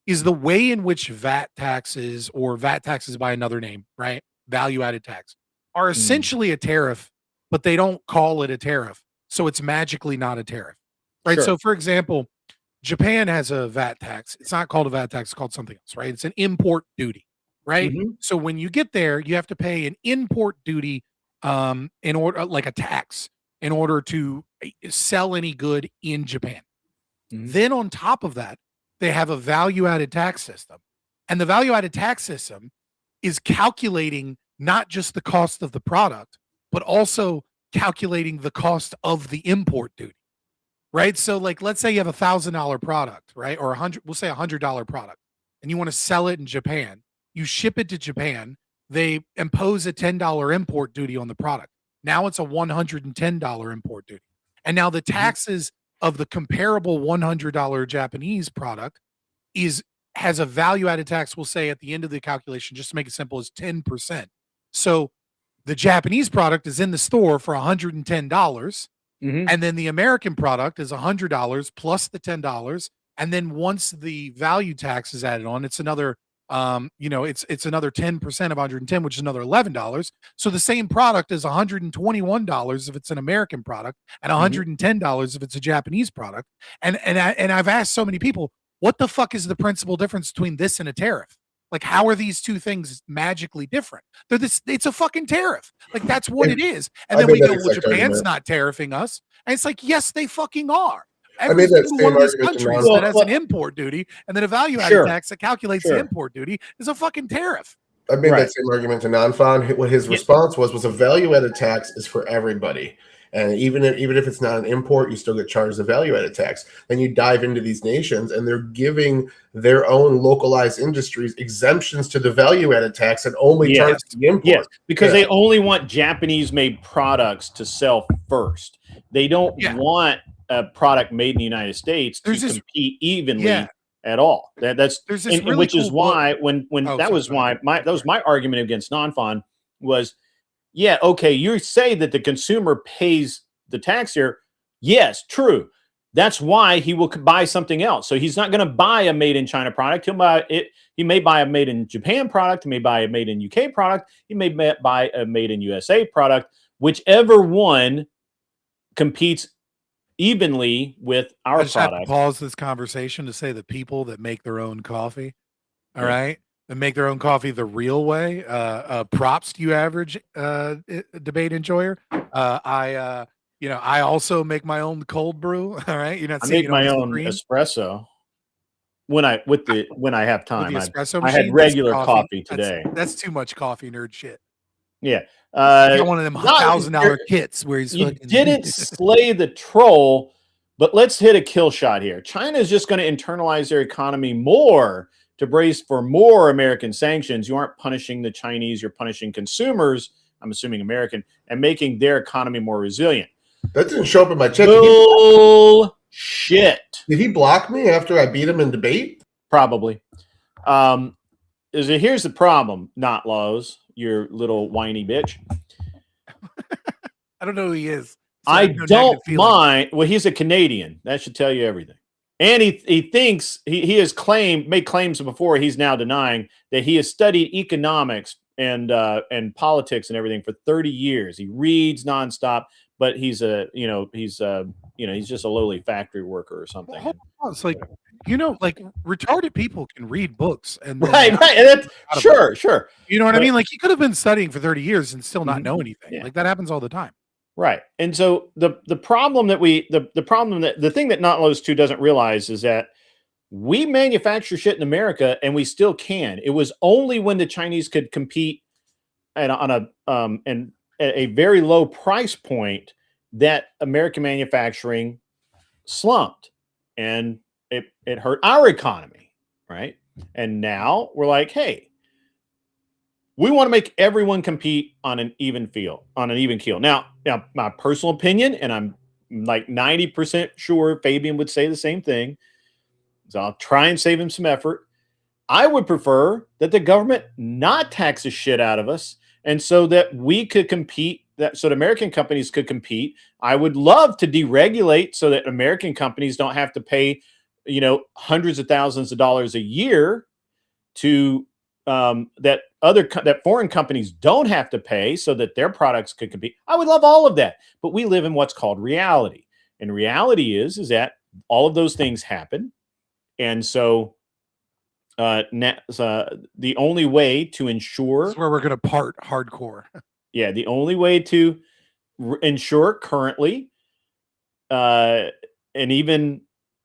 is the way in which VAT taxes or VAT taxes by another name, right? Value added tax are essentially a tariff, but they don't call it a tariff. So it's magically not a tariff, right? Sure. So for example, Japan has a VAT tax. It's not called a VAT tax, it's called something else, right? It's an import duty, right? So when you get there, you have to pay an import duty in order like a tax in order to sell any good in Japan. Then on top of that, they have a value added tax system. And the value added tax system is calculating not just the cost of the product, but also calculating the cost of the import duty. Right. So like, let's say you have $1,000 product, right? Or we'll say $100 product and you want to sell it in Japan. You ship it to Japan. They impose a $10 import duty on the product. Now it's a $110 import duty. And now the taxes of the comparable $100 Japanese product has a value added tax, we'll say at the end of the calculation, just to make it simple, is 10%. So the Japanese product is in the store for $110. And then the American product is $100 plus the $10. And then once the value tax is added on, it's another, it's another 10% of 110, which is another $11. So the same product is $121 if it's an American product and $110 if it's a Japanese product. And I've asked so many people, what the fuck is the principal difference between this and a tariff? Like, how are these two things magically different? It's a fucking tariff. Like, that's what it is. And then we go, well, Japan's not tariffing us. And it's like, yes, they fucking are. Every single one of these countries that has an import duty and then a value-added tax that calculates the import duty is a fucking tariff. I made that same argument to Nanfan. What his response was a value-added tax is for everybody. And even if it's not an import, you still get charged the value-added tax. Then you dive into these nations, and they're giving their own localized industries exemptions to the value-added tax and only charge the import. Yes, because they only want Japanese-made products to sell first. They don't want a product made in the United States to compete evenly at all. That's really which is why that was my argument against Nanfan was. Yeah, okay, you say that the consumer pays the tax here. Yes, true. That's why he will buy something else. So he's not going to buy a made in China product. He'll buy it. He may buy a made in Japan product. He may buy a made in UK product. He may buy a made in USA product. Whichever one competes evenly with our I just product. have to pause this conversation to say the people that make their own coffee, all right, and make their own coffee the real way. Props to you, average debate enjoyer. I also make my own cold brew. All right, I make my own espresso when I have time. I had regular coffee today. That's too much coffee nerd shit. Yeah. He's got one of them not- $1,000 kits where he's You fucking didn't slay the troll, but let's hit a kill shot here. China is just going to internalize their economy more to brace for more American sanctions. You aren't punishing the Chinese, you're punishing consumers, I'm assuming American, and making their economy more resilient. That didn't show up in my chat. Bullshit. Did he block me after I beat him in debate? Probably. Here's the problem, not Lowe's, your little whiny bitch. I don't know who he is. So I have no don't negative feelings. mind. Well, he's a Canadian. That should tell you everything. And he thinks he has made claims before. He's now denying that he has studied economics and politics and everything for 30 years. He reads nonstop, but he's just a lowly factory worker or something. Well, hold on. It's like, like retarded people can read books and Right. And that's, sure. You know what I mean? Like he could have been studying for 30 years and still not know anything. Yeah. Like that happens all the time. Right. And so the problem that the thing that Not Lowe's 2 doesn't realize is that we manufacture shit in America and we still can. It was only when the Chinese could compete at a very low price point that American manufacturing slumped, and it hurt our economy, right? And now we're like, hey, we want to make everyone compete on an even keel. Now, my personal opinion, and I'm like 90% sure Fabian would say the same thing, so I'll try and save him some effort. I would prefer that the government not tax the shit out of us, and so that we could compete, so that American companies could compete. I would love to deregulate so that American companies don't have to pay, hundreds of thousands of dollars a year to that foreign companies don't have to pay so that their products could compete. I would love all of that, but we live in what's called reality. And reality is that all of those things happen. And so the only way to ensure... That's where we're going to part hardcore. Yeah, the only way to ensure currently an even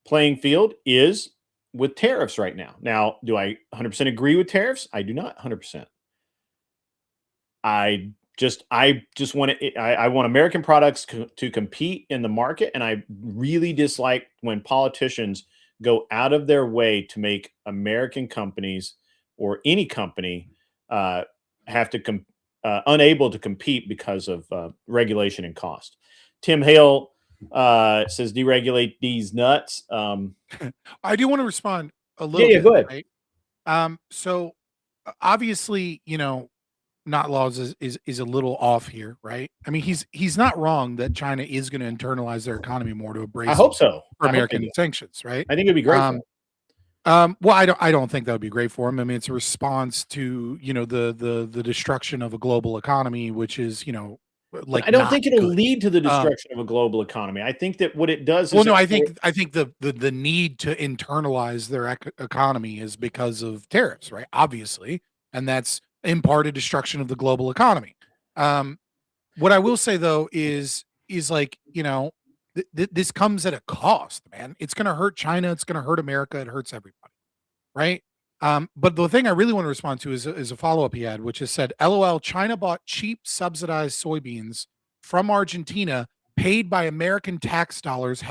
playing field is with tariffs right now. Now, do I 100% agree with tariffs? I do not 100%. I just want I want American products to compete in the market, and I really dislike when politicians go out of their way to make American companies or any company have to unable to compete because of regulation and cost. Tim Hale says deregulate these nuts. I do want to respond a little bit. Go ahead. Right? So obviously, Not Laws is a little off here, right? I mean, he's not wrong that China is going to internalize their economy more to embrace. I hope so. For American sanctions, right? I think it'd be great. Well, I don't think that would be great for him. I mean, it's a response to the destruction of a global economy, which is like I don't think it'll good. lead to the destruction of a global economy. I think that what it does is... Well, no, I think the need to internalize their economy is because of tariffs, right? Obviously, and that's in part a destruction of the global economy. What I will say though is like, this comes at a cost, man. It's going to hurt China. It's going to hurt America. It hurts everybody, right? But the thing I really want to respond to is a follow-up he had, which is said, LOL, China bought cheap subsidized soybeans from Argentina paid by American tax dollars,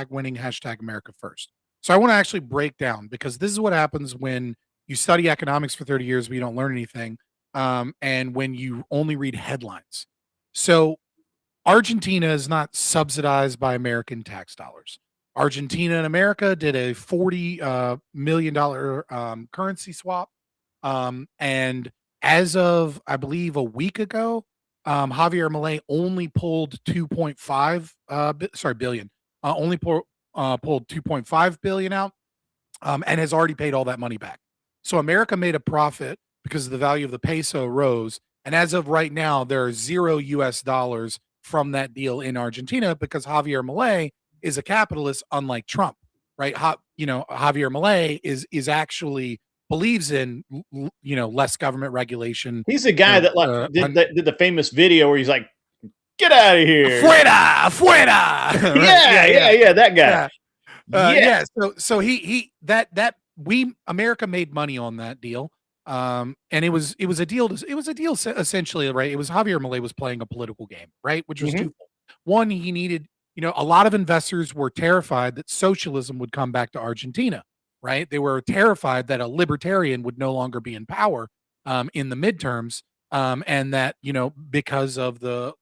#winning, #America first. So I want to actually break down, because this is what happens when you study economics for 30 years, but you don't learn anything. And when you only read headlines. So Argentina is not subsidized by American tax dollars. Argentina and America did a $40 million currency swap. And as of, I believe, a week ago, Javier Milei only pulled 2.5 billion. Only pulled 2.5 billion out, and has already paid all that money back. So America made a profit because the value of the peso rose. And as of right now, there are $0 from that deal in Argentina because Javier Milei is a capitalist, unlike Trump, right? Javier Milei is actually believes in less government regulation. He's the guy that did the famous video where he's like, "Get out of here, fuera, fuera." Right? Yeah, that guy. So America made money on that deal. And it was a deal. It was a deal essentially, right? It was Javier Milei was playing a political game, right? Which was Mhm. twofold. One, he needed, a lot of investors were terrified that socialism would come back to Argentina, right? They were terrified that a libertarian would no longer be in power in the midterms, and that because of the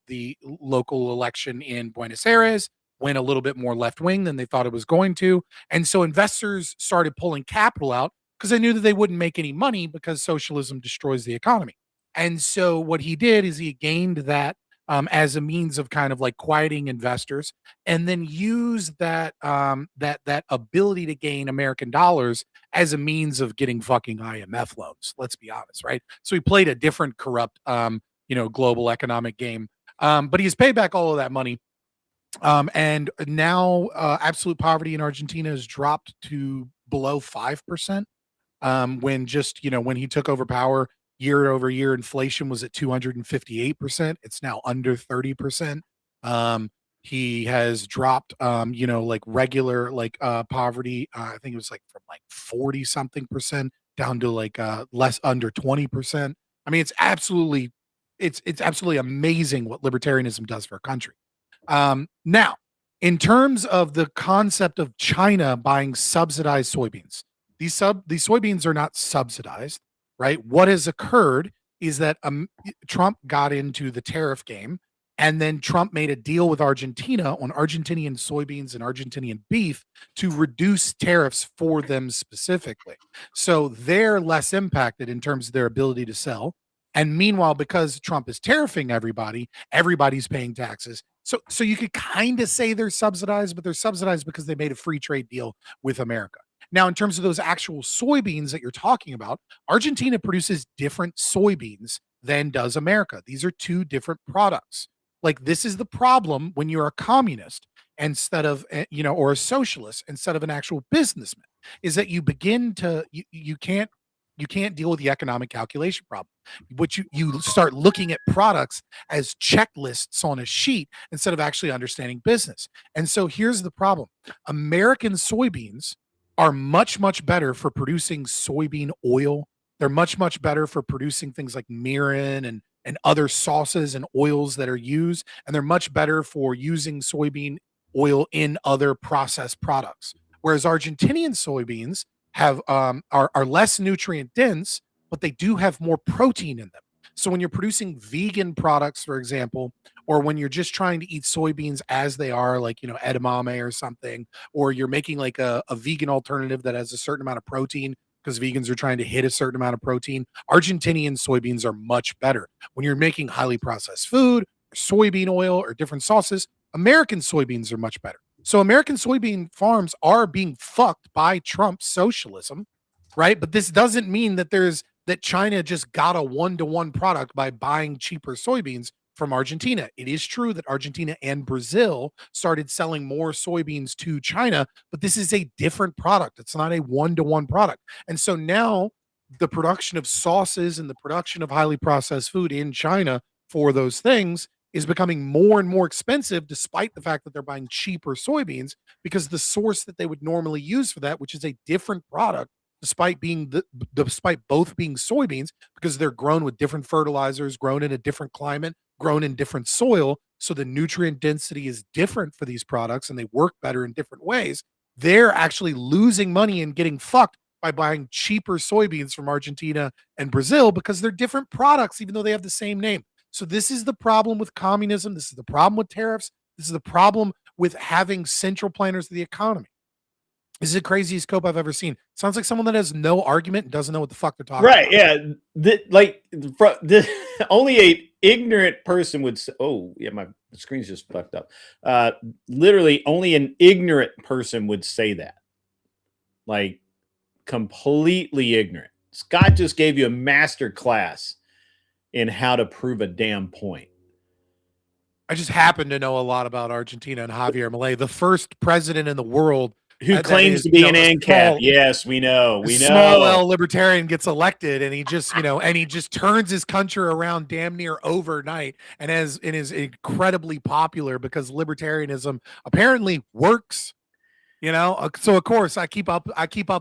local election in Buenos Aires went a little bit more left wing than they thought it was going to, and so investors started pulling capital out because they knew that they wouldn't make any money because socialism destroys the economy. And so what he did is he gained that as a means of kind of like quieting investors, and then use that ability to gain American dollars as a means of getting fucking IMF loans. Let's be honest, right? So he played a different corrupt, global economic game, but he's paid back all of that money. And now absolute poverty in Argentina has dropped to below 5%. When he took over power, year over year, inflation was at 258%. It's now under 30%. He has dropped, like regular, like poverty. I think it was like from like 40 something percent down to like less under 20%. I mean, it's absolutely amazing what libertarianism does for a country. Now, in terms of the concept of China buying subsidized soybeans, these soybeans are not subsidized, right? What has occurred is that Trump got into the tariff game, and then Trump made a deal with Argentina on Argentinian soybeans and Argentinian beef to reduce tariffs for them specifically. So they're less impacted in terms of their ability to sell. And meanwhile, because Trump is tariffing everybody, everybody's paying taxes. So you could kind of say they're subsidized, but they're subsidized because they made a free trade deal with America. Now, in terms of those actual soybeans that you're talking about, Argentina produces different soybeans than does America. These are two different products. Like, this is the problem when you're a communist instead of, or a socialist instead of an actual businessman, is that you begin to, you can't deal with the economic calculation problem. What you start looking at products as checklists on a sheet instead of actually understanding business. And so here's the problem. American soybeans are much, much better for producing soybean oil. They're much, much better for producing things like mirin and other sauces and oils that are used. And they're much better for using soybean oil in other processed products. Whereas Argentinian soybeans are less nutrient dense, but they do have more protein in them. So when you're producing vegan products, for example, or when you're just trying to eat soybeans as they are, like, edamame or something, or you're making like a vegan alternative that has a certain amount of protein because vegans are trying to hit a certain amount of protein, Argentinian soybeans are much better. When you're making highly processed food, soybean oil, or different sauces, American soybeans are much better. So American soybean farms are being fucked by Trump's socialism, right? But this doesn't mean that China just got a one-to-one product by buying cheaper soybeans from Argentina. It is true that Argentina and Brazil started selling more soybeans to China, but this is a different product. It's not a one-to-one product. And so now the production of sauces and the production of highly processed food in China for those things is becoming more and more expensive, despite the fact that they're buying cheaper soybeans, because the source that they would normally use for that, which is a different product, despite both being soybeans, because they're grown with different fertilizers, grown in a different climate, grown in different soil, so the nutrient density is different for these products and they work better in different ways. They're actually losing money and getting fucked by buying cheaper soybeans from Argentina and Brazil because they're different products, even though they have the same name. So this is the problem with communism. This is the problem with tariffs. This is the problem with having central planners of the economy. This is the craziest cope I've ever seen. Sounds like someone that has no argument and doesn't know what the fuck they're talking about. Right, yeah. Only a ignorant person would say, oh, yeah, my screen's just fucked up. Literally, only an ignorant person would say that. Like, completely ignorant. Scott just gave you a master class in how to prove a damn point. I just happen to know a lot about Argentina and Javier Milei, the first president in the world who claims to be an ANCAP. Yes, we know. Small L libertarian gets elected, and he just turns his country around damn near overnight, and is incredibly popular because libertarianism apparently works. So of course I keep up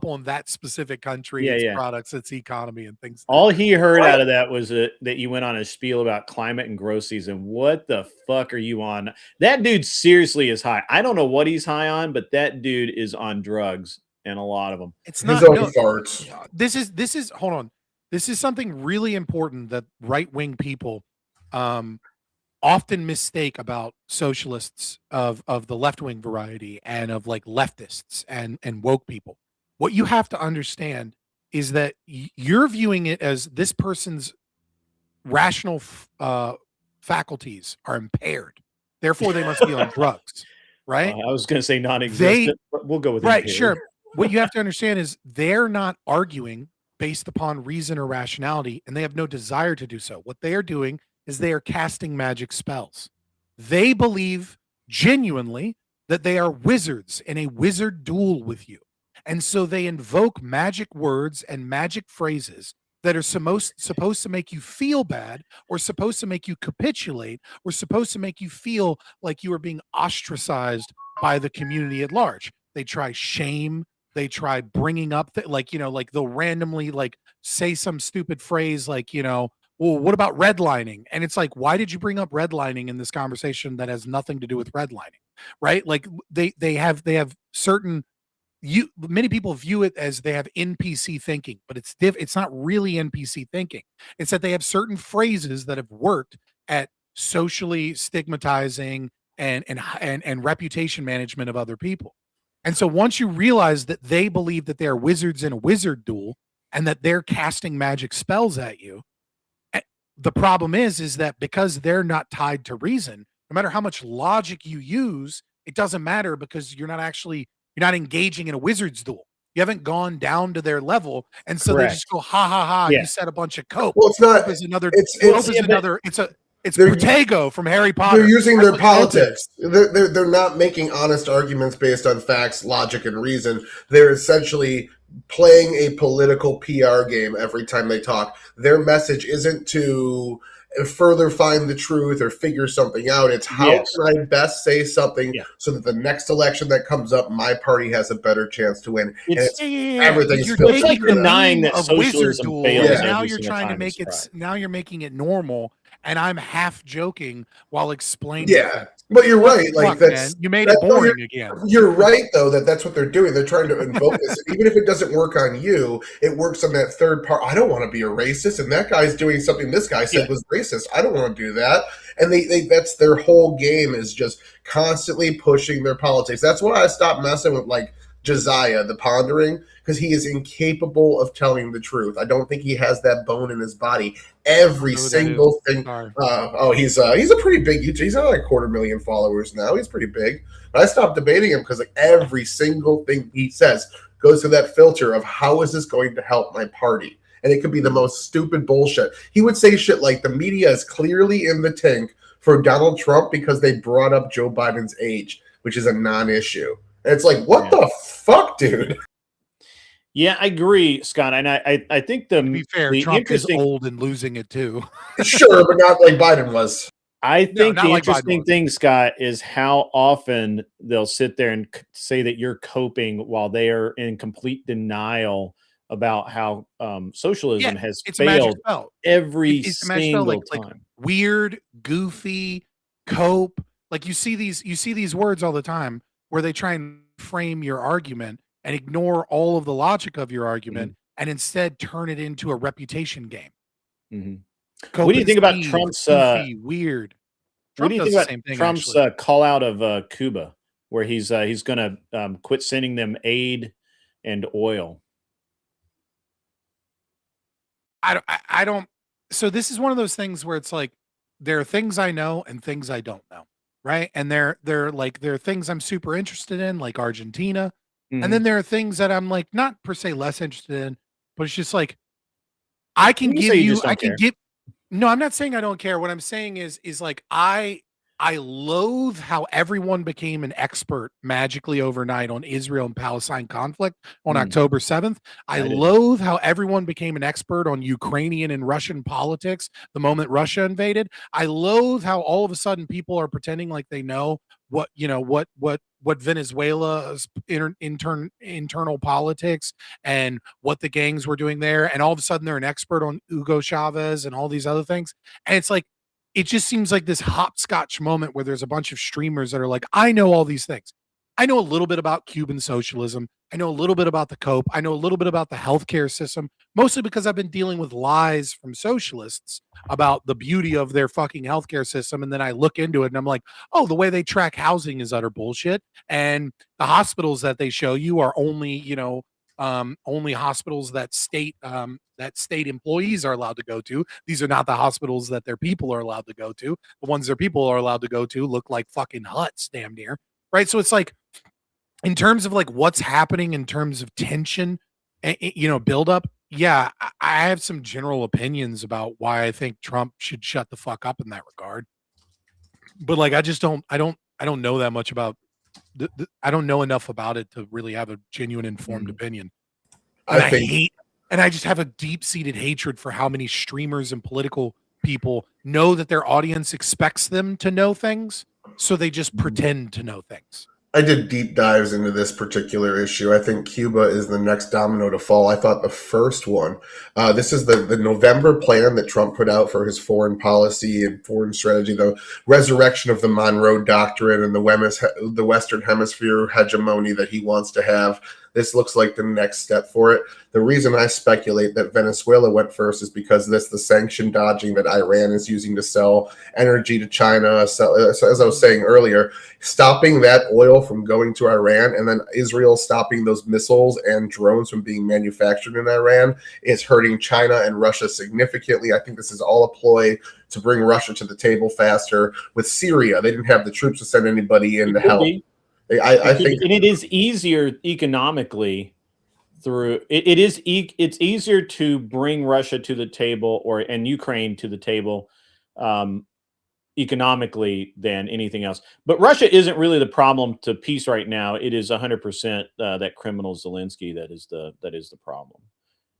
on that specific country, Yeah, its yeah. products, its economy, and things. All he heard out of that was that you went on a spiel about climate and grow season. What the fuck are you on? That dude seriously is high. I don't know what he's high on, but that dude is on drugs, and a lot of them. It's His not own no. farts. This is hold on. This is something really important that right-wing people often mistake about socialists of the left-wing variety and of like leftists and woke people. What you have to understand is that you're viewing it as this person's rational faculties are impaired, therefore they must be on drugs, right? I was going to say non-existent, but we'll go with Right, impaired. sure. What you have to understand is they're not arguing based upon reason or rationality, and they have no desire to do so. What they are doing is they are casting magic spells. They believe genuinely that they are wizards in a wizard duel with you. And so they invoke magic words and magic phrases that are supposed to make you feel bad, or supposed to make you capitulate, or supposed to make you feel like you are being ostracized by the community at large. They try shame. They try bringing up like they'll randomly like say some stupid phrase like, well, what about redlining? And it's like, why did you bring up redlining in this conversation that has nothing to do with redlining? Right? Like they have certain many people view it as they have NPC thinking, but it's not really NPC thinking. It's that they have certain phrases that have worked at socially stigmatizing and reputation management of other people. And so once you realize that they believe that they're wizards in a wizard duel and that they're casting magic spells at you, the problem is that because they're not tied to reason, no matter how much logic you use, it doesn't matter because you're not engaging in a wizard's duel. You haven't gone down to their level, and so Correct. they just go, ha ha ha! Yeah. You said a bunch of coke. Well, it's not. It's Protego from Harry Potter. They're using That's their what coke politics. They're not making honest arguments based on facts, logic, and reason. They're essentially playing a political PR game every time they talk. Their message isn't to further find the truth or figure something out. It's how can I best say something so that the next election that comes up, my party has a better chance to win. Everything's You're like denying that socialism fails. And now you're trying to make it. Now you're making it normal, and I'm half joking while explaining. Yeah, but you're right. Like man. You made it boring again. You're right, though, that's what they're doing. They're trying to invoke this. Even if it doesn't work on you, it works on that third part. I don't want to be a racist, and that guy's doing something this guy said was racist. I don't want to do that. And they that's their whole game, is just constantly pushing their politics. That's why I stopped messing with like Josiah, the Pondering, because he is incapable of telling the truth. I don't think he has that bone in his body. Every single thing. He's a pretty big YouTuber. He's got like 250,000 followers now. He's pretty big. But I stopped debating him because like every single thing he says goes through that filter of how is this going to help my party? And it could be the most stupid bullshit. He would say shit like the media is clearly in the tank for Donald Trump because they brought up Joe Biden's age, which is a non-issue. And it's like, what the fuck, dude? Yeah, I agree, Scott. And I think to be fair, Trump is old and losing it too. Sure, but not like Biden was. I think the interesting thing, Scott, is how often they'll sit there and say that you're coping while they are in complete denial about how socialism has failed every single time. Like weird, goofy, cope. Like you see these words all the time where they try and frame your argument and ignore all of the logic of your argument and instead turn it into a reputation game. Mm-hmm. What do you think about Trump's weird? What do you think about Trump's call out of Cuba, where he's going to quit sending them aid and oil? I don't. So this is one of those things where it's like there are things I know and things I don't know, right? And there are things I'm super interested in, like Argentina, and then there are things that I'm like not per se less interested in, but it's just like I can give you. I can give. No, I'm not saying I don't care. What I'm saying is like I loathe how everyone became an expert magically overnight on Israel and Palestine conflict on October 7th. I loathe how everyone became an expert on Ukrainian and Russian politics the moment Russia invaded. I loathe how all of a sudden people are pretending like they know what Venezuela's internal politics and what the gangs were doing there, and all of a sudden they're an expert on Hugo Chavez and all these other things, and it's like it just seems like this hopscotch moment where there's a bunch of streamers that are like, I know all these things. I know a little bit about Cuban socialism. I know a little bit about the COPE. I know a little bit about the healthcare system, mostly because I've been dealing with lies from socialists about the beauty of their fucking healthcare system. And then I look into it and I'm like, oh, the way they track housing is utter bullshit. And the hospitals that they show you are only, only hospitals that state employees are allowed to go to. These are not the hospitals that their people are allowed to go to. The ones their people are allowed to go to look like fucking huts, damn near. Right. So it's like, in terms of like what's happening in terms of tension, build up. Yeah, I have some general opinions about why I think Trump should shut the fuck up in that regard. But like, I don't know that much about I don't know enough about it to really have a genuine informed opinion. And I just have a deep-seated hatred for how many streamers and political people know that their audience expects them to know things, so they just pretend to know things. I did deep dives into this particular issue. I think Cuba is the next domino to fall. I thought the first one, this is the November plan that Trump put out for his foreign policy and foreign strategy, the resurrection of the Monroe Doctrine and the Western Hemisphere hegemony that he wants to have. This looks like the next step for it. The reason I speculate that Venezuela went first is because the sanction dodging that Iran is using to sell energy to China. So, as I was saying earlier, stopping that oil from going to Iran and then Israel stopping those missiles and drones from being manufactured in Iran is hurting China and Russia significantly. I think this is all a ploy to bring Russia to the table faster. With Syria, they didn't have the troops to send anybody in to help. I think, and it is easier economically through it's easier to bring Russia to the table and Ukraine to the table economically than anything else. But Russia isn't really the problem to peace right now. It is 100% that criminal Zelensky that is the problem.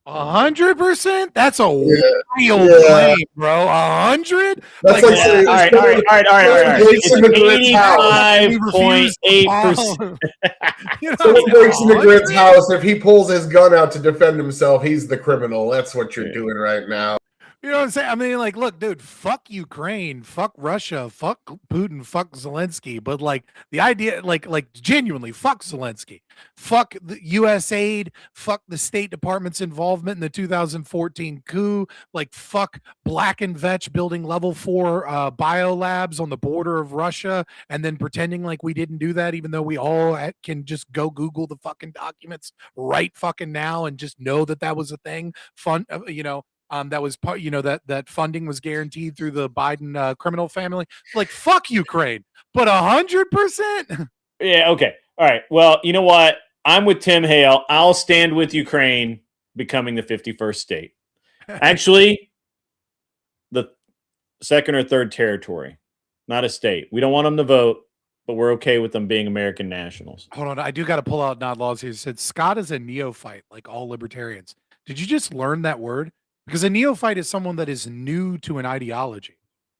100%? That's a real claim, bro. 100? That's like saying, all right. It's 85.8%. So what breaks into Grid's house? If he pulls his gun out to defend himself, he's the criminal. That's what you're doing right now. You know what I'm saying? I mean, like, look, dude, fuck Ukraine, fuck Russia, fuck Putin, fuck Zelensky. But like the idea, like genuinely, fuck Zelensky, fuck the U.S. aid, fuck the State Department's involvement in the 2014 coup, like fuck Black and Vetch building level 4 biolabs on the border of Russia, and then pretending like we didn't do that, even though we all can just go Google the fucking documents right fucking now and just know that was a thing. That was part, that funding was guaranteed through the Biden criminal family. Like, fuck Ukraine, but 100%. Yeah. Okay. All right. Well, you know what? I'm with Tim Hale. I'll stand with Ukraine becoming the 51st state. Actually, the second or third territory, not a state. We don't want them to vote, but we're okay with them being American nationals. Hold on. I do got to pull out Nod Laws here. He said Scott is a neophyte, like all libertarians. Did you just learn that word? Because a neophyte is someone that is new to an ideology.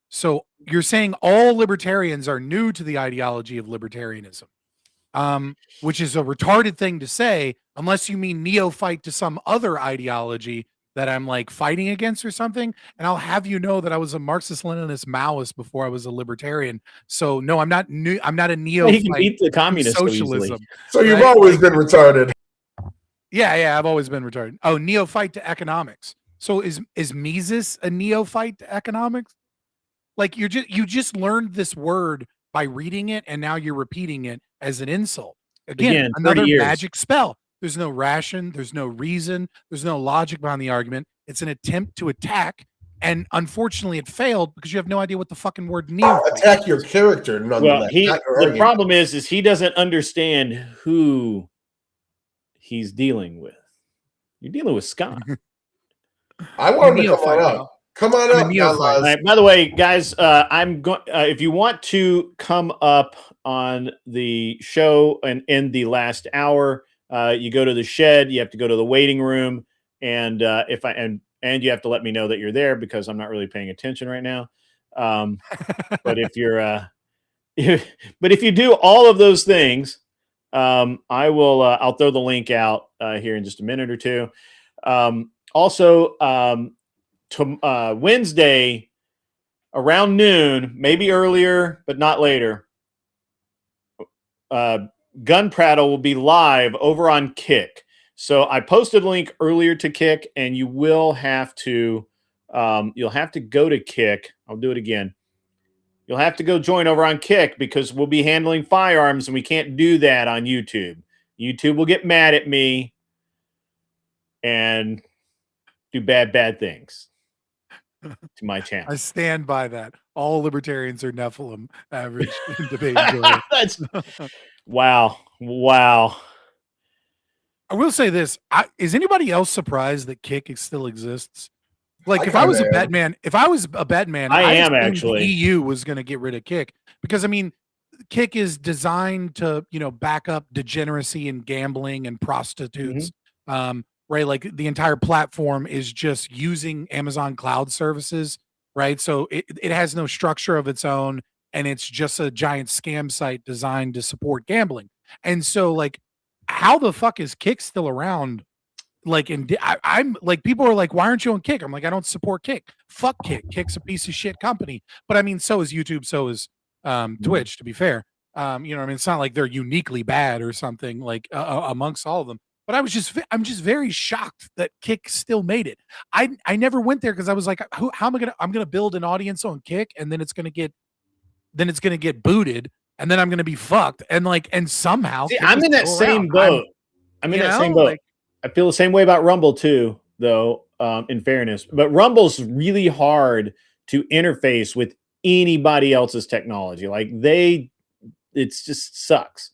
So you're saying all libertarians are new to the ideology of libertarianism, which is a retarded thing to say, unless you mean neophyte to some other ideology that I'm like fighting against or something. And I'll have you know that I was a Marxist-Leninist Maoist before I was a libertarian. So no, I'm not new. I'm not a neophyte. He can beat the communist socialism. So you've always been retarded. Yeah, I've always been retarded. Oh, neophyte to economics. So is Mises a neophyte to economics? Like you just learned this word by reading it, and now you're repeating it as an insult. Again another magic spell. There's no ration, there's no reason, there's no logic behind the argument. It's an attempt to attack, and unfortunately, it failed because you have no idea what the fucking word neophyte attack your character. Nonetheless, the problem is he doesn't understand who he's dealing with. You're dealing with Scott. I wanted to come on up. Come on up. Right, by the way, guys, I'm going. If you want to come up on the show and in the last hour, you go to the shed. You have to go to the waiting room, and you have to let me know that you're there because I'm not really paying attention right now. But if you're but if you do all of those things, I will. I'll throw the link out here in just a minute or two. Also, Wednesday around noon, maybe earlier, but not later. Gun Prattle will be live over on Kick. So I posted a link earlier to Kick, and you will have to. You'll have to go to Kick. I'll do it again. You'll have to go join over on Kick because we'll be handling firearms, and we can't do that on YouTube. YouTube will get mad at me and do bad things to my channel. I stand by that. All libertarians are Nephilim, average debate. Joy. That's wow. I will say this: is anybody else surprised that Kick still exists? Like, if I kinda was a am. Batman, I am assumed actually. the EU was going to get rid of Kick because I mean, Kick is designed to back up degeneracy and gambling and prostitutes. Right, like the entire platform is just using Amazon cloud services. Right, so it has no structure of its own, and it's just a giant scam site designed to support gambling. And so, like, how the fuck is Kick still around? Like, I'm like, people are like, why aren't you on Kick? I'm like, I don't support Kick. Fuck Kick. Kick's a piece of shit company. But I mean, so is YouTube, so is Twitch, to be fair. I mean, it's not like they're uniquely bad or something like amongst all of them. But I'm just very shocked that Kick still made it. I never went there because I was like, how am I'm gonna build an audience on Kick, and then it's gonna get booted, and then I'm gonna be fucked. And somehow See, I'm in that same boat. I'm in that same boat. Like, I feel the same way about Rumble too, though, in fairness. But Rumble's really hard to interface with anybody else's technology. Like it just sucks.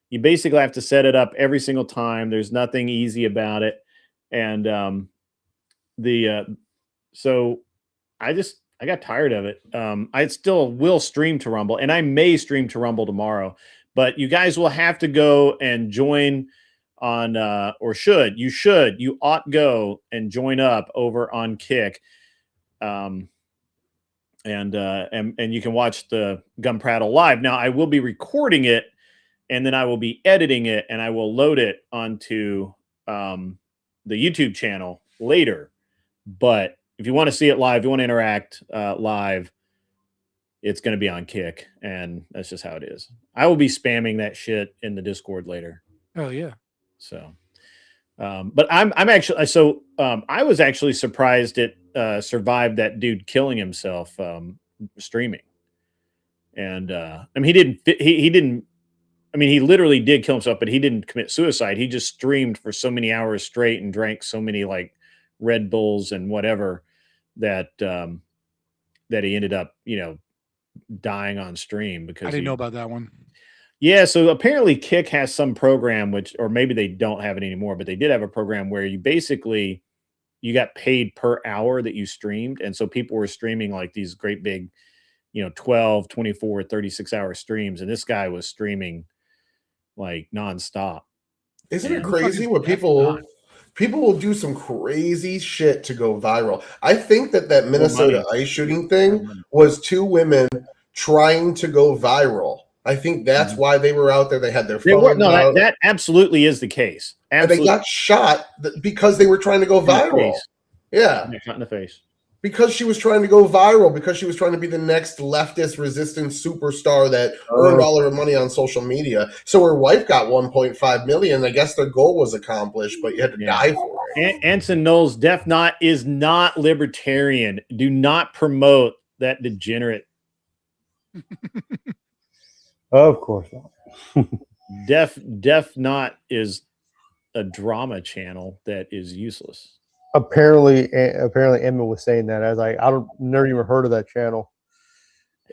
You basically have to set it up every single time. There's nothing easy about it. And so I got tired of it. I still will stream to Rumble, and I may stream to Rumble tomorrow. But you guys will have to go and join on you ought go and join up over on Kick, and you can watch the Gun Prattle live. Now I will be recording it, and then I will be editing it, and I will load it onto the YouTube channel later. But if you want to see it live, you want to interact live, it's going to be on Kick, and that's just how it is. I will be spamming that shit in the Discord later. oh yeah. So, but I'm actually, I was actually surprised it survived that dude killing himself streaming. And I mean, he didn't, I mean, he literally did kill himself, but he didn't commit suicide. He just streamed for so many hours straight and drank so many like Red Bulls and whatever that that he ended up, dying on stream because I didn't know about that one. Yeah, so apparently Kick has some program or maybe they don't have it anymore, but they did have a program where you got paid per hour that you streamed. And so people were streaming like these great big, 12, 24, 36-hour streams. And this guy was streaming like nonstop. Isn't it crazy what people will do some crazy shit to go viral? I think that Minnesota ice shooting thing was two women trying to go viral. I think that's why they were out there. They had their phones out. That absolutely is the case. Absolutely. And they got shot because they were trying to go viral. Yeah. Shot in the face. Because she was trying to go viral, because she was trying to be the next leftist resistance superstar that earned all her money on social media. So her wife got 1.5 million. I guess their goal was accomplished, but you had to die for it. Anson Knowles, Def Not is not libertarian. Do not promote that degenerate. Of course not. Def Not is a drama channel that is useless. Apparently Emma was saying that. I was like, never even heard of that channel.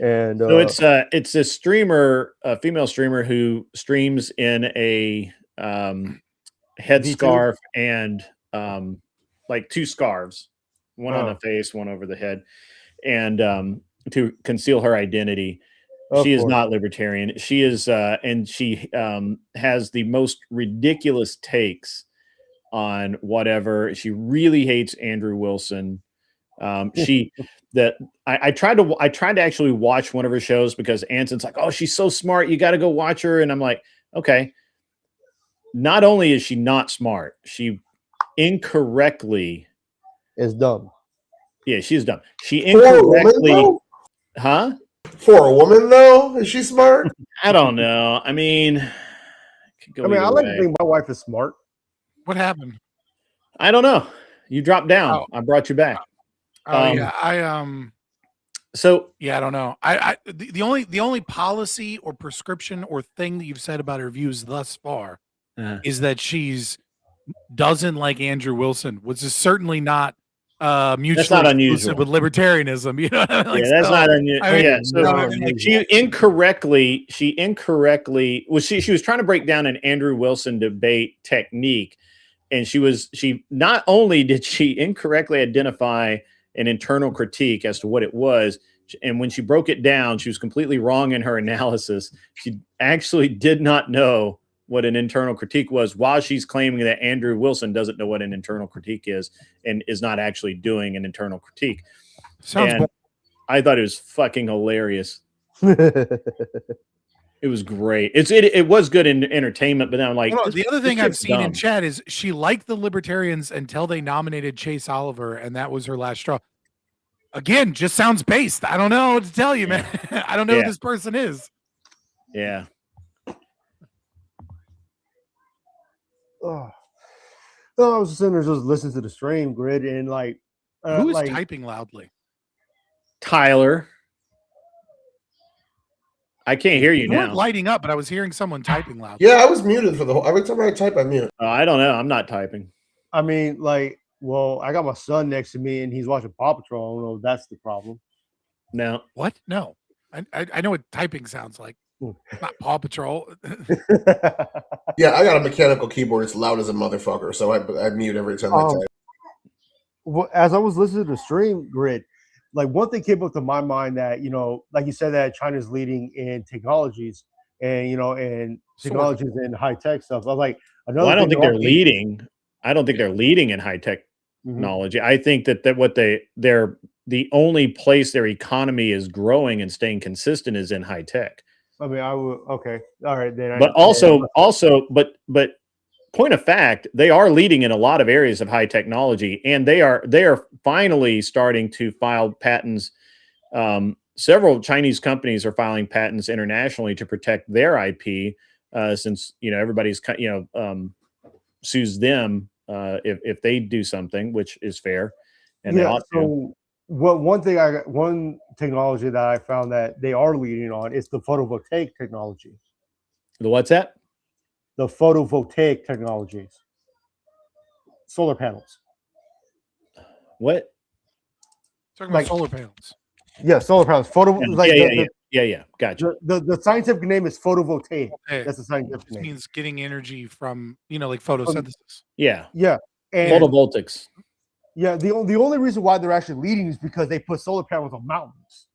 And so it's a streamer, a female streamer who streams in a headscarf and like two scarves, one on the face, one over the head, and to conceal her identity. She is not libertarian. She is, and she has the most ridiculous takes on whatever. She really hates Andrew Wilson. She that I tried to actually watch one of her shows because Anson's like, oh, she's so smart, you got to go watch her, and I'm like, okay. Not only is she not smart, she incorrectly It's dumb. Yeah, she's dumb. She For a woman, incorrectly, though? huh? For a woman, though, is she smart? I don't know. I mean, it could go I mean, I either like to way. think my wife is smart. What happened? I don't know. You dropped down. Oh. I brought you back. Oh yeah, So yeah, I don't know. The only policy or prescription or thing that you've said about her views thus far is that she's doesn't like Andrew Wilson, which is certainly not mutually exclusive with libertarianism. You know what I mean? Like, yeah, that's so, not unusual. I mean, Yeah, so no, I mean, like, she incorrectly was she was trying to break down an Andrew Wilson debate technique, and she not only did she incorrectly identify an internal critique as to what it was, and when she broke it down, she was completely wrong in her analysis. She actually did not know what an internal critique was, while she's claiming that Andrew Wilson doesn't know what an internal critique is and is not actually doing an internal critique. sounds I thought it was fucking hilarious. It was great. It was good in entertainment, but then I'm like, the other thing I've seen in chat is she liked the libertarians until they nominated Chase Oliver, and that was her last straw. Again, just sounds based. I don't know what to tell you, man. I don't know who this person is. Yeah. Oh. No, I was just sitting there just listening to the stream grid and like who is typing loudly? Tyler. I can't hear you now. Weren't lighting up, but I was hearing someone typing loud. Yeah, I was muted for the whole. Every time I type, I mute. I don't know. I'm not typing. I mean, like, well, I got my son next to me and he's watching Paw Patrol. I don't know if that's the problem. No. What? No. I know what typing sounds like. Not Paw Patrol. Yeah, I got a mechanical keyboard. It's loud as a motherfucker, so I mute every time I type. Well, as I was listening to the stream grid, like one thing came up to my mind that, you know, like you said, that China's leading in technologies and, you know, and technologies and high tech stuff. I was like, I don't think they're leading. I don't think they're leading in high technology. I think that they're the only place their economy is growing and staying consistent is in high tech. I mean, I would, okay. All right. Then but point of fact, they are leading in a lot of areas of high technology, and they are finally starting to file patents. Several Chinese companies are filing patents internationally to protect their IP, since, you know, everybody's, sues them if they do something, which is fair. And they ought to. One technology that I found that they are leading on is the photovoltaic technology. The what's that? The photovoltaic technologies. Solar panels. What? Talking about solar panels. Yeah, solar panels. Yeah. Gotcha. The scientific name is photovoltaic. Okay. That's the scientific name. Means getting energy from, you know, like photosynthesis. Yeah. And photovoltaics. Yeah, the only reason why they're actually leading is because they put solar panels on mountains.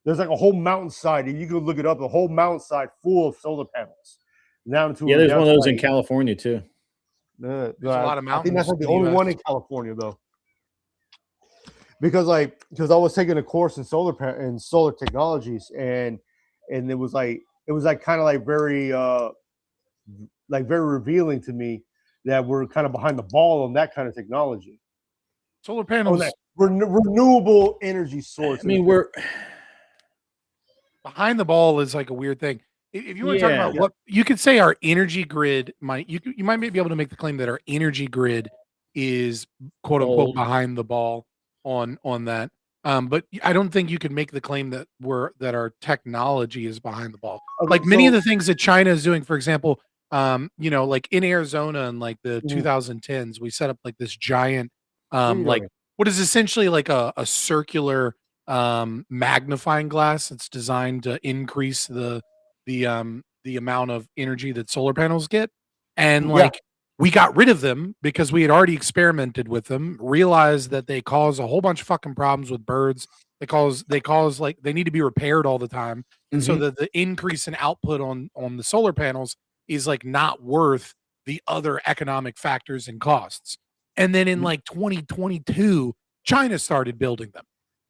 There's like a whole mountainside, and you can look it up, the whole mountainside full of solar panels. There's one of those in California too. There's a lot of mountains. I think that's like the only one in California, though. Because I was taking a course in solar technologies, and it was kind of like very revealing to me that we're kind of behind the ball on that kind of technology. Solar panels, renewable energy source. I mean, we're behind the ball is like a weird thing. If you want to talk about what you could say, our energy grid you might be able to make the claim that our energy grid is quote unquote behind the ball on that. But I don't think you could make the claim that our technology is behind the ball. Okay, like many of the things that China is doing, for example, you know, like in Arizona in like the 2010s, we set up like this giant like what is essentially like a circular magnifying glass. It's designed to increase the amount of energy that solar panels get. And like we got rid of them because we had already experimented with them, realized that they cause a whole bunch of fucking problems with birds. They cause like they need to be repaired all the time. And so the increase in output on the solar panels is like not worth the other economic factors and costs. And then in like 2022, China started building them.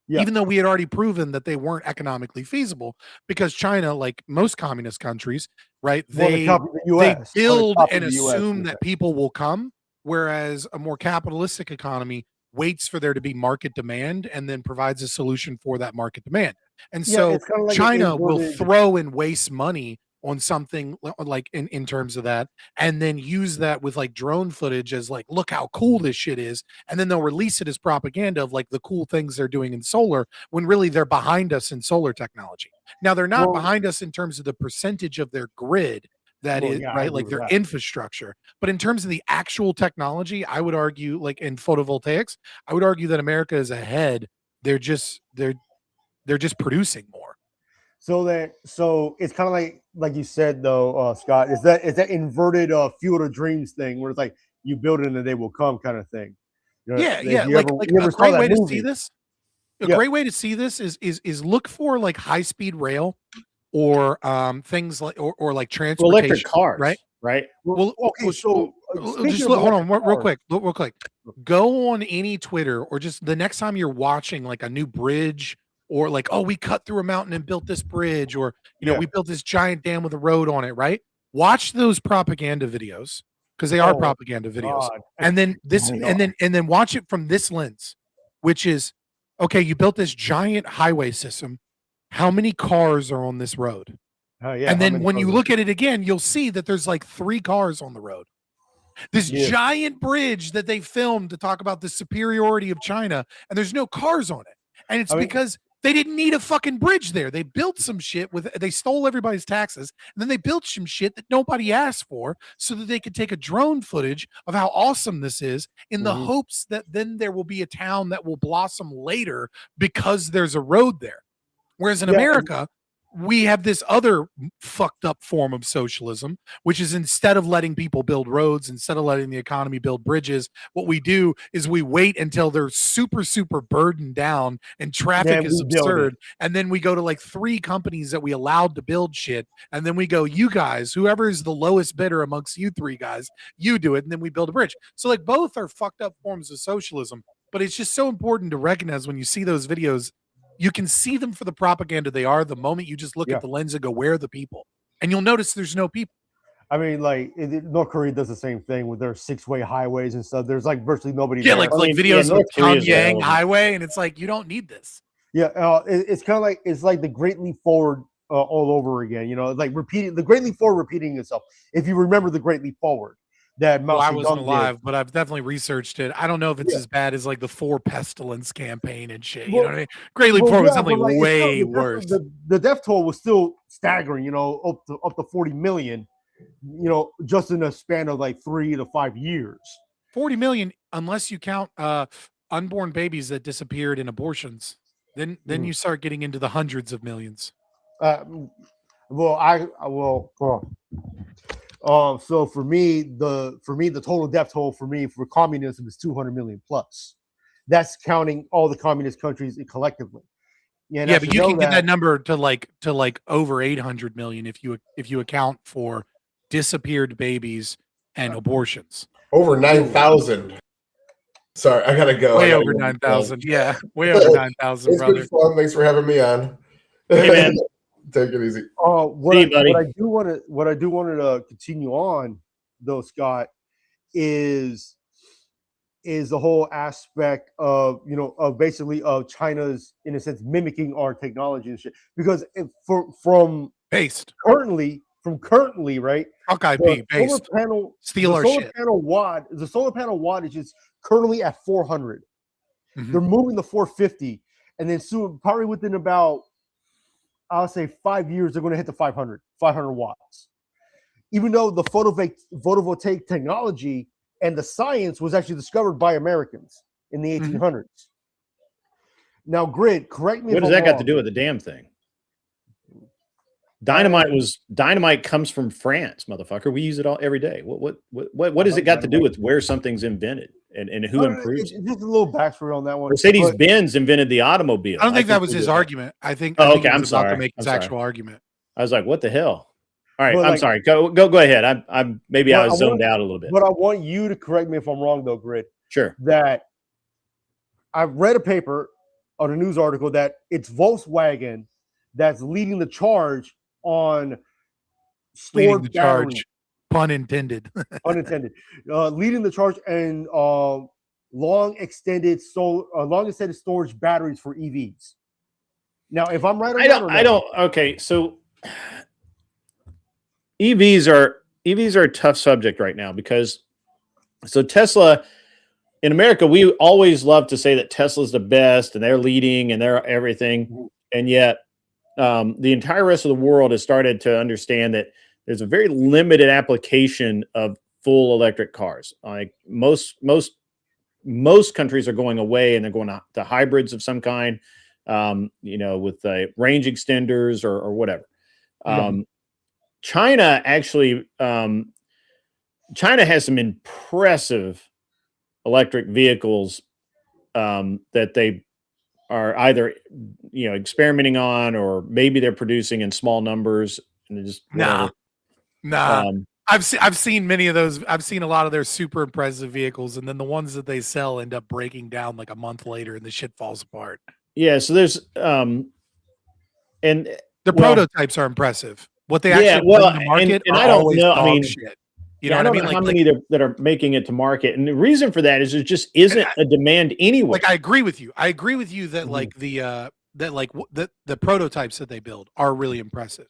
Yeah. Even though we had already proven that they weren't economically feasible, because China, like most communist countries, right, Well, they the US. they Or the build top of and the US, assume yeah. that people will come, whereas a more capitalistic economy waits for there to be market demand and then provides a solution for that market demand. And Yeah, so it's kind of like an China will inverted. throw and waste money on something like in terms of that, and then use that with like drone footage as like, look how cool this shit is, and then they'll release it as propaganda of like the cool things they're doing in solar, when really they're behind us in solar technology. Now they're not Well- behind us in terms of the percentage of their grid that Well, is yeah, I right, agree like with their that. infrastructure, but in terms of the actual technology, I would argue, like in photovoltaics, I would argue that America is ahead. They're just producing more. So it's kind of like you said though, Scott. Is that inverted Field of Dreams thing where it's like you build it and they will come kind of thing? You know, Yeah, if yeah. you Like ever, like you a ever saw great that way to see movie? this. A Yeah. great way to see this is look for like high speed rail or things like or like transportation, Electric cars, right? right? Well, okay, so speaking just of hold on electric real cars- quick. Go on any Twitter or just the next time you're watching like a new bridge, or like, oh, we cut through a mountain and built this bridge, or Yeah. we built this giant dam with a road on it, right? Watch those propaganda videos, because they are Oh, propaganda videos. God. And then this I know. and then watch it from this lens, which is, okay, you built this giant highway system. How many cars are on this road? Yeah, And how then many when you cars- look at it again, you'll see that there's like 3 cars on the road. This Yeah. giant bridge that they filmed to talk about the superiority of China, and there's no cars on it. And it's I mean- because they didn't need a fucking bridge there. They built some shit they stole everybody's taxes, and then they built some shit that nobody asked for so that they could take a drone footage of how awesome this is, in the Mhm. hopes that then there will be a town that will blossom later because there's a road there. Whereas in Yeah, America, we have this other fucked up form of socialism, which is, instead of letting people build roads, instead of letting the economy build bridges, what we do is we wait until they're super, super burdened down and traffic Then is we build absurd. it. And then we go to like 3 companies that we allowed to build shit. And then we go, you guys, whoever is the lowest bidder amongst you 3 guys, you do it. And then we build a bridge. So like both are fucked up forms of socialism. But it's just so important to recognize when you see those videos, you can see them for the propaganda they are the moment you just look Yeah. at the lens and go, where are the people? And you'll notice there's no people. I mean, like North Korea does the same thing with their 6-way highways and stuff. There's like virtually nobody. Yeah, there. like mean, videos yeah, of North Korea's Pyongyang irrelevant. highway, and it's like, you don't need this. Yeah, it's kind of like the Great Leap Forward all over again. You know, like repeating the Great Leap Forward, repeating itself. If you remember the Great Leap Forward, that Mao Well, I Zedong wasn't did. alive, but I've definitely researched it. I don't know if it's Yeah. as bad as like the 4 pestilence campaign and shit. You Well- know what I mean? Great Leap Well, Forward was yeah, something but, like, it's still- way the death- worse. The death toll was still staggering. You know, up to 40 million. You know, just in a span of like 3 to 5 years. 40 million, unless you count unborn babies that disappeared in abortions. Then you start getting into the hundreds of millions. So for me, the total death toll for communism is 200 million plus. That's counting all the communist countries collectively. Yeah, but you can get that number to like over 800 million if you account for disappeared babies and abortions. Over 9,000. Sorry, I gotta go. Way I gotta over go. 9,000. Yeah, way over 9,000, It's brother. been fun. Thanks for having me on. Hey, man. Take it easy. What See you, buddy. I do want to continue on though, Scott, is the whole aspect of basically of China's, in a sense, mimicking our technology and shit. Because from Based. currently, right? Fuck IP, The based. solar panel, Steal the our solar shit. panel watt, the solar panel wattage is currently at 400. Mhm. They're moving to 450, and then soon, probably within about, I'll say 5 years, they're going to hit the 500 watts. Even though the photovoltaic technology and the science was actually discovered by Americans in the 1800s. Now, Grid, correct me What if does I'm that got wrong. to do with the damn thing? Dynamite comes from France, motherfucker. We use it all every day. What does it got to do with where something's invented and who improves it? Just a little backstory on that one. Mercedes-Benz invented the automobile. I don't think that was we his did that. argument. I think Oh, I think okay, he I'm was about to sorry. make his I'm sorry. actual argument. I was like, what the hell? All right, But, I'm like- sorry. Go ahead. I'm maybe I But was zoned out a little bit. But I want you to correct me if I'm wrong, though, Grid. Sure. That I've read a paper on a news article that it's Volkswagen that's leading the charge on Leading the stored battery, charge, pun intended. unintended, leading the charge and long extended storage batteries for EVs. Now, if I'm right on that, or I don't. Okay, so EVs are a tough subject right now because Tesla in America, we always love to say that Tesla's the best and they're leading and they're everything, and yet the entire rest of the world has started to understand that there's a very limited application of full electric cars. Like most countries are going away and they're going to hybrids of some kind, with range extenders or whatever. China actually, China has some impressive electric vehicles that they are either experimenting on, or maybe they're producing in small numbers and just Nah. whatever. I've seen many of those. I've seen a lot of their super impressive vehicles, and then the ones that they sell end up breaking down like a month later, and the shit falls apart. Yeah, so there's and the prototypes are impressive. What they actually bring to market, and I don't know. I mean, shit. You know what I mean? Like how many that are making it to market, and the reason for that is there just isn't a demand anyway. Like I agree with you. I agree with you that like the prototypes that they build are really impressive.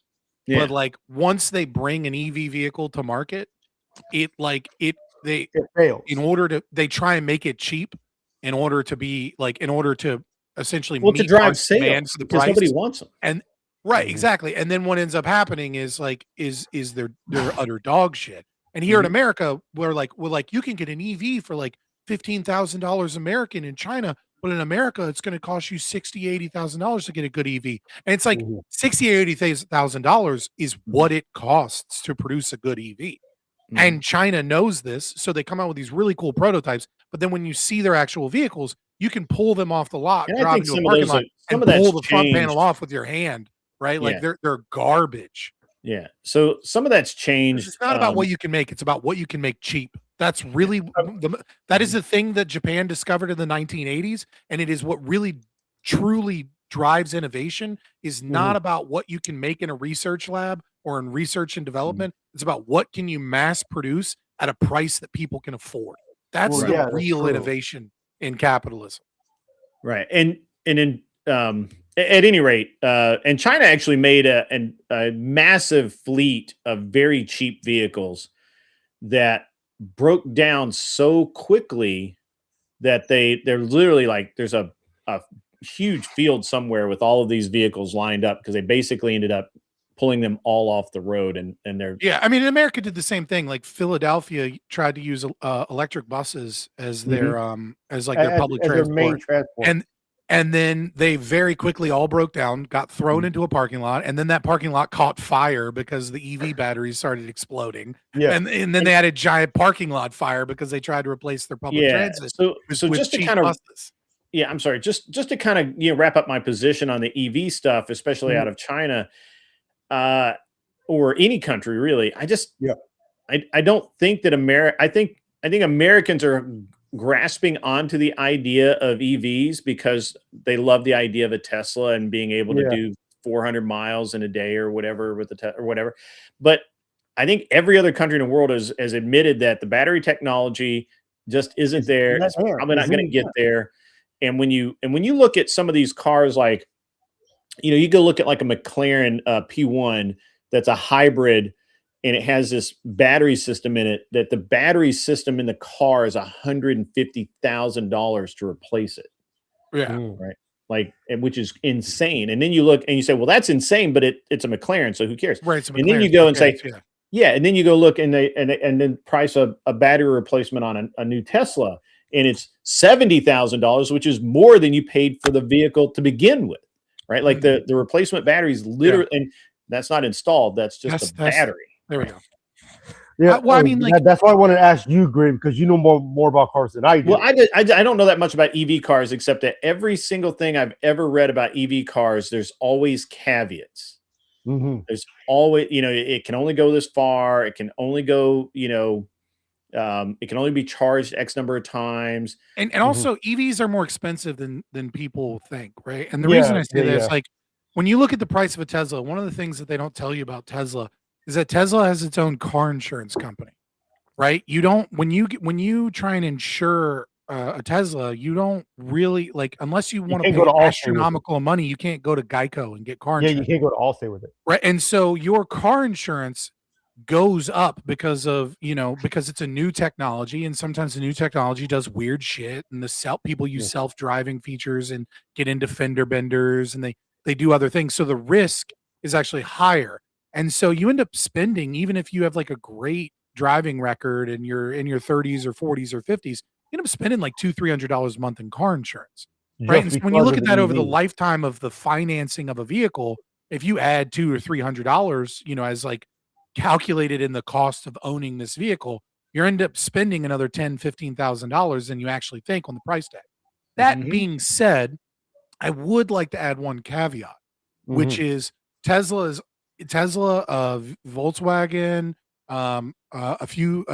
Yeah. But like once they bring an EV vehicle to market, it fails. They try and make it cheap in order to essentially to drive sales for the price. Nobody wants them. And right, exactly. And then what ends up happening is they're utter dog shit. And here in America, we're like you can get an EV for like $15,000 American in China, but in America it's going to cost you $60,000-$80,000 to get a good EV. And it's like $60,000-$80,000 is what it costs to produce a good EV. And China knows this, so they come out with these really cool prototypes. But then when you see their actual vehicles, you can pull them off the lot, drive into a parking lot, and pull the front panel off with your hand, right? Like they're garbage. Yeah. So some of that's changed. It's not about what you can make; it's about what you can make cheap. That's really that is the thing that Japan discovered in the 1980s, and it is what really truly drives innovation. Is not about what you can make in a research lab or in research and development. It's about what can you mass produce at a price that people can afford. That's the real innovation in capitalism. Right. And in at any rate, and China actually made a massive fleet of very cheap vehicles that broke down so quickly that they're literally like there's a huge field somewhere with all of these vehicles lined up because they basically ended up pulling them all off the road and they're I mean, in America did the same thing. Like Philadelphia tried to use electric buses as their their public transport. Their main transport. And then they very quickly all broke down, got thrown into a parking lot, and then that parking lot caught fire because the EV batteries started exploding. Yeah. And then they had a giant parking lot fire because they tried to replace their public transit. So just to kind of I'm sorry, just to kind of wrap up my position on the EV stuff, especially out of China, or any country really. I don't think that I think Americans are grasping onto the idea of EVs because they love the idea of a Tesla and being able to do 400 miles in a day or whatever with or whatever. But I think every other country in the world has admitted that the battery technology just isn't there. It's probably not going to get there. And when you look at some of these cars, like, you go look at like a McLaren P1 that's a hybrid, and it has this battery system in it, that the battery system in the car is $150,000 to replace it. Yeah. Right. Like, which is insane. And then you look and you say, well, that's insane, but it's a McLaren, so who cares? Right. And then you go and say, and then you go look and then price a battery replacement on a new Tesla, and it's $70,000, which is more than you paid for the vehicle to begin with. Right. Like the replacement battery is literally, and that's not installed. That's just a battery. There we go. Yeah. Well, I mean, that's why I wanted to ask you, Grim, because you know more about cars than I do. Well, I don't know that much about EV cars, except that every single thing I've ever read about EV cars, there's always caveats. There's always, it can only go this far. It can only go, It can only be charged X number of times. And also EVs are more expensive than people think, right? And the Yeah, reason I say yeah, that is yeah. like when you look at the price of a Tesla, one of the things that they don't tell you about Tesla is that Tesla has its own car insurance company, right? You don't when you try and insure a Tesla, you don't really like unless you You want to can't go pay to Allstate with it. astronomical money, you can't go to Geico and get car Yeah, you insurance, can't go to Allstate with it. right? And so your car insurance goes up because of because it's a new technology, and sometimes the new technology does weird shit, and people use Yeah. self-driving features and get into fender benders, and they do other things, so the risk is actually higher. And so you end up spending, even if you have like a great driving record and you're in your 30s or 40s or 50s, you end up spending like $200-300 a month in car insurance, right? And Just so when you because look of at the that over the EV. lifetime of the financing of a vehicle, if you add $200 or $300, as like calculated in the cost of owning this vehicle, you end up spending another $10,000-15,000 than you actually think on the price tag. That Mhm. being said, I would like to add one caveat, which is Tesla, Volkswagen, a few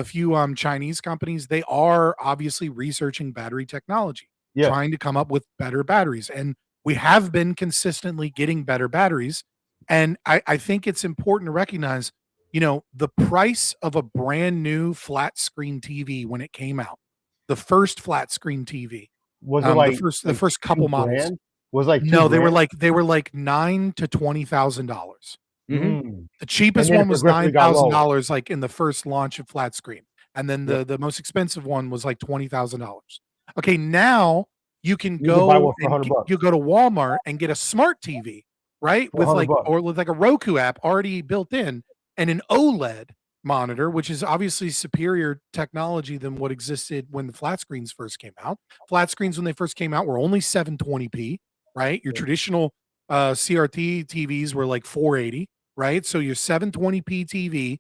Chinese companies. They are obviously researching battery technology, Yeah. trying to come up with better batteries, and we have been consistently getting better batteries. And I think it's important to recognize, the price of a brand new flat screen TV when it came out, the first flat screen TV, Was it the first couple models. $2,000? Was it like No, they were $2,000? like $9,000 to $20,000. Mm. The And cheapest then one it was progressively got lower. $9,000 like in the first launch of flat screen. And then Yep. the most expensive one was like $20,000. Okay, now you can You can buy go one for and $100. you go to Walmart and get a smart TV, right? For $100. With like a Roku app already built in, and an OLED monitor, which is obviously superior technology than what existed when the flat screens first came out. Flat screens when they first came out were only 720p, right? Your traditional CRT TVs were like 480, right? So your 720p TV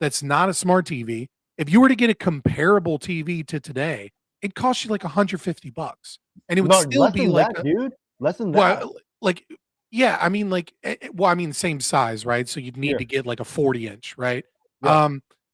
that's not a smart TV, if you were to get a comparable TV to today, it costs you like $150, and it would No, still less be than like that, dude. Less than that. well, like yeah, I mean like well, I mean same size, right? So you'd need Yeah. to get like a 40-inch, right? Yeah.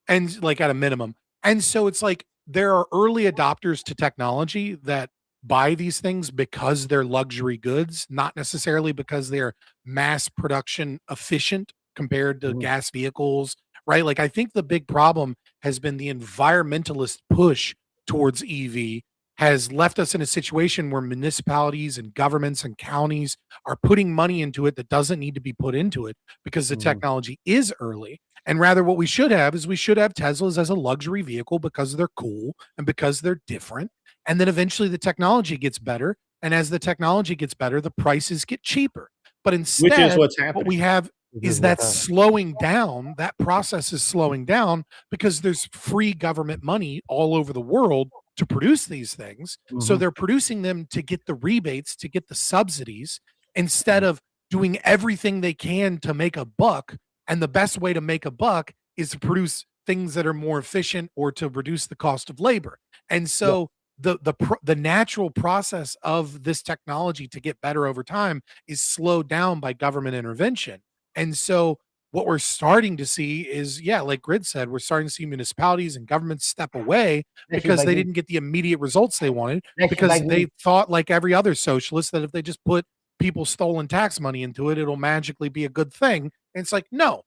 And like at a minimum. And so it's like there are early adopters to technology that buy these things because they're luxury goods, not necessarily because they're mass production efficient compared to Mhm. gas vehicles, right? Like I think the big problem has been the environmentalist push towards EV has left us in a situation where municipalities and governments and counties are putting money into it that doesn't need to be put into it because the Mhm. technology is early. And rather, what we should have is we should have Teslas as a luxury vehicle because they're cool and because they're different. And then eventually the technology gets better. And as the technology gets better, the prices get cheaper. But Which is instead, what's what we happening. have This is is what's that happening. slowing down. That process is slowing down because there's free government money all over the world to produce these things. So Mhm. they're producing them to get the rebates, to get the subsidies, instead of doing everything they can to make a buck. And the best way to make a buck is to produce things that are more efficient or to reduce the cost of labor. And Yeah. so the natural process of this technology to get better over time is slowed down by government intervention. And so what we're starting to see is, yeah, like Grid said, we're starting to see municipalities and governments step away That shit because they back in. didn't get the immediate results they wanted, That shit because back they in. thought, like every other socialist, that if they just put people's stolen tax money into it, it'll magically be a good thing. And it's like, no,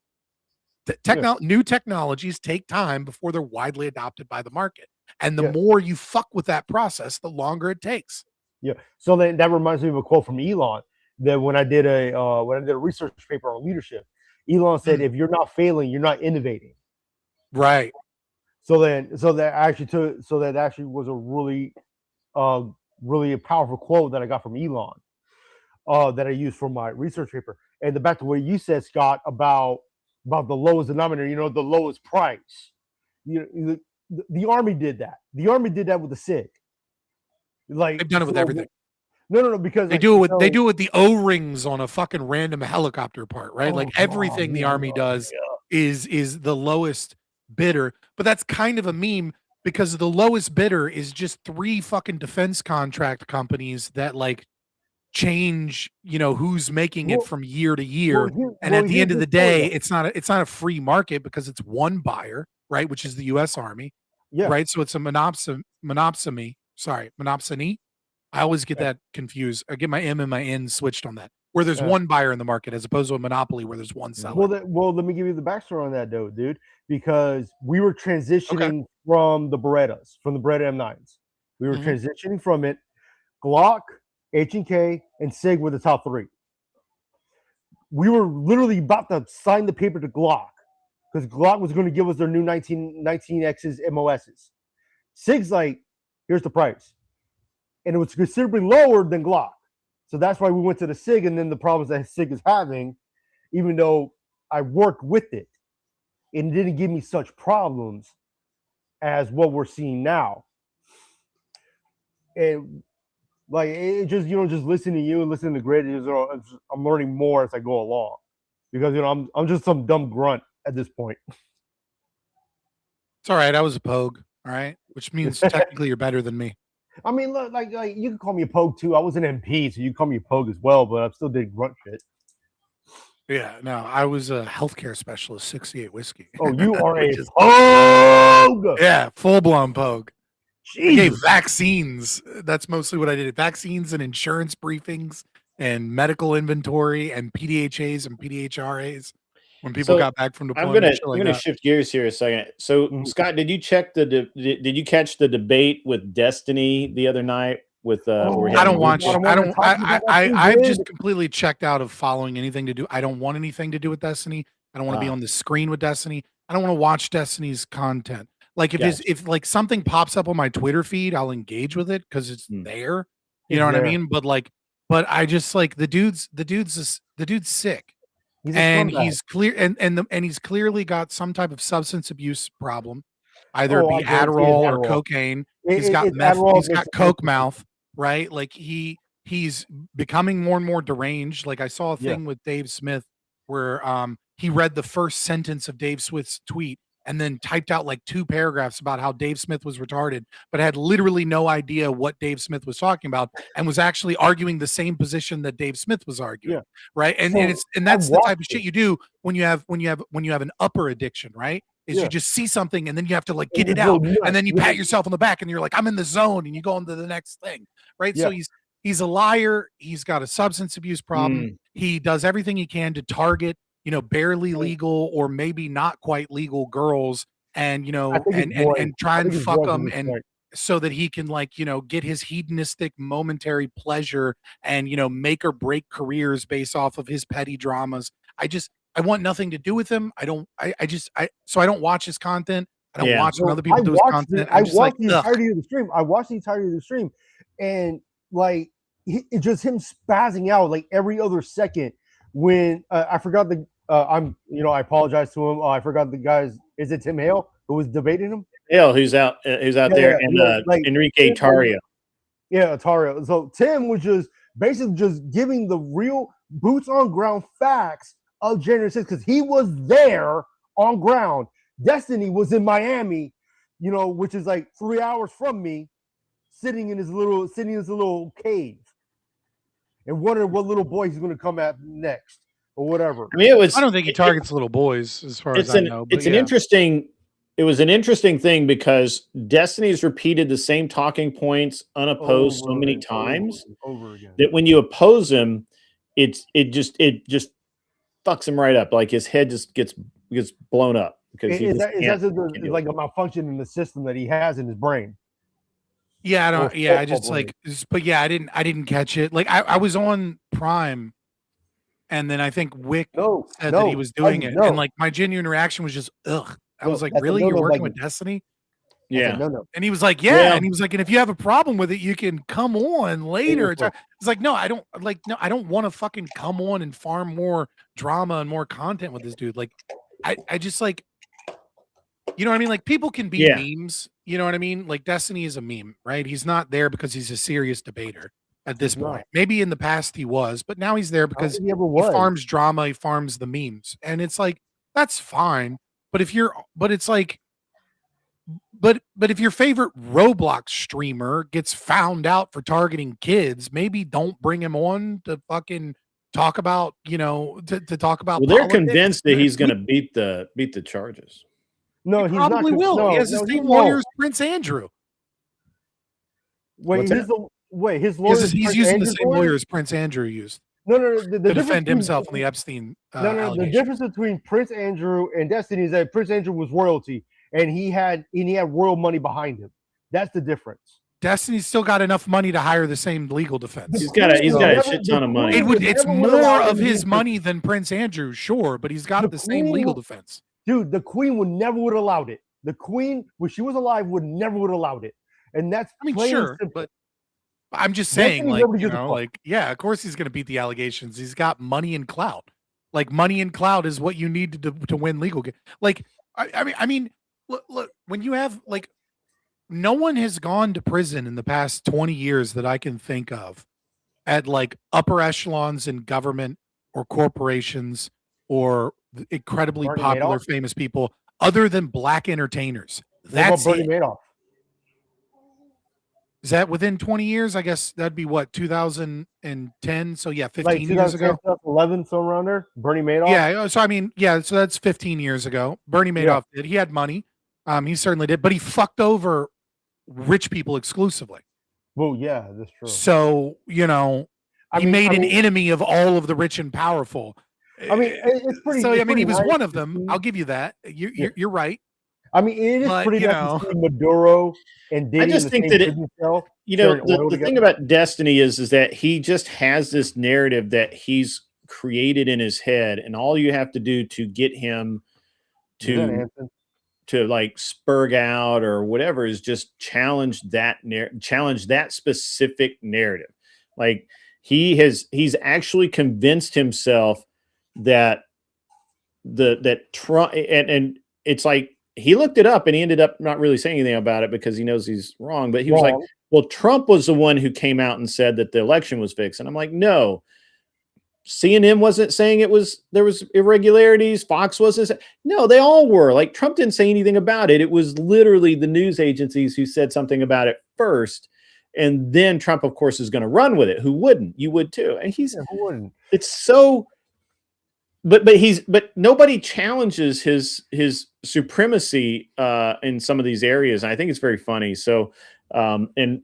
Yeah. new technologies take time before they're widely adopted by the market. And the Yeah. more you fuck with that process, the longer it takes. Yeah. So then that reminds me of a quote from Elon that when I did a research paper on leadership, Elon said, Mm. "If you're not failing, you're not innovating." Right. So that actually was a really a powerful quote that I got from Elon that I used for my research paper. And back to what you said, Scott, about the lowest denominator, the lowest price. The army did that. The army did that with the SIG. Like They've done it with everything. No, because They like do it with they do it with the O-rings on a fucking random helicopter part, right? Oh, Like God, everything the yeah, army does is the lowest bidder. But that's kind of a meme because the lowest bidder is just 3 fucking defense contract companies that like change, who's making it Well, from year to well, year. And at the here's end of the the story day, though. it's not a free market because it's one buyer, right, which is the US Army. Yeah. Right. So it's a monopsony. Sorry, monopsony. I always get that confused. I get my M and my N switched on that. Where there's one buyer in the market as opposed to a monopoly where there's one seller. Well, let me give you the backstory on that though, dude. Because we were transitioning from the Berettas, from the Beretta M9s. We were transitioning from it. Glock, H&K, and SIG were the top 3. We were literally about to sign the paper to Glock because Glock was going to give us their new 19X's MOSs. SIG's like, here's the price. And it was considerably lower than Glock. So that's why we went to the SIG, and then the problems that SIG is having, even though I worked with it, it didn't give me such problems as what we're seeing now. And like it just, just listening to you and listening to Grid, I'm learning more as I go along, because I'm just some dumb grunt at this point. It's all right. I was a pogue. All right, which means technically you're better than me. I mean, look, like you can call me a pogue too. I was an MP, so you can call me a pogue as well, but I still did grunt shit. Yeah, no, I was a healthcare specialist, 68 whiskey. Oh, you are a pogue. Yeah, full blown pogue. Jesus. I gave vaccines. That's mostly what I did. Vaccines and insurance briefings and medical inventory and PDHAs and PDHRAs when people got back from deployment. I'm gonna shift gears here a second. So Scott, did you check did you catch the debate with Destiny the other night with I don't watch I've just completely checked out of following anything to do. I don't want anything to do with Destiny. I don't want to be on the screen with Destiny. I don't want to watch Destiny's content. Like if like something pops up on my Twitter feed, I'll engage with it because it's there. You know what I mean? But I just like the dude's sick. He's clear and he's clearly got some type of substance abuse problem, either it be Adderall or cocaine. He's got meth, he's got coke mouth, right? Like he's becoming more and more deranged. Like I saw a thing with Dave Smith where he read the first sentence of Dave Smith's tweet and then typed out like 2 paragraphs about how Dave Smith was retarded, but had literally no idea what Dave Smith was talking about and was actually arguing the same position that Dave Smith was arguing. Right. And that's the type of shit you do when you have an upper addiction, right? Is you just see something and then you have to like get it out and then you pat yourself on the back and you're like, I'm in the zone, and you go on to the next thing. Right. So he's a liar. He's got a substance abuse problem. He does everything he can to target barely legal or maybe not quite legal girls and try and fuck them and so that he can get his hedonistic momentary pleasure and make or break careers based off of his petty dramas. I want nothing to do with him. I don't watch his content. I don't watch when other people do his content. I watched the entirety of the stream. I watched the entirety of the stream, and like it's just him spazzing out like every other second. When I forgot I apologize to him. I forgot the guys. Is it Tim Hale who was debating him? Hale, who's out there, and Enrique Tarrio. Yeah, Tarrio. So Tim was just basically just giving the real boots on ground facts of January 6th because he was there on ground. Destiny was in Miami, which is like 3 hours from me, sitting in his little cave, and wondering what little boy he's going to come at next or whatever. I mean, I don't think he targets little boys, as far as I know. But it was an interesting thing because Destiny's repeated the same talking points unopposed so many times over again that when you oppose him, it just fucks him right up. Like his head just gets blown up because it's like a malfunction in the system that he has in his brain. Yeah, I didn't catch it. Like I was on Prime, and then I think Wick said that he was doing it, and like my genuine reaction was just ugh. I was like, really? You're working with Destiny? Yeah. And he was like, yeah. And he was like, and if you have a problem with it, you can come on later. It's like, no, I don't want to fucking come on and farm more drama and more content with this dude. Like, I just like, you know what I mean? Like people can be memes. You know what I mean? Like Destiny is a meme, right? He's not there because he's a serious debater at this point. Maybe in the past he was, but now he's there because he farms drama. He farms the memes. And it's like, that's fine. But if your favorite Roblox streamer gets found out for targeting kids, maybe don't bring him on to fucking talk about, to talk about. Well, they're convinced that he's going to beat the charges. No, He he's not. probably will. No, he has the no, he same won't. lawyer as Prince Andrew. Wait, What's his wait, his He lawyer. has- is he's Prince using the Andrew's same lawyer? lawyer as Prince Andrew used No, no, no. The to difference defend between- himself in the Epstein No, no. The allegation. difference between Prince Andrew and Destiny is that Prince Andrew was royalty, and he had royal money behind him. That's the difference. Destiny's still got enough money to hire the same legal defense. He's got a shit ton of money. It's never would more allow him of to his use money than Prince Andrew, sure, but he's got The the same Queen legal will- defense. Dude, the Queen would never would allowed it. The Queen, when she was alive, would never would allowed it, and that's I mean, plain and sure, simple. but I'm just Destiny saying, like, nobody you gives a know, fuck. like, yeah, of course he's going to beat the allegations. He's got money and clout. Like, money and clout is what you need to win legal. Like, I mean, look, when you have like, no one has gone to prison in the past 20 years that I can think of at like upper echelons in government or corporations or incredibly Bernie popular, Madoff? famous people other than black entertainers. What about That's Bernie it. Madoff? Is that within 20 years? I guess that'd be what, 2010. So yeah, 15 Like years ago. 2011, somewhere around there. Bernie Madoff. Yeah. So I mean, yeah. So that's 15 years ago. Bernie Madoff did. He had money. He certainly did, but he fucked over rich people exclusively. Well, yeah, that's true. So he made an enemy of all of the rich and powerful. I mean, it's pretty. So it's I mean, he pretty was nice one of to them. see- I'll give you that. You're right. I mean, it is But, pretty you nice to know. see Maduro and Diddy. just in the think same that prison cell The sharing oil thing together. about Destiny is that he just has this narrative that he's created in his head, and all you have to do to get him Is that to Anson? like spurg out or whatever is just challenge that specific narrative. Like he's actually convinced himself that that Trump and it's like he looked it up and he ended up not really saying anything about it because he knows he's wrong. But he was like, well, Trump was the one who came out and said that the election was fixed. And I'm like, no, CNN wasn't saying there was irregularities. Fox wasn't. No, they all were. Like Trump didn't say anything about it. It was literally the news agencies who said something about it first. And then Trump, of course, is going to run with it. Who wouldn't? You would too. And who wouldn't? It's so, but nobody challenges his supremacy in some of these areas. And I think it's very funny. So, and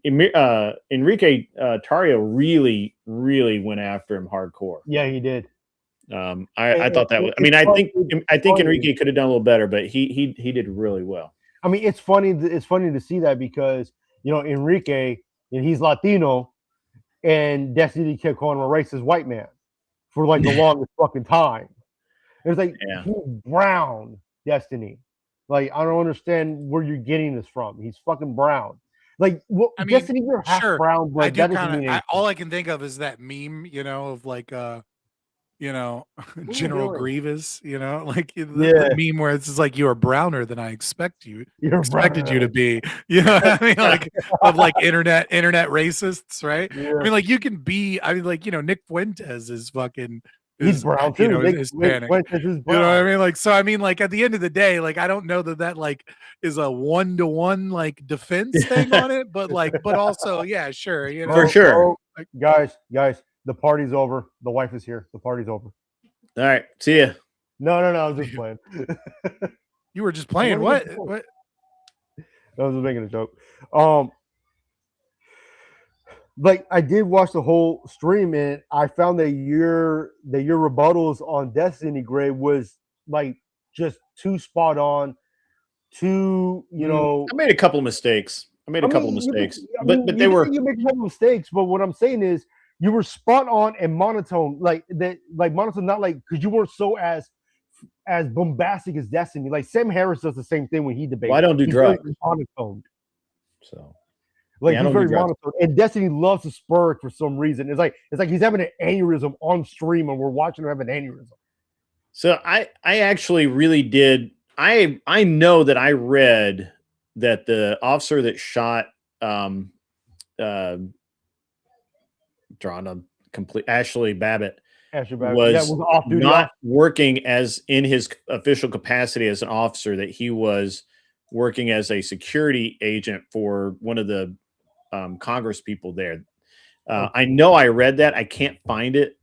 Enrique Tarrio really went after him hardcore. Yeah, he did. I thought that was, I mean, I think Enrique could have done a little better, but he did really well. I mean, it's funny. It's funny to see that because Enrique, he's Latino, and Destiny kept calling him a racist white man for like the longest fucking time. It's like he's brown, Destiny. Like I don't understand where you're getting this from. He's fucking brown. Like, well, I mean, Destiny, you're half sure. brown, but I do that doesn't mean kind of. anything. All I can think of is that meme, of like, General doing? Grievous, like the meme where it's just like you are browner than I expected you to be. You know what I mean? Like of like internet racists, right? Yeah. I mean, like you can be. I mean, like Nick Fuentes is fucking. He's brown too. Nick Fuentes is brown. You know what I mean? Like, so I mean, like at the end of the day, like I don't know that like is a 1-to-1 like defense thing on it, but also, yeah, sure, For sure. Like, guys, the party's over. The wife is here. The party's over. All right, see ya. No, I'm just playing. You were just playing. What? I was making a joke. Like I did watch the whole stream and I found that your rebuttals on Destiny Gray was like just too spot on. Too, I made a couple of mistakes. But they were. You make a couple of mistakes, but what I'm saying is you were spot on and monotone, like that, like monotone, not like because you weren't so as bombastic as Destiny. Like Sam Harris does the same thing when he debates. Well, I don't do drugs. Monotone. So. Like he's very monotone, and Destiny loves to spur for some reason. It's like he's having an aneurysm on stream, and we're watching him have an aneurysm. So I actually really did. I know that I read that the officer that shot drawn a complete Ashley Babbitt was not working as in his official capacity as an officer. That he was working as a security agent for one of the Congress people there. I know I read that. I can't find it.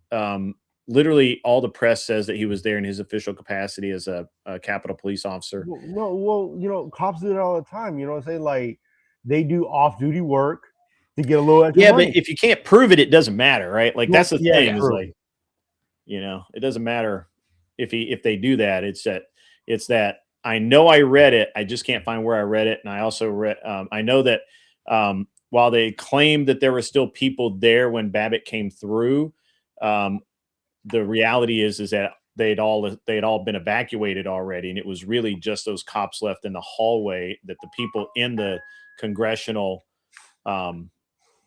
literally all the press says that he was there in his official capacity as a Capitol police officer. Well, cops do it all the time. You know what I'm saying? Like they do off-duty work to get a little extra Yeah, money. but if you can't prove it, it doesn't matter, right? Like that's the Yeah, thing. Is true. like, it doesn't matter if they do that. It's that I know I read it. I just can't find where I read it. And I also read. I know that while they claimed that there were still people there when Babbitt came through, the reality is that they'd all been evacuated already, and it was really just those cops left in the hallway. That the people in the congressional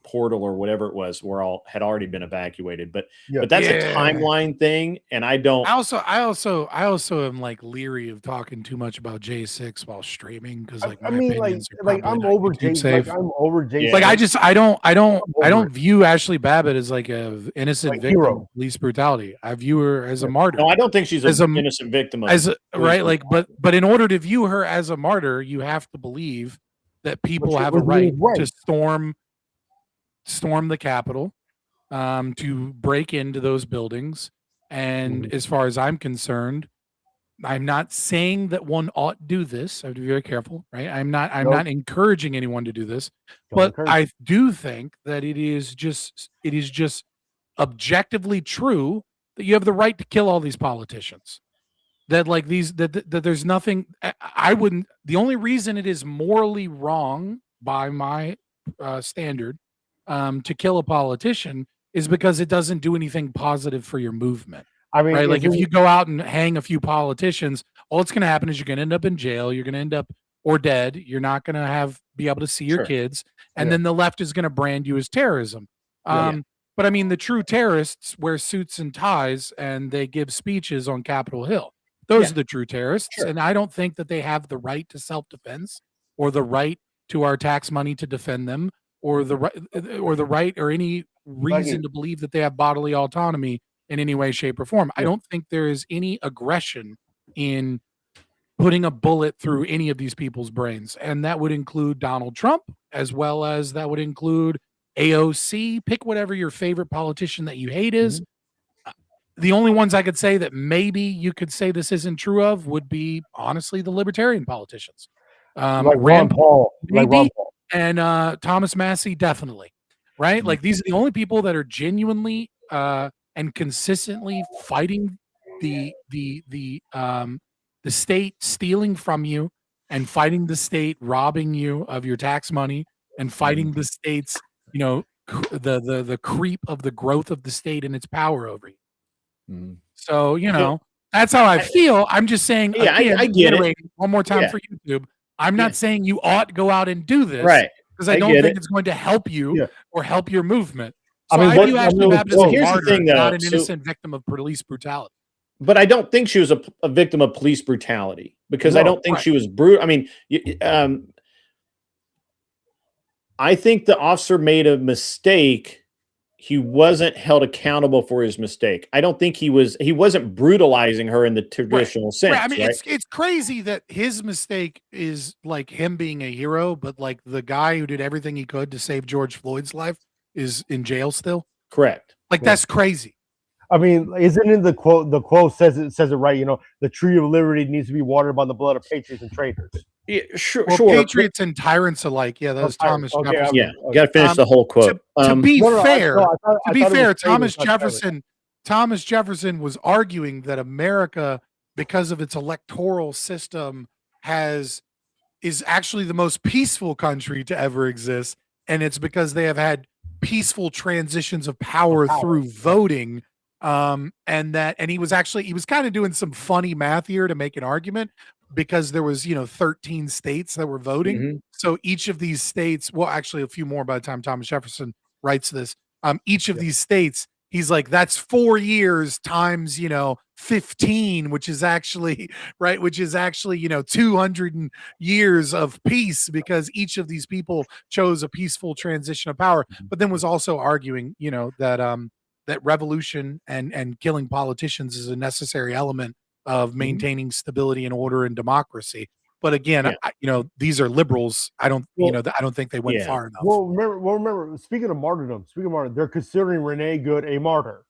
portal or whatever it was had already been evacuated. But that's a timeline thing, and I also am like leery of talking too much about J6 while streaming because like my I mean, opinions like I'm over J6. Like, I'm over J6. Like I don't view Ashley Babbitt as like a innocent victim hero. of police brutality. I view her as a martyr. No, I don't think she's an innocent victim of right. Like, but in order to view her as a martyr, you have to believe that people have a right to storm the Capitol, to break into those buildings. And as far as I'm concerned, I'm not saying that one ought do this. I have to be very careful, right? I'm not encouraging anyone to do this, but I do think that it is just objectively true that you have the right to kill all these politicians. That like that there's nothing the only reason it is morally wrong by my standard to kill a politician is because it doesn't do anything positive for your movement. I mean, right? Like if you go out and hang a few politicians, all that's going to happen is you're going to end up in jail. You're going to end up or dead. You're not going to be able to see your kids. And then the left is going to brand you as terrorism. But I mean, the true terrorists wear suits and ties and they give speeches on Capitol Hill. Those are the true terrorists. And I don't think that they have the right to self-defense or the right to our tax money to defend them or the right or any reason to believe that they have bodily autonomy in any way, shape, or form. I don't think there is any aggression in putting a bullet through any of these people's brains. And that would include Donald Trump, as well as that would include AOC. Pick whatever your favorite politician that you hate is. The only ones I could say that maybe you could say this isn't true of would be, honestly, the libertarian politicians. Like Ron Paul. And Thomas Massey, definitely. Right? Like these are the only people that are genuinely and consistently fighting the state stealing from you and fighting the state robbing you of your tax money and fighting the state's the creep of the growth of the state and its power over you. So that's how I feel. I'm just saying I get it. One more time for YouTube. I'm not saying you ought to go out and do this, right? Because I don't think it's going to help you or help your movement. So I view Ashley Babbitt as a martyr, the thing, though, not an innocent victim of police brutality. But I don't think she was a victim of police brutality because I don't think she was brutal. I mean, I think the officer made a mistake. He wasn't held accountable for his mistake. I don't think he wasn't brutalizing her in the traditional sense. Right. I mean, it's crazy that his mistake is like him being a hero, but like the guy who did everything he could to save George Floyd's life is in jail still. Correct. Like that's crazy. I mean, isn't it the quote? The quote says it right. The tree of liberty needs to be watered by the blood of patriots and traitors. Yeah, sure. Patriots and tyrants alike. Yeah, that was Thomas Jefferson. Yeah, you got to finish the whole quote. To be fair, Thomas Jefferson was arguing that America, because of its electoral system, is actually the most peaceful country to ever exist, and it's because they have had peaceful transitions of power through voting. And he was kind of doing some funny math here to make an argument because there was 13 states that were voting. So each of these states, well, actually a few more by the time Thomas Jefferson writes this, each of these states, he's like, that's 4 years times 15, which is actually 200 years of peace because each of these people chose a peaceful transition of power, but then was also arguing that revolution and killing politicians is a necessary element of maintaining stability and order and democracy. But again, these are liberals. I don't think they went far enough. Well, remember. Speaking of martyrdom, they're considering Renee Good a martyr.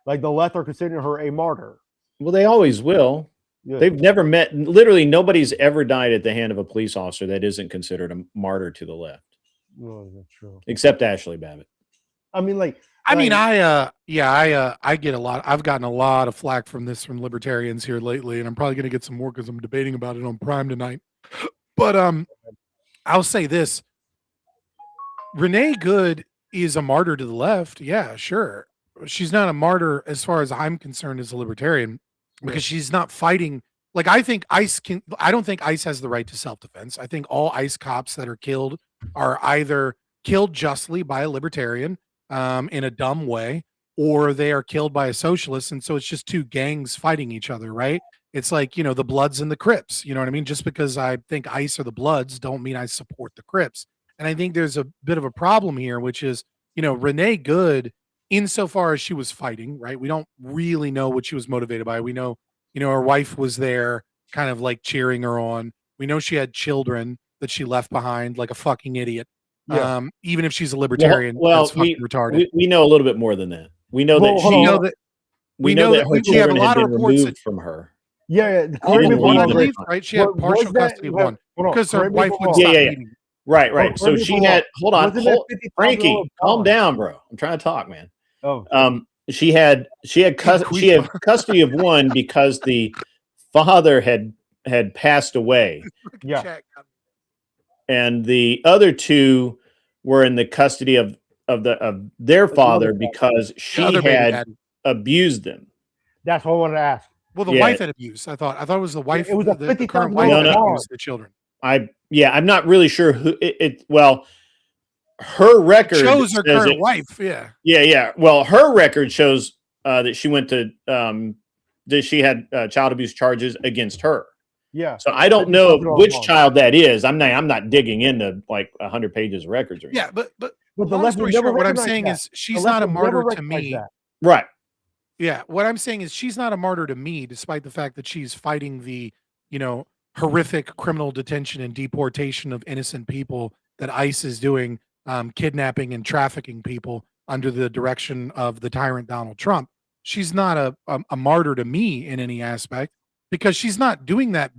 Like the left are considering her a martyr. Well, they always will. Yeah. They've never met. Literally, nobody's ever died at the hand of a police officer that isn't considered a martyr to the left, No, that's true. except Ashley Babbitt. I mean, I get a lot. I've gotten a lot of flack from libertarians here lately, and I'm probably going to get some more because I'm debating about it on Prime tonight. But I'll say this: Renee Good is a martyr to the left. Yeah, sure. She's not a martyr as far as I'm concerned as a libertarian because she's not fighting. Like I don't think ICE has the right to self-defense. I think all ICE cops that are killed are either killed justly by a libertarian in a dumb way, or they are killed by a socialist. And so it's just two gangs fighting each other, right? It's like, the Bloods and the Crips, you know what I mean? Just because I think ICE are the Bloods don't mean I support the Crips. And I think there's a bit of a problem here, which is, Renee Good, insofar as she was fighting, right? We don't really know what she was motivated by. We know, her wife was there kind of like cheering her on. We know she had children that she left behind like a fucking idiot. Yeah. Even if she's a libertarian, that's fucking retarded. We know a little bit more than that. We know that her children had been removed from her. Yeah. Right? She had partial custody of one because her wife would stop eating. Right. So she had. Hold on, Frankie, calm down, bro. I'm trying to talk, man. She had custody of one because the father had passed away. Yeah. And the other two were in the custody of their father because she had abused them. That's what I wanted to ask. Well, the wife had abused. I thought it was the wife. It was the current wife that abused the children. I'm not really sure who well, her record shows her current wife. Yeah. Yeah. Well, her record shows that she went to that she had child abuse charges against her. Yeah. So I don't know which child that is. I'm not digging into like 100 pages of records or anything. Yeah, but the left story short, what I'm saying is she's not a martyr to me. Right. Yeah. What I'm saying is she's not a martyr to me, despite the fact that she's fighting the, horrific criminal detention and deportation of innocent people that ICE is doing, kidnapping and trafficking people under the direction of the tyrant Donald Trump. She's not a martyr to me in any aspect, because she's not doing that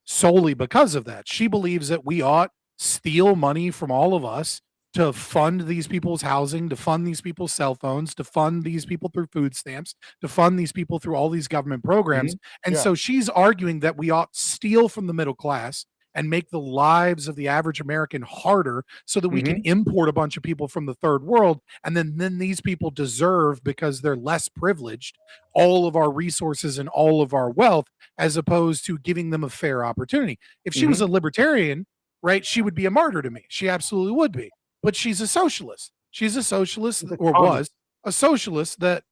solely because of that. She believes that we ought steal money from all of us to fund these people's housing, to fund these people's cell phones, to fund these people through food stamps, to fund these people through all these government programs. And so she's arguing that we ought steal from the middle class and make the lives of the average American harder so that we can import a bunch of people from the third world. And then these people deserve, because they're less privileged, all of our resources and all of our wealth, as opposed to giving them a fair opportunity. If she was a libertarian, right, she would be a martyr to me. She absolutely would be. But she's a socialist. She's a socialist, or was a socialist that,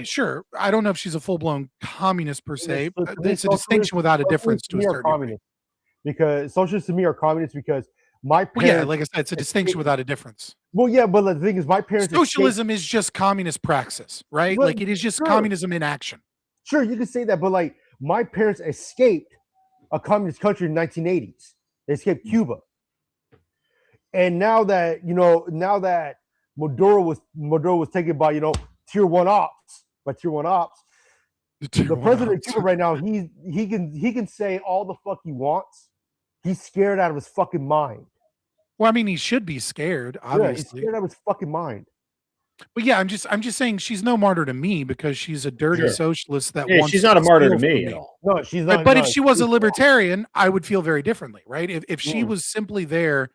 sure, I don't know if she's a full-blown communist per se. It's a distinction without a difference to a certain degree. Because socialists to me are communists because my parents... like I said, it's a distinction without a difference. Well, yeah, but the thing is, my parents... Socialism is just communist praxis, right? Well, like it is just communism in action. Sure, you can say that, but like my parents escaped a communist country in the 1980s. They escaped Cuba. And now that Maduro was taken by tier one ops, the president of Cuba right now, he can say all the fuck he wants. He's scared out of his fucking mind. Well, I mean, he should be scared, obviously. Yeah, he's scared out of his fucking mind. But yeah, I'm just saying she's no martyr to me because she's a dirty socialist that wants. She's not a martyr to me at all. No, she's not. But if she was a libertarian, I would feel very differently, right? If she was simply there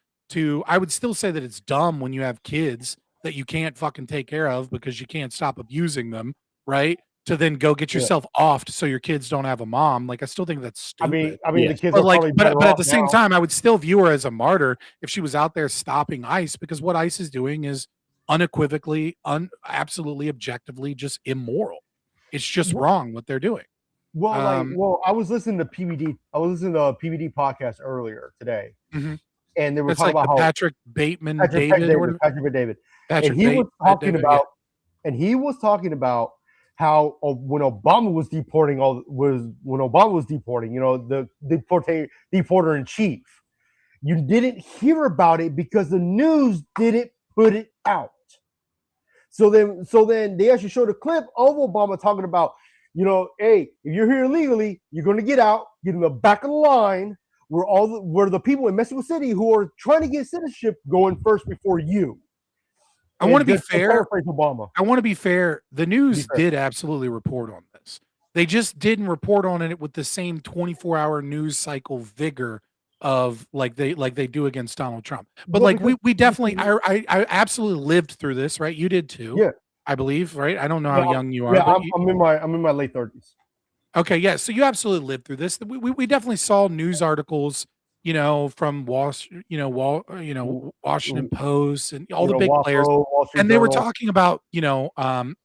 I would still say that it's dumb when you have kids that you can't fucking take care of because you can't stop abusing them, right? To then go get yourself offed so your kids don't have a mom. Like, I still think that's stupid. I mean, the kids but at the same time, I would still view her as a martyr if she was out there stopping ICE, because what ICE is doing is unequivocally, absolutely, objectively just immoral. It's just wrong what they're doing. Well, I was listening to PBD. I was listening to a PBD podcast earlier today. And they were talking about how Patrick Bateman David. And he was talking about how when Obama was deporting the deporter in chief, you didn't hear about it because the news didn't put it out. So then they actually showed a clip of Obama talking about, hey, if you're here illegally, you're going to get out, get in the back of the line where the people in Mexico City who are trying to get citizenship going first before you. I want to be fair. Obama. I want to be fair. The news did absolutely report on this. They just didn't report on it with the same 24-hour news cycle vigor of like they do against Donald Trump. But like we definitely, I absolutely lived through this, right? You did too. Yeah, I believe, right? I don't know how young you are. Yeah, I'm in my late 30s. Okay, yeah. So you absolutely lived through this. We definitely saw news articles, from Washington Post and all the big players, and they were talking about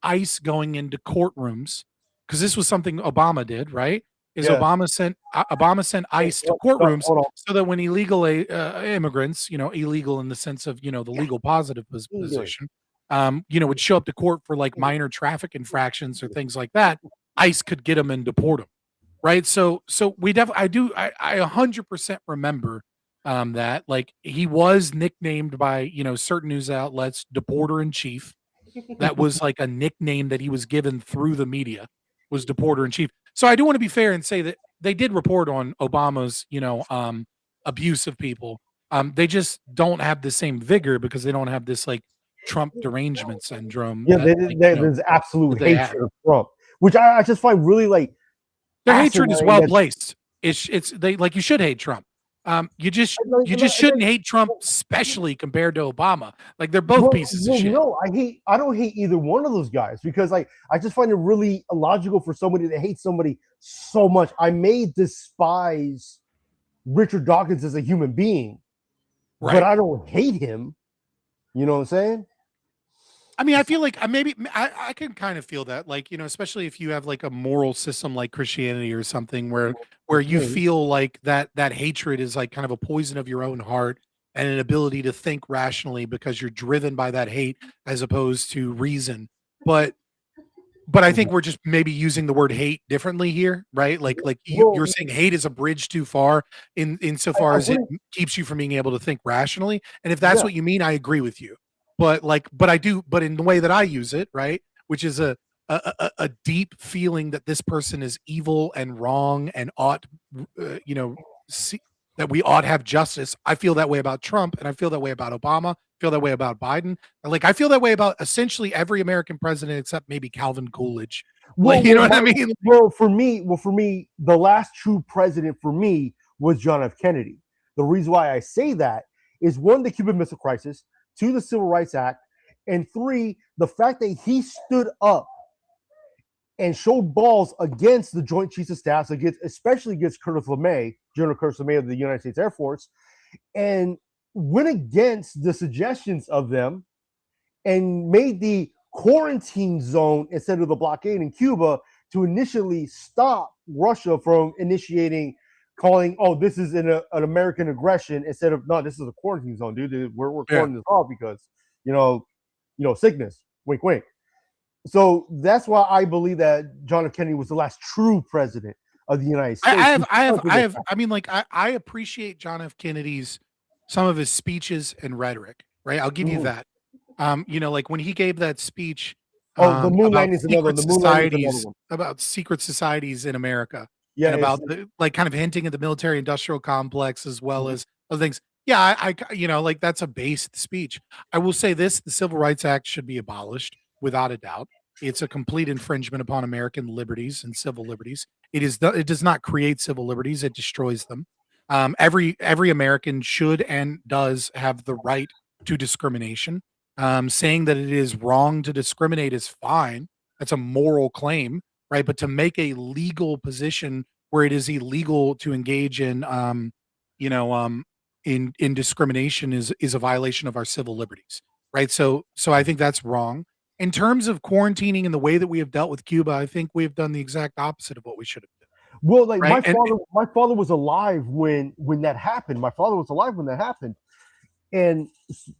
ICE going into courtrooms because this was something Obama did, right? Obama sent ICE to courtrooms so that when illegal immigrants, illegal in the sense of the legal positive position, would show up to court for like minor traffic infractions or things like that, ICE could get them and deport them. Right. So we definitely, I 100% remember that like he was nicknamed by, certain news outlets, Deporter in Chief. That was like a nickname that he was given through the media, was Deporter in Chief. So I do want to be fair and say that they did report on Obama's, abuse of people. They just don't have the same vigor because they don't have this like Trump derangement syndrome. Yeah, there's absolute hatred of Trump, which I just find really like. Their hatred is well placed. It's they like you should hate Trump. You just shouldn't hate Trump, especially compared to Obama. Like they're both pieces of shit. No, I don't hate either one of those guys because like I just find it really illogical for somebody to hate somebody so much. I may despise Richard Dawkins as a human being, right, but I don't hate him. You know what I'm saying? I mean, I feel like I can kind of feel that, like, especially if you have like a moral system like Christianity or something where you feel like that hatred is like kind of a poison of your own heart and an ability to think rationally because you're driven by that hate as opposed to reason. But I think we're just maybe using the word hate differently here, right? Like you're saying hate is a bridge too far insofar as it keeps you from being able to think rationally. And if that's what you mean, I agree with you. But in the way that I use it, right, which is a deep feeling that this person is evil and wrong and ought, that we ought have justice. I feel that way about Trump, and I feel that way about Obama. I feel that way about Biden. And like I feel that way about essentially every American president except maybe Calvin Coolidge. Like, you know what I mean? Well, for me, the last true president for me was John F. Kennedy. The reason why I say that is one, the Cuban Missile Crisis. 2, the Civil Rights Act, and 3, the fact that he stood up and showed balls against the Joint Chiefs of Staff, especially against Curtis LeMay, General Curtis LeMay of the United States Air Force, and went against the suggestions of them and made the quarantine zone instead of the blockade in Cuba to initially stop Russia from calling, this is an American aggression instead of, no, this is a quarantine zone, dude. We're calling this off because, sickness, wink, wink. So that's why I believe that John F. Kennedy was the last true president of the United States. I appreciate John F. Kennedy's, some of his speeches and rhetoric, right? I'll give you that. Like when he gave that speech, the moon landing is another one. About secret societies in America. Yeah, and about kind of hinting at the military industrial complex as well as other things. Yeah, I like that's a based speech. I will say this: the Civil Rights Act should be abolished without a doubt. It's a complete infringement upon American liberties and civil liberties. It does not create civil liberties; it destroys them. Every American should and does have the right to discrimination. Saying that it is wrong to discriminate is fine. That's a moral claim. Right. But to make a legal position where it is illegal to engage in, in discrimination is a violation of our civil liberties. Right. So I think that's wrong. In terms of quarantining and the way that we have dealt with Cuba, I think we have done the exact opposite of what we should have done. Well, like right? my father was alive when that happened. My father was alive when that happened. And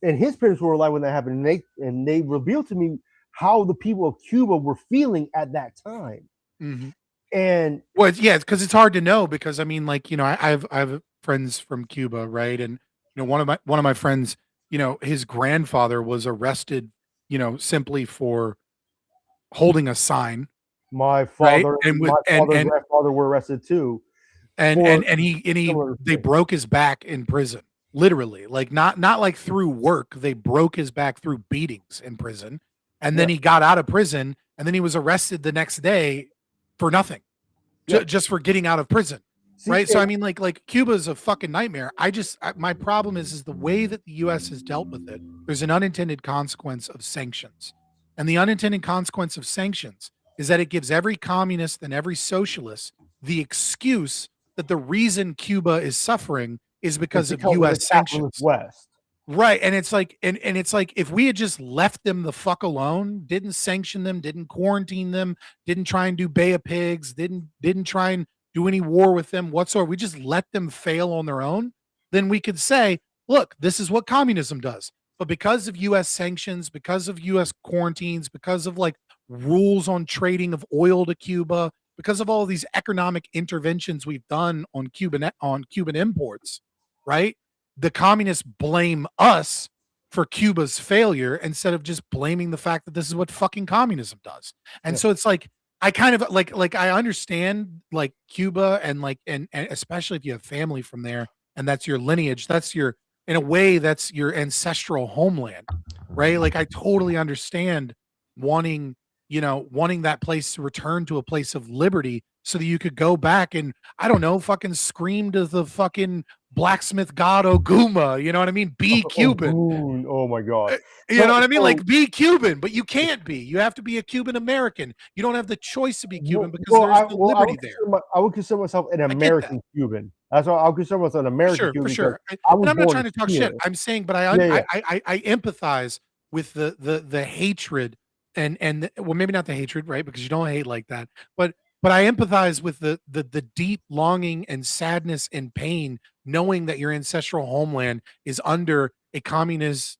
his parents were alive when that happened. And they revealed to me how the people of Cuba were feeling at that time. Mm-hmm. And because it's hard to know because I mean, like, I have friends from Cuba, right? And one of my friends, his grandfather was arrested simply for holding a sign. My Right? father, And with my father and and grandfather were arrested too. and for and and he similar they shit. broke his back in prison, literally. Like not like through work. They broke his back through beatings in prison, and then Yeah. he got out of prison, and then he was arrested the next day for nothing, Yeah. just for getting out of prison. See, Right. So I and- mean, like Cuba is a fucking nightmare. My problem is the way that the US has dealt with it. There's an unintended consequence of sanctions. And the unintended consequence of sanctions is that it gives every communist and every socialist the excuse that the reason Cuba is suffering is it's because of because of the US capitalist sanctions. West. Right. And it's like it's like if we had just left them the fuck alone, didn't sanction them, didn't quarantine them, didn't try and do Bay of Pigs, didn't try and do any war with them whatsoever. We just let them fail on their own, then we could say, look, this is what communism does. But because of US sanctions, because of US quarantines, because of like rules on trading of oil to Cuba, because of all these economic interventions we've done on Cuban imports, right? The communists blame us for Cuba's failure instead of just blaming the fact that this is what fucking communism does. And Yeah. so it's like I kind of like I understand like Cuba and like and especially if you have family from there and that's your lineage, that's your in a way that's your ancestral homeland, right? Like I totally understand wanting wanting that place to return to a place of liberty so that you could go back and I don't know, fucking scream to the fucking blacksmith god Oguma, you know what I mean? Be Cuban. Oh my god. You know what I mean? So- Like be Cuban, but you can't be. You have to be a Cuban American. You don't have the choice to be Cuban because there's no liberty there. I would consider myself an get that. American Cuban. That's why I would consider myself an American Cuban. For sure. I was And I'm not born trying to talk here. shit. I'm saying, but Yeah. I empathize with the hatred and well, maybe not the hatred, right? Because you don't hate like that, but I empathize with the deep longing and sadness and pain, knowing that your ancestral homeland is under a communist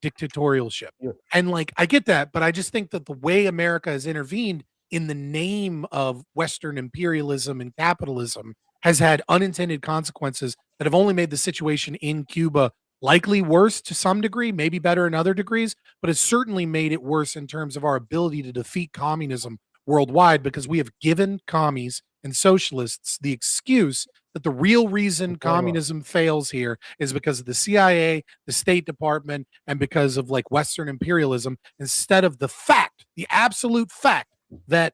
dictatorialship. Yeah. And like I get that, but I just think that the way America has intervened in the name of Western imperialism and capitalism has had unintended consequences that have only made the situation in Cuba likely worse to some degree, maybe better in other degrees, but it's certainly made it worse in terms of our ability to defeat communism worldwide because we have given commies and socialists the excuse that the real reason communism fails here is because of the CIA, the State Department, and because of like Western imperialism, instead of the fact, the absolute fact that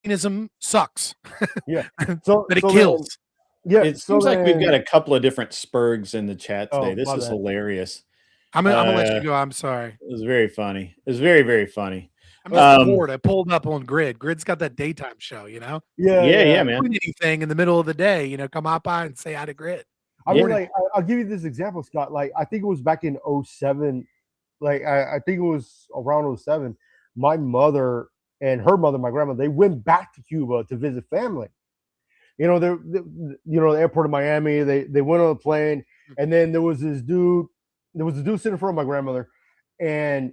communism sucks. Yeah. So that it so kills. Yeah. It seems like we've got a couple of different Spurgs in the chat today. Oh, This my is bad. hilarious. I'm gonna let you go. I'm sorry. It was very funny. It was very, very funny. I missed the board. I pulled up on Grid. Grid's got that daytime show, you know? Yeah, man. Doing anything in the middle of the day, come hop by and say hi to Grid. I mean, like, I'll give you this example, Scott. Like, I think it was back in 07. Like, I think it was around 07. My mother and her mother, my grandma, they went back to Cuba to visit family. The airport of Miami. They went on a plane, and then there was this dude. There was a dude sitting in front of my grandmother, and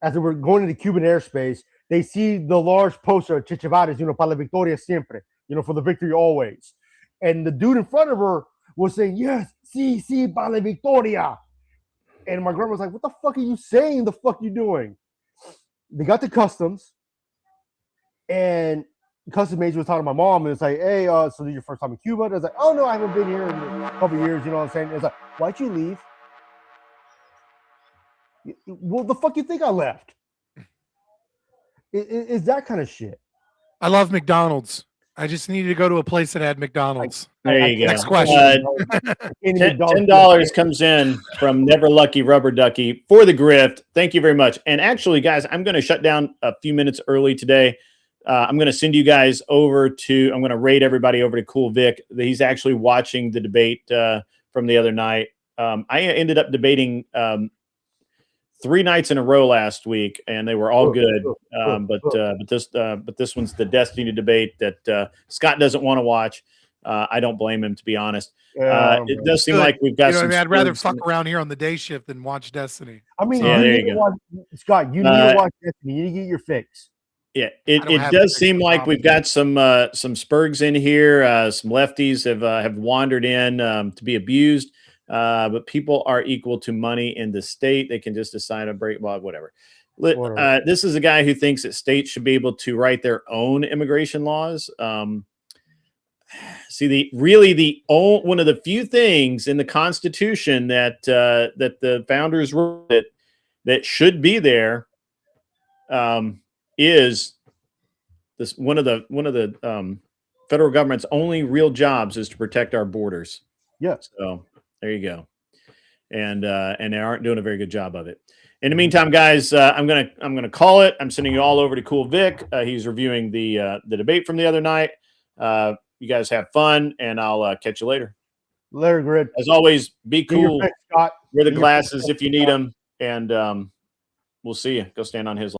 as they were going into Cuban airspace, they see the large poster of Che Guevara's, para la victoria siempre, for the victory always. And the dude in front of her was saying, yes, sí, para la victoria. And my grandma was like, what the fuck are you saying? The fuck you doing? They got to customs, and customs agent was talking to my mom, and it's like, hey, so this is your first time in Cuba? And I was like, oh, no, I haven't been here in a couple of years, you know what I'm saying? It's like, why'd you leave? Well, the fuck you think I left? Is that kind of shit. I love McDonald's. I just needed to go to a place that had McDonald's. There you go. Next question. $10 comes in from Never Lucky Rubber Ducky for the grift. Thank you very much. And actually, guys, I'm going to shut down a few minutes early today. I'm going to send you guys over to, I'm going to raid everybody over to Cool Vic. He's actually watching the debate from the other night. I ended up debating 3 nights in a row last week, and they were all good. But this one's the Destiny debate that Scott doesn't want to watch. I don't blame him, to be honest. It does seem like we've got some. I'd rather fuck around here on the day shift than watch Destiny. I mean, yeah, there you go. Scott, you need to watch Destiny. You need to get your fix. Yeah, it does seem like we've got some Spurgs in here. Some lefties have wandered in to be abused. but people are equal to money in the state. They can just decide to break, well, whatever. This is a guy who thinks that states should be able to write their own immigration laws. See, one of the few things in the Constitution that that the founders wrote that should be there is this one of the federal government's only real jobs is to protect our borders. Yeah. So there you go. And they aren't doing a very good job of it. In the meantime, guys, I'm gonna call it. I'm sending you all over to Cool Vic. He's reviewing the debate from the other night. You guys have fun, and I'll catch you later. Later, Grid. As always, be cool. Scott. Wear the glasses if you need them, and we'll see you. Go stand on his